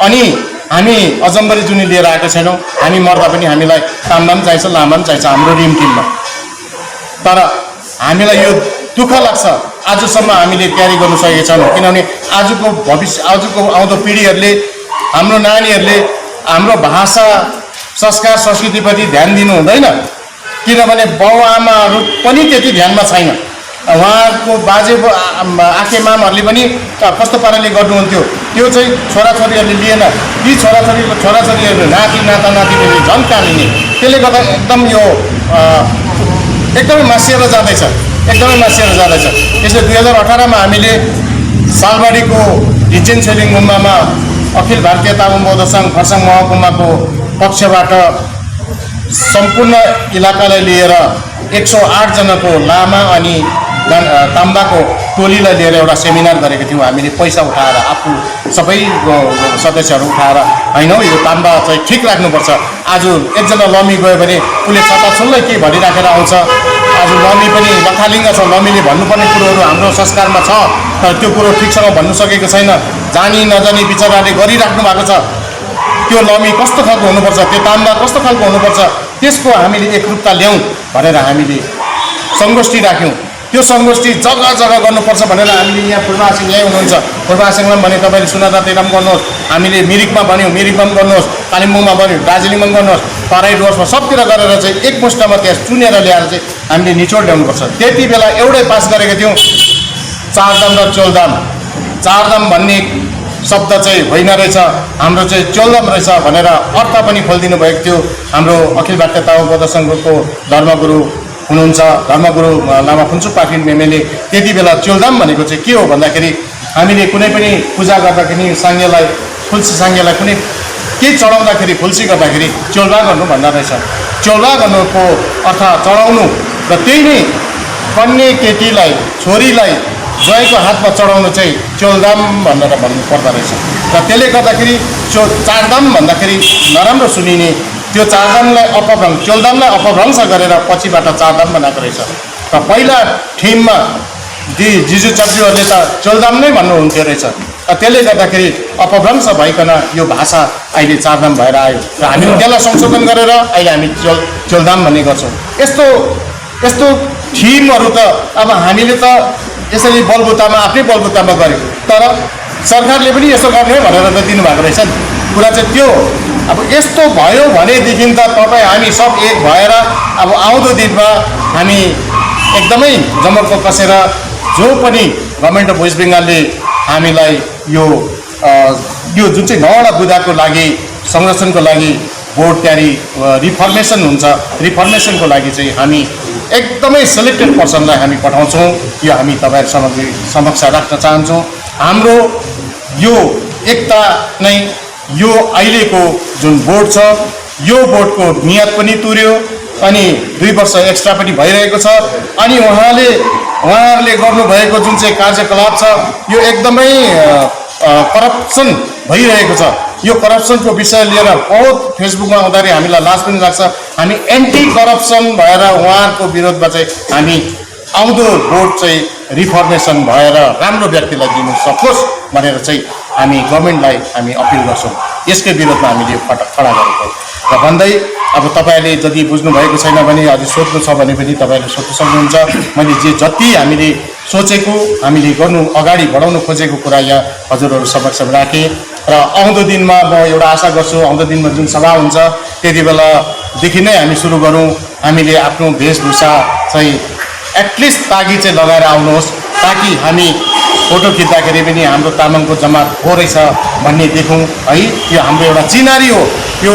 अनि हामी अजम्बरी जुनी लिएर आएको छैनौँ, हामी मर्दा पनि हामीलाई ताम्बा पनि चाहिन्छ, लामा पनि चाहिन्छ हाम्रो रिम टिममा। तर हामीलाई यो दुःख लाग्छ आजसम्म हामीले क्यारी गर्नु सकेका छैनौँ, किनभने आजको आउँदो पिँढीहरूले, हाम्रो नानीहरूले हाम्रो भाषा संस्कार संस्कृतिप्रति ध्यान दिनु हुँदैन, किनभने बाउआमाहरू पनि त्यति ध्यानमा छैन। उहाँको बाजे आखे मामहरूले पनि कस्तो पाराले गर्नुहुन्थ्यो त्यो चाहिँ छोराछोरीहरूले लिएन, ती छोराछोरीहरू नाति नाता नातिनीले झन् कामिने। त्यसले गर्दा एकदमै मासिएर जाँदैछ। यसले 2018मा हामीले सालबारीको हिचेन छेलिङ गुम्बामा अखिल भारतीय तामाङ बौद्ध सङ्घ खरसाङ महकुमाको पक्षबाट सम्पूर्ण इलाकालाई लिएर 108 जनाको लामा अनि ताम्बाको टोलीलाई लिएर एउटा सेमिनार गरेको थियौँ। हामीले पैसा उठाएर आफू सबै सदस्यहरू उठाएर होइन यो ताम्बा चाहिँ ठिक राख्नुपर्छ। आज एकजना लमी गयो भने उसले छताछुल्लै के भनिराखेर आउँछ, आज लमी पनि लथालिङ्ग छ, लमीले भन्नुपर्ने कुरोहरू हाम्रो संस्कारमा छ तर त्यो कुरो ठिकसँग भन्नु सकेको छैन, जानी नजानी बिचराले गरिराख्नु भएको छ। त्यो लमी कस्तो खालको हुनुपर्छ, त्यो ताम्बा कस्तो खालको हुनुपर्छ, त्यसको हामीले एकरूपता ल्याउँ भनेर हामीले सङ्गोष्ठी राख्यौँ। त्यो सङ्गोष्ठी जग्गा जग्गा गर्नुपर्छ भनेर हामीले यहाँ पूर्वासिङ यहीँ हुनुहुन्छ, पूर्वासिङमा पनि भने तपाईँले सुनादातिर पनि गर्नुहोस्, हामीले मिरिकमा भन्यौँ, मिरिकमा पनि गर्नुहोस्, कालिम्पोङमा भन्यौँ, दार्जिलिङमा पनि गर्नुहोस्, तराई डुवर्समा सबतिर गरेर चाहिँ एकमुष्टमा त्यहाँ चुनेर ल्याएर चाहिँ हामीले निचोड ल्याउनुपर्छ। त्यति बेला एउटै पास गरेको थियौँ, चारधाम र चोलधाम। चारधाम भन्ने शब्द चाहिँ होइन रहेछ, हाम्रो चाहिँ चोलधाम रहेछ भनेर अर्थ पनि खोलिदिनु भएको थियो। हाम्रो अखिल भारतीय तामाङ बौद्ध सङ्घको धर्मगुरु हुनुहुन्छ धर्मगुरु लामा फुन्चुक पाखरिन मेमेले त्यति बेला चोलधाम भनेको चाहिँ के हो भन्दाखेरि हामीले कुनै पनि पूजा गर्दाखेरि साङ्गेलाई फुल्सी साङ्गेलाई कुनै केही चढाउँदाखेरि फुल्सी गर्दाखेरि चोलबा गर्नु भन्दा रहेछ। चोलबा गर्नुको अर्थ चढाउनु र त्यही नै कन्या केटीलाई छोरीलाई ज्वाइँको हातमा चढाउनु चाहिँ चोलधाम भनेर भन्नु पर्दो रहेछ। र त्यसले गर्दाखेरि चारधाम भन्दाखेरि नराम्रो सुनिने त्यो चारधामलाई चोलधामलाई अपभ्रंश गरेर पछिबाट चारधाम बनाएको रहेछ। र पहिला थिममा जिजु चक्रीहरूले त चोलधाम नै भन्नुहुन्थ्यो रहेछ। र त्यसले गर्दाखेरि अपभ्रंश भइकन यो भाषा अहिले चारधाम भएर आयो र हामीले त्यसलाई संशोधन गरेर अहिले हामी चोलधाम भन्ने गर्छौँ। यस्तो थिमहरू त अब हामीले त यसरी बलबुतामा आफ्नै बलबुतामा गऱ्यौँ, तर सरकारले पनि यसो गर्ने भनेर त दिनुभएको रहेछ नि। कुरा चाहिँ त्यो अब यस्तो भयो भनेदेखि त तपाईँ हामी सब एक भएर अब आउँदो दिनमा हामी एकदमै जमर्को कसेर जो पनि गभर्मेन्ट अफ वेस्ट बेङ्गालले हामीलाई यो जुन चाहिँ 9वटा बुदाको लागि संरक्षणको लागि बोर्ड तयारी रिफर्मेसन हुन्छ, रिफर्मेसनको लागि चाहिँ हामी एकदमै सेलेक्टेड पर्सनलाई हामी पठाउँछौँ। यो हामी तपाईँहरू समक्ष राख्न चाहन्छौँ। हाम्रो यो एकता नै यो अहिलेको जुन बोर्ड छ यो बोर्डको नियत पनि तुर्यो अनि 2 वर्ष एक्स्ट्रा पनि भइरहेको छ। अनि उहाँहरूले गर्नुभएको जुन चाहिँ कार्यकलाप छ यो एकदमै करप्सन भइरहेको छ। यो करप्सनको विषय लिएर बहुत फेसबुकमा आउँदाखेरि हामीलाई लाज पनि लाग्छ। हामी एन्टी करप्सन भएर उहाँहरूको विरोधमा चाहिँ हामी आउँदो भोट चाहिँ रिफर्मेसन भएर राम्रो व्यक्तिलाई दिनु सकोस् भनेर चाहिँ हामी गभर्मेन्टलाई हामी अपिल गर्छौँ। यसकै विरोधमा हामीले यो खडा गरेको र भन्दै अब तपाईँले यदि बुझ्नुभएको छैन भने अझै सोध्नु छ भने पनि तपाईँले सोध्नु सक्नुहुन्छ। मैले जति हामीले सोचेको हामीले गर्नु अगाडि बढाउनु खोजेको कुरा यहाँ हजुरहरू समक्ष राखेँ र आउँदो दिनमा म एउटा आशा गर्छु आउँदो दिनमा जुन सभा हुन्छ त्यति बेलादेखि नै हामी सुरु गरौँ। हामीले आफ्नो वेशभूषा चाहिँ एटलिस्ट तागी चाहिँ लगाएर आउनुहोस् ताकि हामी फोटो खिच्दाखेरि पनि हाम्रो तामाङको जमात हो रहेछ भन्ने देखौँ है। यो हाम्रो एउटा चिनारी हो। यो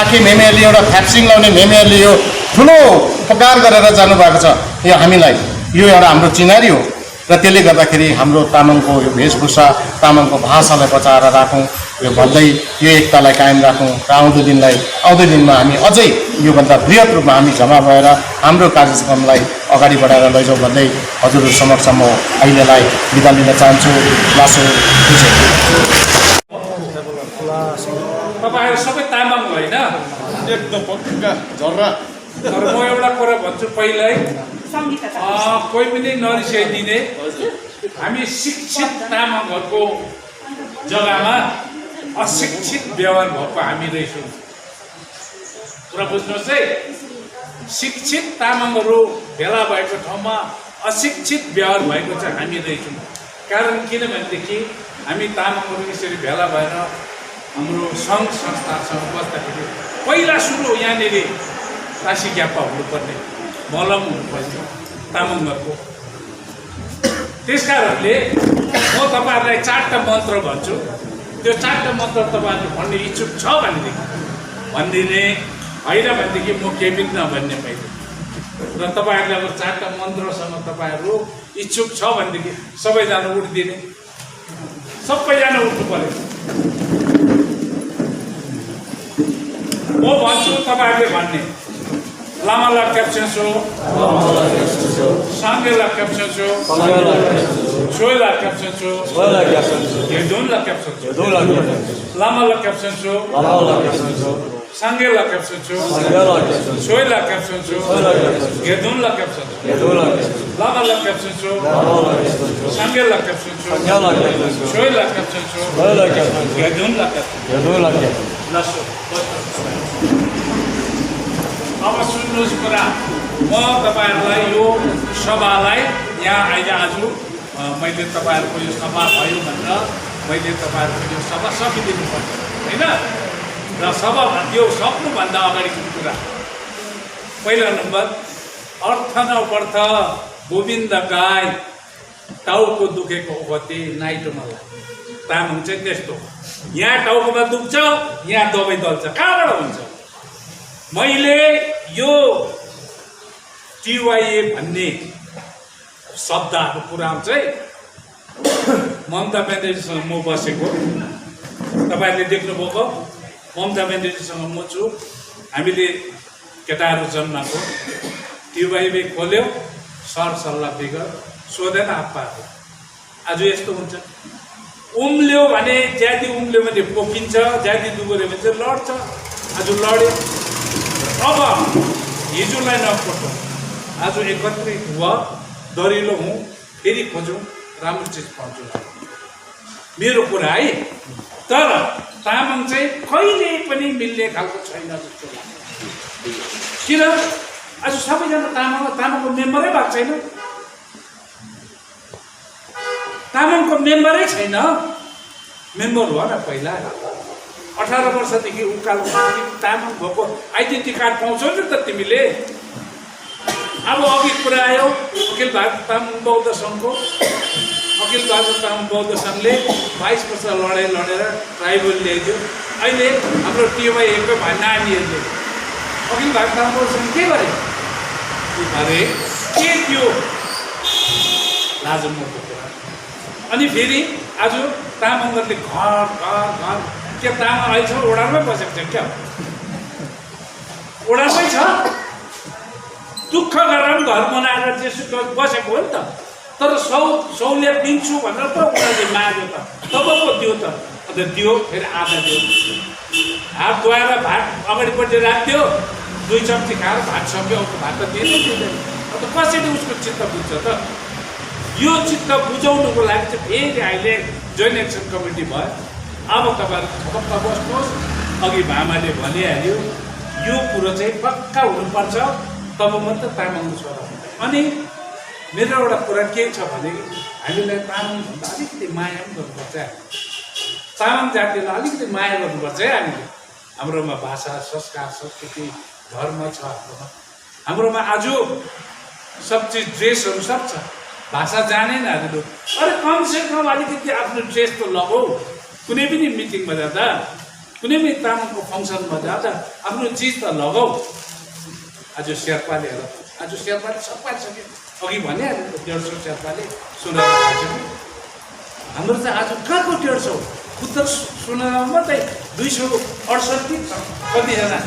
आँखे मेमेहरूले एउटा फ्याप्सिङ लाउने मेमेहरूले यो ठुलो उपकार गरेर जानुभएको छ यो हामीलाई। यो एउटा हाम्रो चिनारी हो र त्यसले गर्दाखेरि हाम्रो तामाङको यो वेशभूषा तामाङको भाषालाई बचाएर राखौँ यो भन्दै यो एकतालाई कायम राखौँ र आउँदो दिनमा हामी अझै योभन्दा बृहत रूपमा हामी जम्मा भएर हाम्रो कार्यक्रमलाई अगाडि बढाएर लैजाउँ भन्दै हजुरहरू समक्ष म अहिलेलाई बिदा लिन चाहन्छु। लासो तपाईँहरू सबै तामाङ होइन? एकदम पक्का झर्रा। तर म एउटा कुरा भन्छु पहिल्यै, कोही पनि नरिसाइदिने। हामी शिक्षित तामाङहरूको जग्गामा अशिक्षित व्यवहार भएको हामी रहेछौँ। कुरा बुझ्नुहोस् है, शिक्षित तामाङहरू भेला भएको ठाउँमा अशिक्षित व्यवहार भएको चाहिँ हामी रहेछौँ। कारण किनभनेदेखि हामी तामाङहरू यसरी भेला भएर हाम्रो सङ्घ संस्थासँग बस्दाखेरि पहिला सुरु यहाँनिर काशी ग्यापा हुनुपर्ने, मलम हुनुपर्ने तामाङहरूको। त्यस कारणले म तपाईँहरूलाई 4टा मन्त्र भन्छु। त्यो 4टा मन्त्र तपाईँहरूले भन्ने इच्छुक छ भनेदेखि भनिदिने, होइन भनेदेखि म केही पनि नभन्ने मैले। र तपाईँहरूले अब 4टा मन्त्रसँग तपाईँहरू इच्छुक छ भनेदेखि सबैजना उठिदिने, सबैजना उठ्नु पर्यो। म भन्छु तपाईँहरूले भन्ने, लामाला क्याप्सन्सो, साङ्गेला क्याप्सन्सो, सोयला क्याप्सन्सो, हेडोनला क्याप्सन्सो, लामाला क्याप्सन्सो, साङ्गेला क्याप्सन्सो, सोयला क्याप्सन्सो, हेडोनला क्याप्सन्सो, लामाला क्याप्सन्सो, साङ्गेला क्याप्सन्सो, सोयला क्याप्सन्सो, हेडोनला क्याप्सन्सो। अब सुन्नुहोस् कुरा, म तपाईँहरूलाई यो सभालाई यहाँ अहिले आज मैले तपाईँहरूको यो सभा भयो भनेर मैले तपाईँहरूको यो सभा सकिदिनु पर्छ होइन। र सभा यो सक्नुभन्दा अगाडिको कुरा, पहिला नम्बर अर्थ नपर्थ गोविन्द गाई टाउको दुखेको ओखती नाइटोमा लाग्यो। तामाङ चाहिँ त्यस्तो, यहाँ टाउकोमा दुख्छ यहाँ दबाई दल्छ, कहाँबाट हुन्छ? मैले यो टिवाईए भन्ने शब्दहरू पुऱ्याउँ चाहिँ ममता ब्यानर्जीसँग म बसेको, तपाईँहरूले देख्नुभएको ममता ब्यानर्जीसँग म छु। हामीले केटाहरू जन्माएको, टिवाईले खोल्यो, सरसल्लाह बिगर सोधेन आप्पाहरू। आज यस्तो हुन्छ, उम्ल्यो भने ज्यादी उम्ल्यो भने पोखिन्छ, ज्यादी दुगोल्यो भने चाहिँ लड्छ। आज लड्यो। अब हिजोलाई नकोटौँ, आज एकत्रित हुँ, दरिलो हुँ, फेरि खोजौँ, राम्रो चिज पाउँछु मेरो कुरा है। तर तामाङ चाहिँ कहिले पनि मिल्ने खालको छैन जस्तो लाग्छ। किन? आज सबैजना तामाङको मेम्बरै भएको छैन, तामाङको मेम्बरै छैन। मेम्बर हो न पहिला, 18 वर्षदेखि उकालो तामाङ भएको आइडेन्टिटी कार्ड पाउँछौ नि त तिमीले। अब अघि कुरा आयो अखिल भारत तामाङ बौद्ध सङ्घको, अखिल भारत तामाङ बौद्ध सङ्घले 22 वर्ष लडेर ट्राइबल ल्याइदियो। अहिले हाम्रो टिवाईको नानीहरूले अखिल भारत तामाङ बौद्ध सङ्घ के गरे? अरे के थियो? लाजमको कुरा। अनि फेरि आज तामाङहरूले घर घर घर के तामाङ अहिलेसम्म ओडारमै बसेको छ क्या? ओडारमै छ, दुःख गरेर पनि घर बनाएर जेसुकै बसेको हो नि त। तर सहुलियत दिन्छु भनेर त उनीहरूले माग्यो त, तब पो दियो त। अन्त दियो फेरि आधा दियो हात धुवाएर भात अगाडिपट्टि राखिदियो 2 चम्ची खाएर भात सक्यो अब भात त दिँदैन अन्त कसरी उसको चित्त बुझ्छ त यो चित्त बुझाउनुको लागि चाहिँ फेरि अहिले जोइन्ट एक्सन कमिटी भयो अब तपाईँहरू पक्क बस्नुहोस् अघि भामाले भनिहाल्यो यो कुरो चाहिँ पक्का हुनुपर्छ तब मात्र तामाङको छोरा हुन्छ अनि मेरो एउटा कुरा के छ भने हामीलाई तामाङभन्दा अलिकति माया पनि गर्नुपर्छ तामाङ जातिलाई अलिकति माया गर्नुपर्छ है हामीले हाम्रोमा भाषा संस्कार संस्कृति धर्म छ हाम्रोमा आज सब चिज ड्रेसहरू सब छ भाषा जानेन हजुर अरे कमसेकम अलिकति आफ्नो ड्रेस त लगाऊ कुनै पनि मिटिङमा जाँदा कुनै पनि तामाङको फङ्सनमा जाँदा आफ्नो चिज त लगाऊ आज शेर्पाले हेर आज शेर्पाले सब पाइसक्यो अघि भनिहाल्यो 150 शेर्पाले सुनाएर आइसक्यो हाम्रो चाहिँ आज कहाँको 150 उत्तर सुनारमा मात्रै 268 कतिजना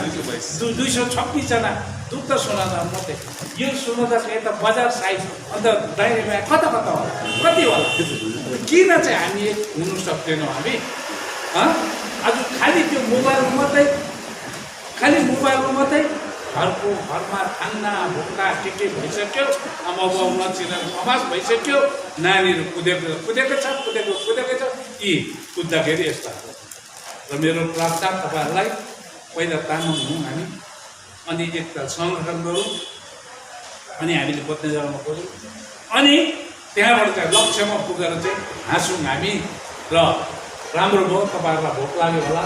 226 जना उत्तर सुनादा मात्रै यो सुनादा यता बजार साइड अन्त दाहिनेमा कता कता होला कति होला किन चाहिँ हामी हुनु सक्दैनौँ हामी आज खालि त्यो मोबाइलमा मात्रै घरमा खाना भोका के भइसक्यो आमा बाउ नचिनेर अभास भइसक्यो नानीहरू कुदेको छ यी कुद्दाखेरि यस्ता र मेरो प्रार्थना तपाईँहरूलाई पहिला तामाङ हौँ हामी अनि एकताल संरक्षण गरौँ अनि हामीले बत्ने जग्गामा गरौँ अनि त्यहाँबाट चाहिँ लक्ष्यमा पुगेर चाहिँ हाँसौँ हामी र राम्रो भयो तपाईँहरूलाई भोक लाग्यो होला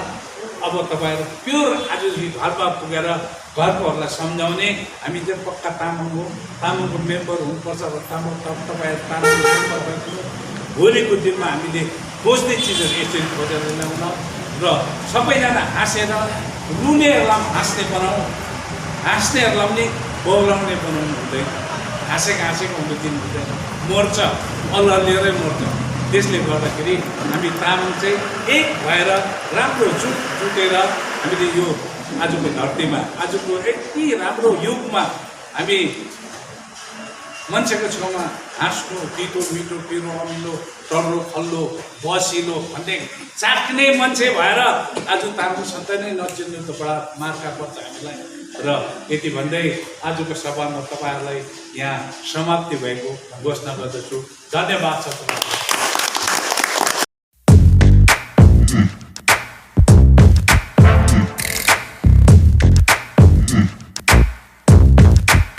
अब तपाईँहरू प्योर आज घरमा पुगेर घरकोहरूलाई सम्झाउने हामी चाहिँ पक्का तामाङ हो तामाङको मेम्बर हुनुपर्छ र तपाईँहरू तामाङको मेम्बर भएको भोलिको दिनमा हामीले खोज्ने चिजहरू यसरी खोजेर ल्याउन र सबैजना हाँसेर रुनेहरूलाई हाँस्ने बनाऊ हाँस्नेहरूलाई पनि बौलाउने बनाउनु हुँदैन हाँसेको हुँदो दिन हुँदैन मर्छ अल्लाहले मर्छ त्यसले गर्दाखेरि हामी तामाङ चाहिँ एक भएर राम्रो जुटेर हामीले यो आजको धरतीमा आजको यति राम्रो युगमा हामी मान्छेको छेउमा हाँस्नु तितो मिठो पिरो अमिलो टर्रो खल्लो बसिलो भन्ने चाख्ने मान्छे भएर आज तामाङ सन्तान नै नचिन्नु त बडा मार्का पर्छ हामीलाई र यति भन्दै आजको सभामा तपाईँहरूलाई यहाँ समाप्ति भएको घोषणा गर्दछु धन्यवाद छ।